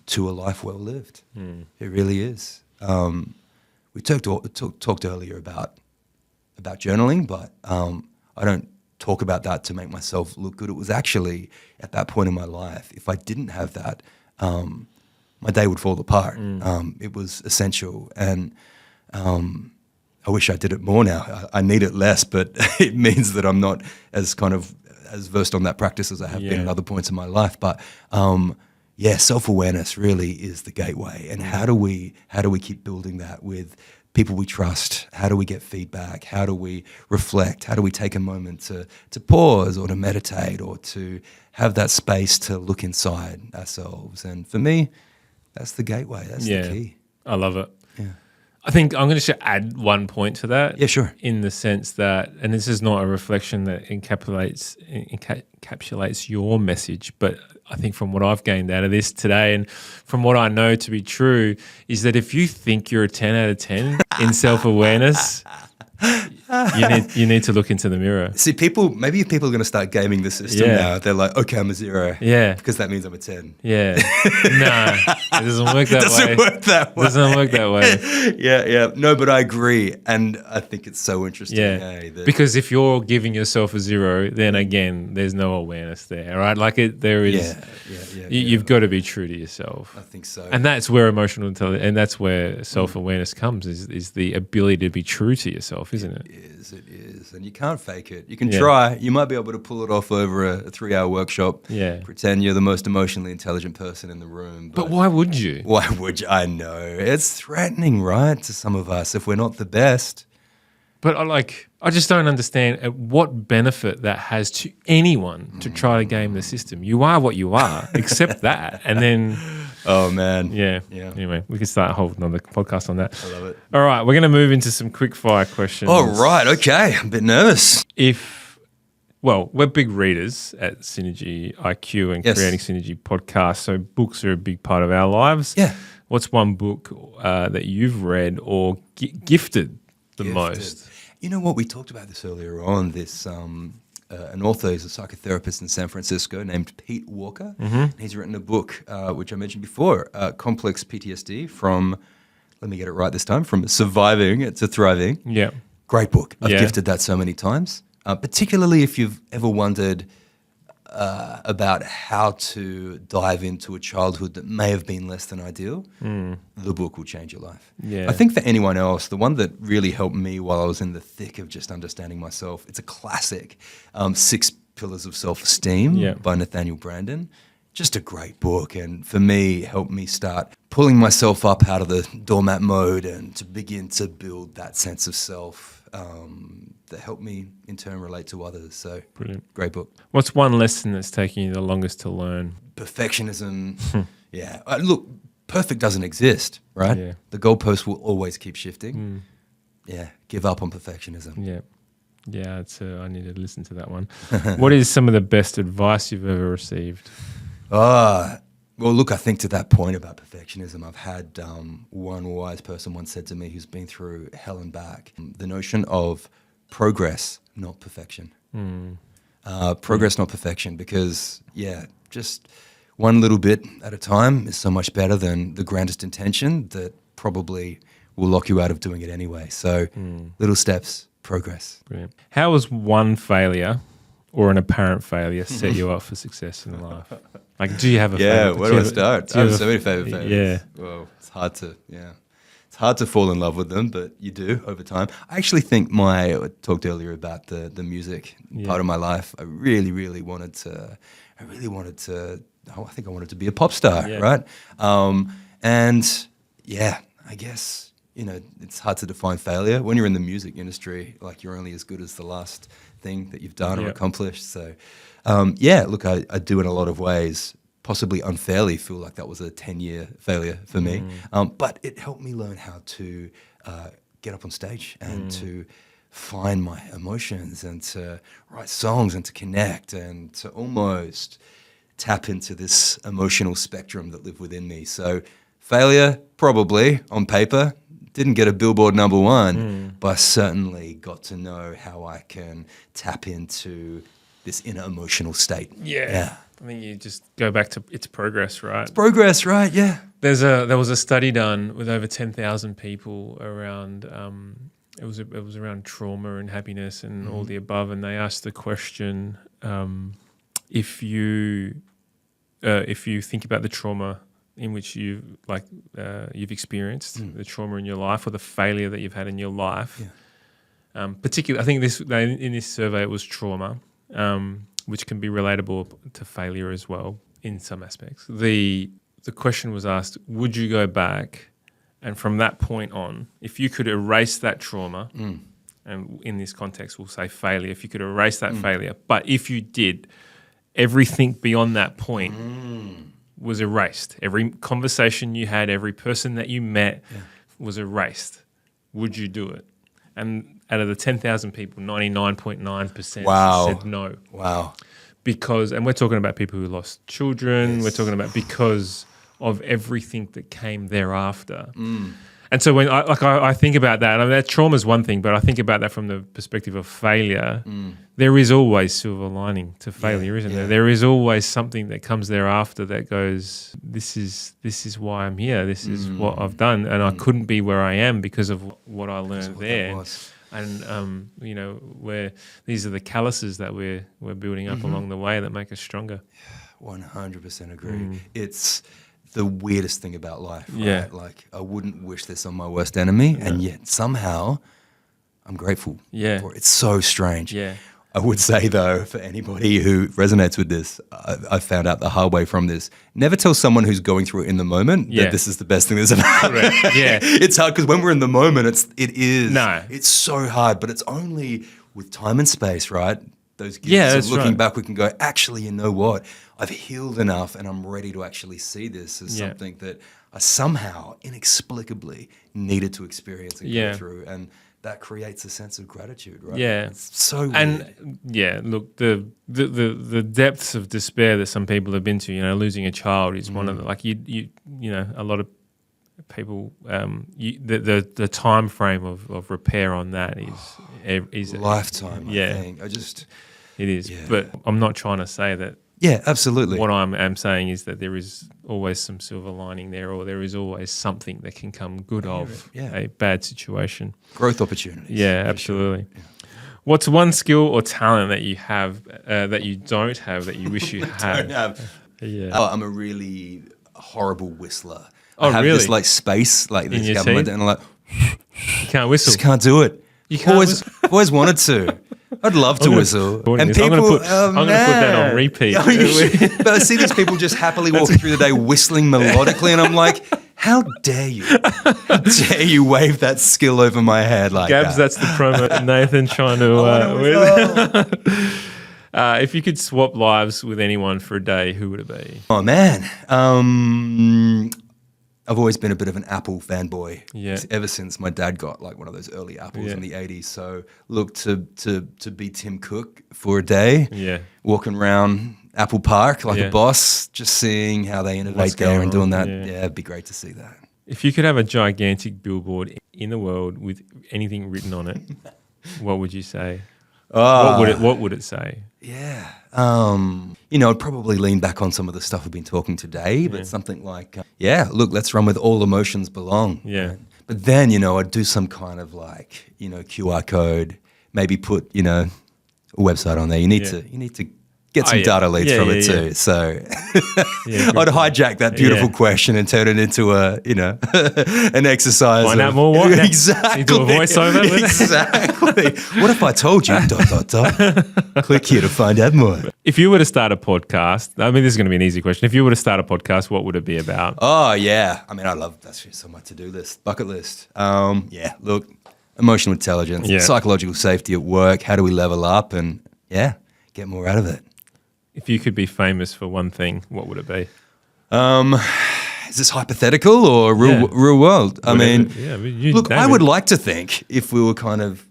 to a life well lived. It really is. We talked earlier about journaling, but I don't talk about that to make myself look good. It was actually at that point in my life, if I didn't have that, my day would fall apart. It was essential, and I wish I did it more now. I need it less, but it means that I'm not as versed on that practice as I have been at other points in my life. But self-awareness really is the gateway. And how do we keep building that with people we trust? How do we get feedback? How do we reflect? How do we take a moment to pause or to meditate or to have that space to look inside ourselves? And for me, that's the gateway. That's the key. I love it. Yeah. I think I'm going to add one point to that. Yeah, sure. In the sense that, and this is not a reflection that encapsulates your message, but I think from what I've gained out of this today and from what I know to be true is that if you think you're a 10 out of 10 in self-awareness, you need to look into the mirror. See, maybe people are going to start gaming the system now. They're like, okay, I'm a 0. Yeah. Because that means I'm a 10. Yeah. No, it doesn't work that way. Doesn't work that way. Yeah. No, but I agree. And I think it's so interesting. Yeah. Because if you're giving yourself a 0, then again, there's no awareness there, right? Like there is. You've got to be true to yourself. I think so. And that's where emotional intelligence, and that's where self-awareness comes, is the ability to be true to yourself, isn't it? It is. And you can't fake it. You can try. You might be able to pull it off over a 3-hour workshop. Yeah. Pretend you're the most emotionally intelligent person in the room. But why would you? Why would you? I know. It's threatening, right, to some of us if we're not the best. But I just don't understand what benefit that has to anyone to try to game the system. You are what you are. Accept that. And then... Oh, man. Yeah. Anyway, we can start a whole another podcast on that. I love it. All right, we're going to move into some quick fire questions. Oh, right. Okay. I'm a bit nervous. We're big readers at SynergyIQ and Creating Synergy podcast, so books are a big part of our lives. Yeah. What's one book that you've read or gifted the most? You know what? We talked about this earlier on. This an author is a psychotherapist in San Francisco named Pete Walker. Mm-hmm. He's written a book, which I mentioned before, Complex PTSD from, let me get it right this time, from surviving to thriving. Yeah. Great book. I've gifted that so many times, particularly if you've ever wondered about how to dive into a childhood that may have been less than ideal. The book will change your life. Yeah. I think for anyone else, the one that really helped me while I was in the thick of just understanding myself, it's a classic, 6 Pillars of Self-Esteem by Nathaniel Branden. Just a great book, and for me, helped me start pulling myself up out of the doormat mode and to begin to build that sense of self that helped me in turn relate to others. So, brilliant. Great book. What's one lesson that's taken you the longest to learn? Perfectionism. Look, perfect doesn't exist, right? Yeah. The goalpost will always keep shifting. Yeah, give up on perfectionism. Yeah, I need to listen to that one. What is some of the best advice you've ever received? Well, look, I think to that point about perfectionism, I've had one wise person once said to me who's been through hell and back, the notion of progress, not perfection. Progress, not perfection, because, just one little bit at a time is so much better than the grandest intention that probably will lock you out of doing it anyway. So little steps, progress. Brilliant. How was one failure or an apparent failure set you up for success in life? Like, do you have a favorite? Where do I start? I have so many favorite favorites. Yeah. Well, it's hard to fall in love with them, but you do over time. I actually think I talked earlier about the music part of my life. I really, really wanted to, I think I wanted to be a pop star, right? I guess, it's hard to define failure. When you're in the music industry, like, you're only as good as the last thing that you've done or accomplished. So, look, I do in a lot of ways, possibly unfairly, feel like that was a 10-year failure for me. But it helped me learn how to get up on stage and to find my emotions and to write songs and to connect and to almost tap into this emotional spectrum that live within me. So failure, probably on paper, didn't get a Billboard #1, but I certainly got to know how I can tap into this inner emotional state. Yeah. I think you just go back to it's progress, right? It's progress, right? Yeah. There was a study done with over 10,000 people around it was around trauma and happiness and all the above, and they asked the question, if you think about the trauma in which you've experienced, the trauma in your life or the failure that you've had in your life, particularly, I think in this survey it was trauma, which can be relatable to failure as well in some aspects. The question was asked, would you go back and from that point on, if you could erase that trauma, and in this context we'll say failure, if you could erase that failure, but if you did, everything beyond that point was erased. Every conversation you had, every person that you met was erased. Would you do it? And out of the 10,000 people, 99.9% said no. Wow. Because, and we're talking about people who lost children, we're talking about because of everything that came thereafter. And so when I think about that, I mean, that trauma is one thing, but I think about that from the perspective of failure. There is always silver lining to failure, isn't there? There is always something that comes thereafter that goes, this is why I'm here. This is what I've done, and I couldn't be where I am because of what I learned there. And where these are the calluses that we're building up along the way that make us stronger. 100% agree. It's the weirdest thing about life, right? Yeah. Like, I wouldn't wish this on my worst enemy, and yet somehow I'm grateful for it. It's so strange. Yeah. I would say, though, for anybody who resonates with this, I found out the hard way from this, never tell someone who's going through it in the moment that this is the best thing that's ever happened. Yeah. It's hard because when we're in the moment, it's so hard, but it's only with time and space, right? Those gifts of looking back, we can go, actually, you know what? I've healed enough and I'm ready to actually see this as something that I somehow inexplicably needed to experience and go through. And that creates a sense of gratitude, right? Yeah. It's so weird. And look, the depths of despair that some people have been to, losing a child is one of the, like a lot of people, the time frame of repair on that is lifetime, I think. It is. But I'm not trying to say that. Yeah, absolutely. What I'm saying is that there is always some silver lining there, or there is always something that can come good of a bad situation. Growth opportunities. Yeah, absolutely. Sure. Yeah. What's one skill or talent that you have that you don't have that you wish you had? Don't have. Yeah. I'm a really horrible whistler. Oh, I have really? this like space like this government, and I'm like, you can't whistle. Just can't do it. You can't always wanted to. I'd love to whistle. And people, I'm going to put that on repeat. But I see these people just happily walking through the day whistling melodically, and I'm like, how dare you? How dare you wave that skill over my head like Gabs, that? That's the promo. Nathan trying to... if you could swap lives with anyone for a day, who would it be? Oh, man. I've always been a bit of an Apple fanboy. Yeah. Ever since my dad got like one of those early Apples in the 80s. So look, to be Tim Cook for a day, walking around Apple Park like a boss, just seeing how they innovate there and doing that. Yeah, it'd be great to see that. If you could have a gigantic billboard in the world with anything written on it, what would you say? What would it say? Yeah. I'd probably lean back on some of the stuff we've been talking today, but something like, look, let's run with all emotions belong. Yeah. Right? But then, I'd do some kind of like, QR code, maybe put, a website on there. You need to get some data leads from it too. So I'd hijack that beautiful question and turn it into an exercise. Find out more what? Exactly. You do a voiceover with it? Exactly. What if I told you? ... Click here to find out more. If you were to start a podcast, I mean, this is going to be an easy question. If you were to start a podcast, what would it be about? Oh, yeah. I mean, that's just on my to-do list, bucket list. Look, emotional intelligence, psychological safety at work. How do we level up and, get more out of it? If you could be famous for one thing, what would it be? is this hypothetical or real world? I mean, look, I would like to think if we were kind of,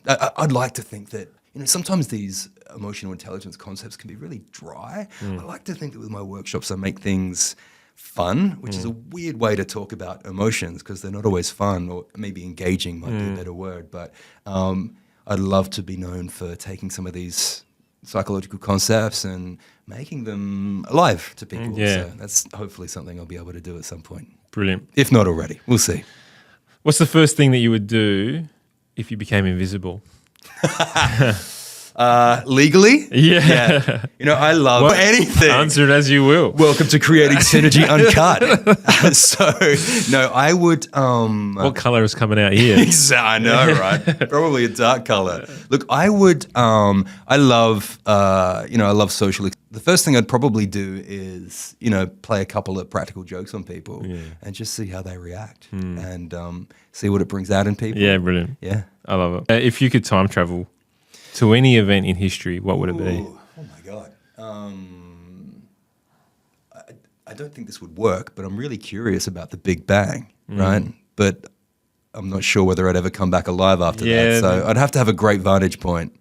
I'd like to think that, sometimes these emotional intelligence concepts can be really dry. I like to think that with my workshops, I make things fun, which is a weird way to talk about emotions because they're not always fun, or maybe engaging might be a better word. But I'd love to be known for taking some of these psychological concepts and making them alive to people. So that's hopefully something I'll be able to do at some point. Brilliant. If not already, we'll see. What's the first thing that you would do if you became invisible? Legally? Yeah. I love anything. Answer it as you will. Welcome to Creating Synergy Uncut. So, no, I would... what colour is coming out here? I know, right? Probably a dark colour. Look, I would... I love social... The first thing I'd probably do is, play a couple of practical jokes on people and just see how they react and see what it brings out in people. Yeah, brilliant. Yeah. I love it. If you could time travel to any event in history, what would it be? Oh my God. I don't think this would work, but I'm really curious about the Big Bang, right? But I'm not sure whether I'd ever come back alive after that. So I'd have to have a great vantage point.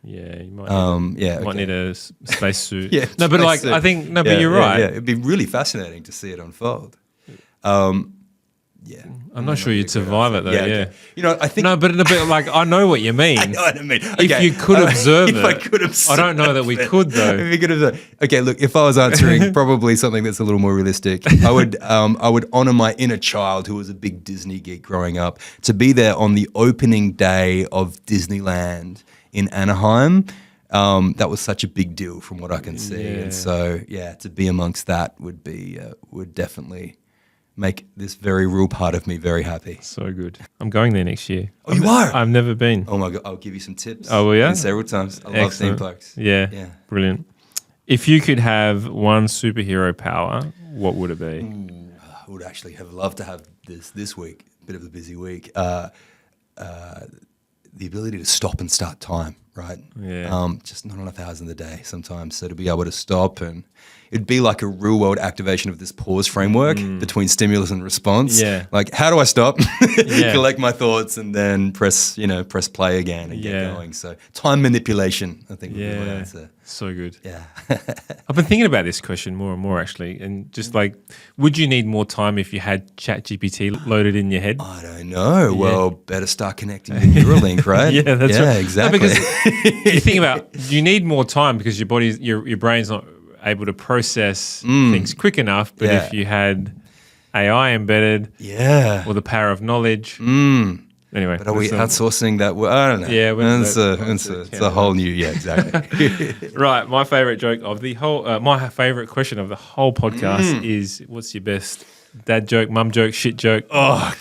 Yeah, you might need a spacesuit. But you're right. Yeah, it'd be really fascinating to see it unfold. I'm not sure you'd survive it though. Yeah. I think but I know what you mean. I know what I mean. If you could observe it, if I could observe, I don't know that we could though. If you could observe, okay. Look, if I was answering probably something that's a little more realistic, I would honor my inner child who was a big Disney geek growing up to be there on the opening day of Disneyland in Anaheim. That was such a big deal from what I can see, and so to be amongst that would definitely make this very real part of me very happy. So good. I'm going there next year. Oh, you are? I've never been. Oh my God, I'll give you some tips. Oh, will you? And several times. I love theme parks. Yeah. Brilliant. If you could have one superhero power, what would it be? I would actually have loved to have this week, a bit of a busy week, the ability to stop and start time, right? Yeah. Just not on 1,000 a day sometimes. So to be able to stop, and it'd be like a real world activation of this pause framework between stimulus and response. Yeah. Like, how do I stop, collect my thoughts, and then press play again and get going. So time manipulation, I think, would be my answer. So good. Yeah. I've been thinking about this question more and more actually, and just like, would you need more time if you had ChatGPT loaded in your head? I don't know. Well, better start connecting the Neuralink, right? Yeah, that's right. Exactly. No, because you think about, you need more time because your brain's not able to process things quick enough. But if you had AI embedded, or the power of knowledge, anyway. But are we outsourcing that? I don't know. Yeah, it's a whole new. Yeah, exactly. Right. My favorite joke of the whole, my favorite question of the whole podcast is, what's your best dad joke, mum joke, shit joke? Oh,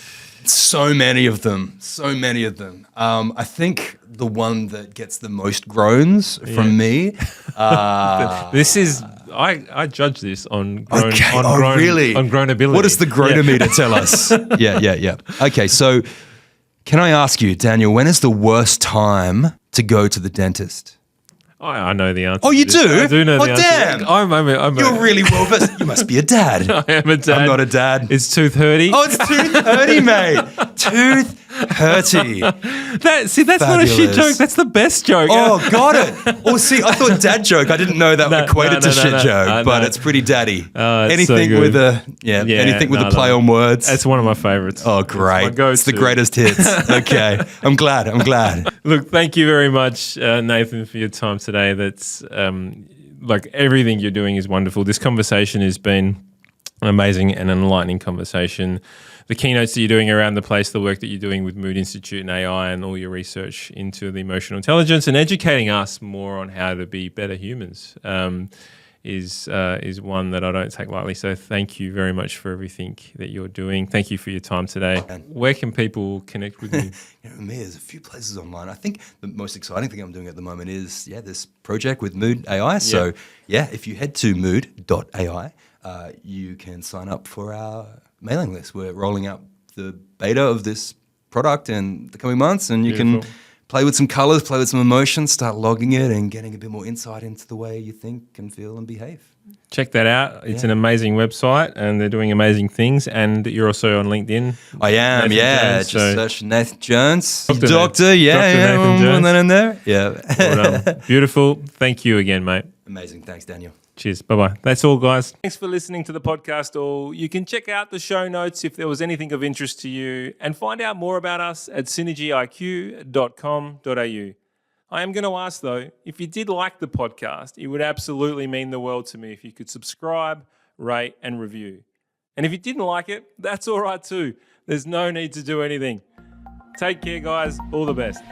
so many of them. So many of them. I think the one that gets the most groans from me. This is. I judge this on really? On grownability. What does the groanometer tell us? Yeah. Okay, so can I ask you, Daniel, when is the worst time to go to the dentist? I know the answer. Oh, you do? I do know the answer. Damn. You're really well versed. You must be a dad. I am a dad. I'm not a dad. It's tooth hurty. Oh, it's tooth hurty, mate. Tooth hurty. That's not a shit joke. That's the best joke. Oh, got it. Oh, see, I thought dad joke. I didn't know that equated to shit joke, but it's pretty daddy. Anything so with anything with a play on words. That's one of my favorites. Oh, great. It's the greatest hits. Okay. I'm glad. Look, thank you very much, Nathan, for your time today. That's like everything you're doing is wonderful. This conversation has been an amazing and enlightening conversation. The keynotes that you're doing around the place, the work that you're doing with Mood Institute and AI, and all your research into the emotional intelligence and educating us more on how to be better humans is one that I don't take lightly. So thank you very much for everything that you're doing. Thank you for your time today. Where can people connect with you? There's a few places online. I think the most exciting thing I'm doing at the moment is this project with Mood.ai. So if you head to Mood.ai, you can sign up for our mailing list. We're rolling out the beta of this product in the coming months, and you can play with some colors, play with some emotions, start logging it and getting a bit more insight into the way you think and feel and behave. check that out. It's an amazing website and they're doing amazing things. And you're also on LinkedIn. I am, Nathan Jones, Just search Nathan Jones. Doctor, Dr. Nathan Jones. That in there. Yeah. Well done. Beautiful. Thank you again, mate. Amazing. Thanks, Daniel. Cheers. Bye-bye. That's all, guys. Thanks for listening to the podcast all. You can check out the show notes if there was anything of interest to you and find out more about us at SynergyIQ.com.au. I am going to ask, though, if you did like the podcast, it would absolutely mean the world to me if you could subscribe, rate, and review. And if you didn't like it, that's all right too. There's no need to do anything. Take care, guys. All the best.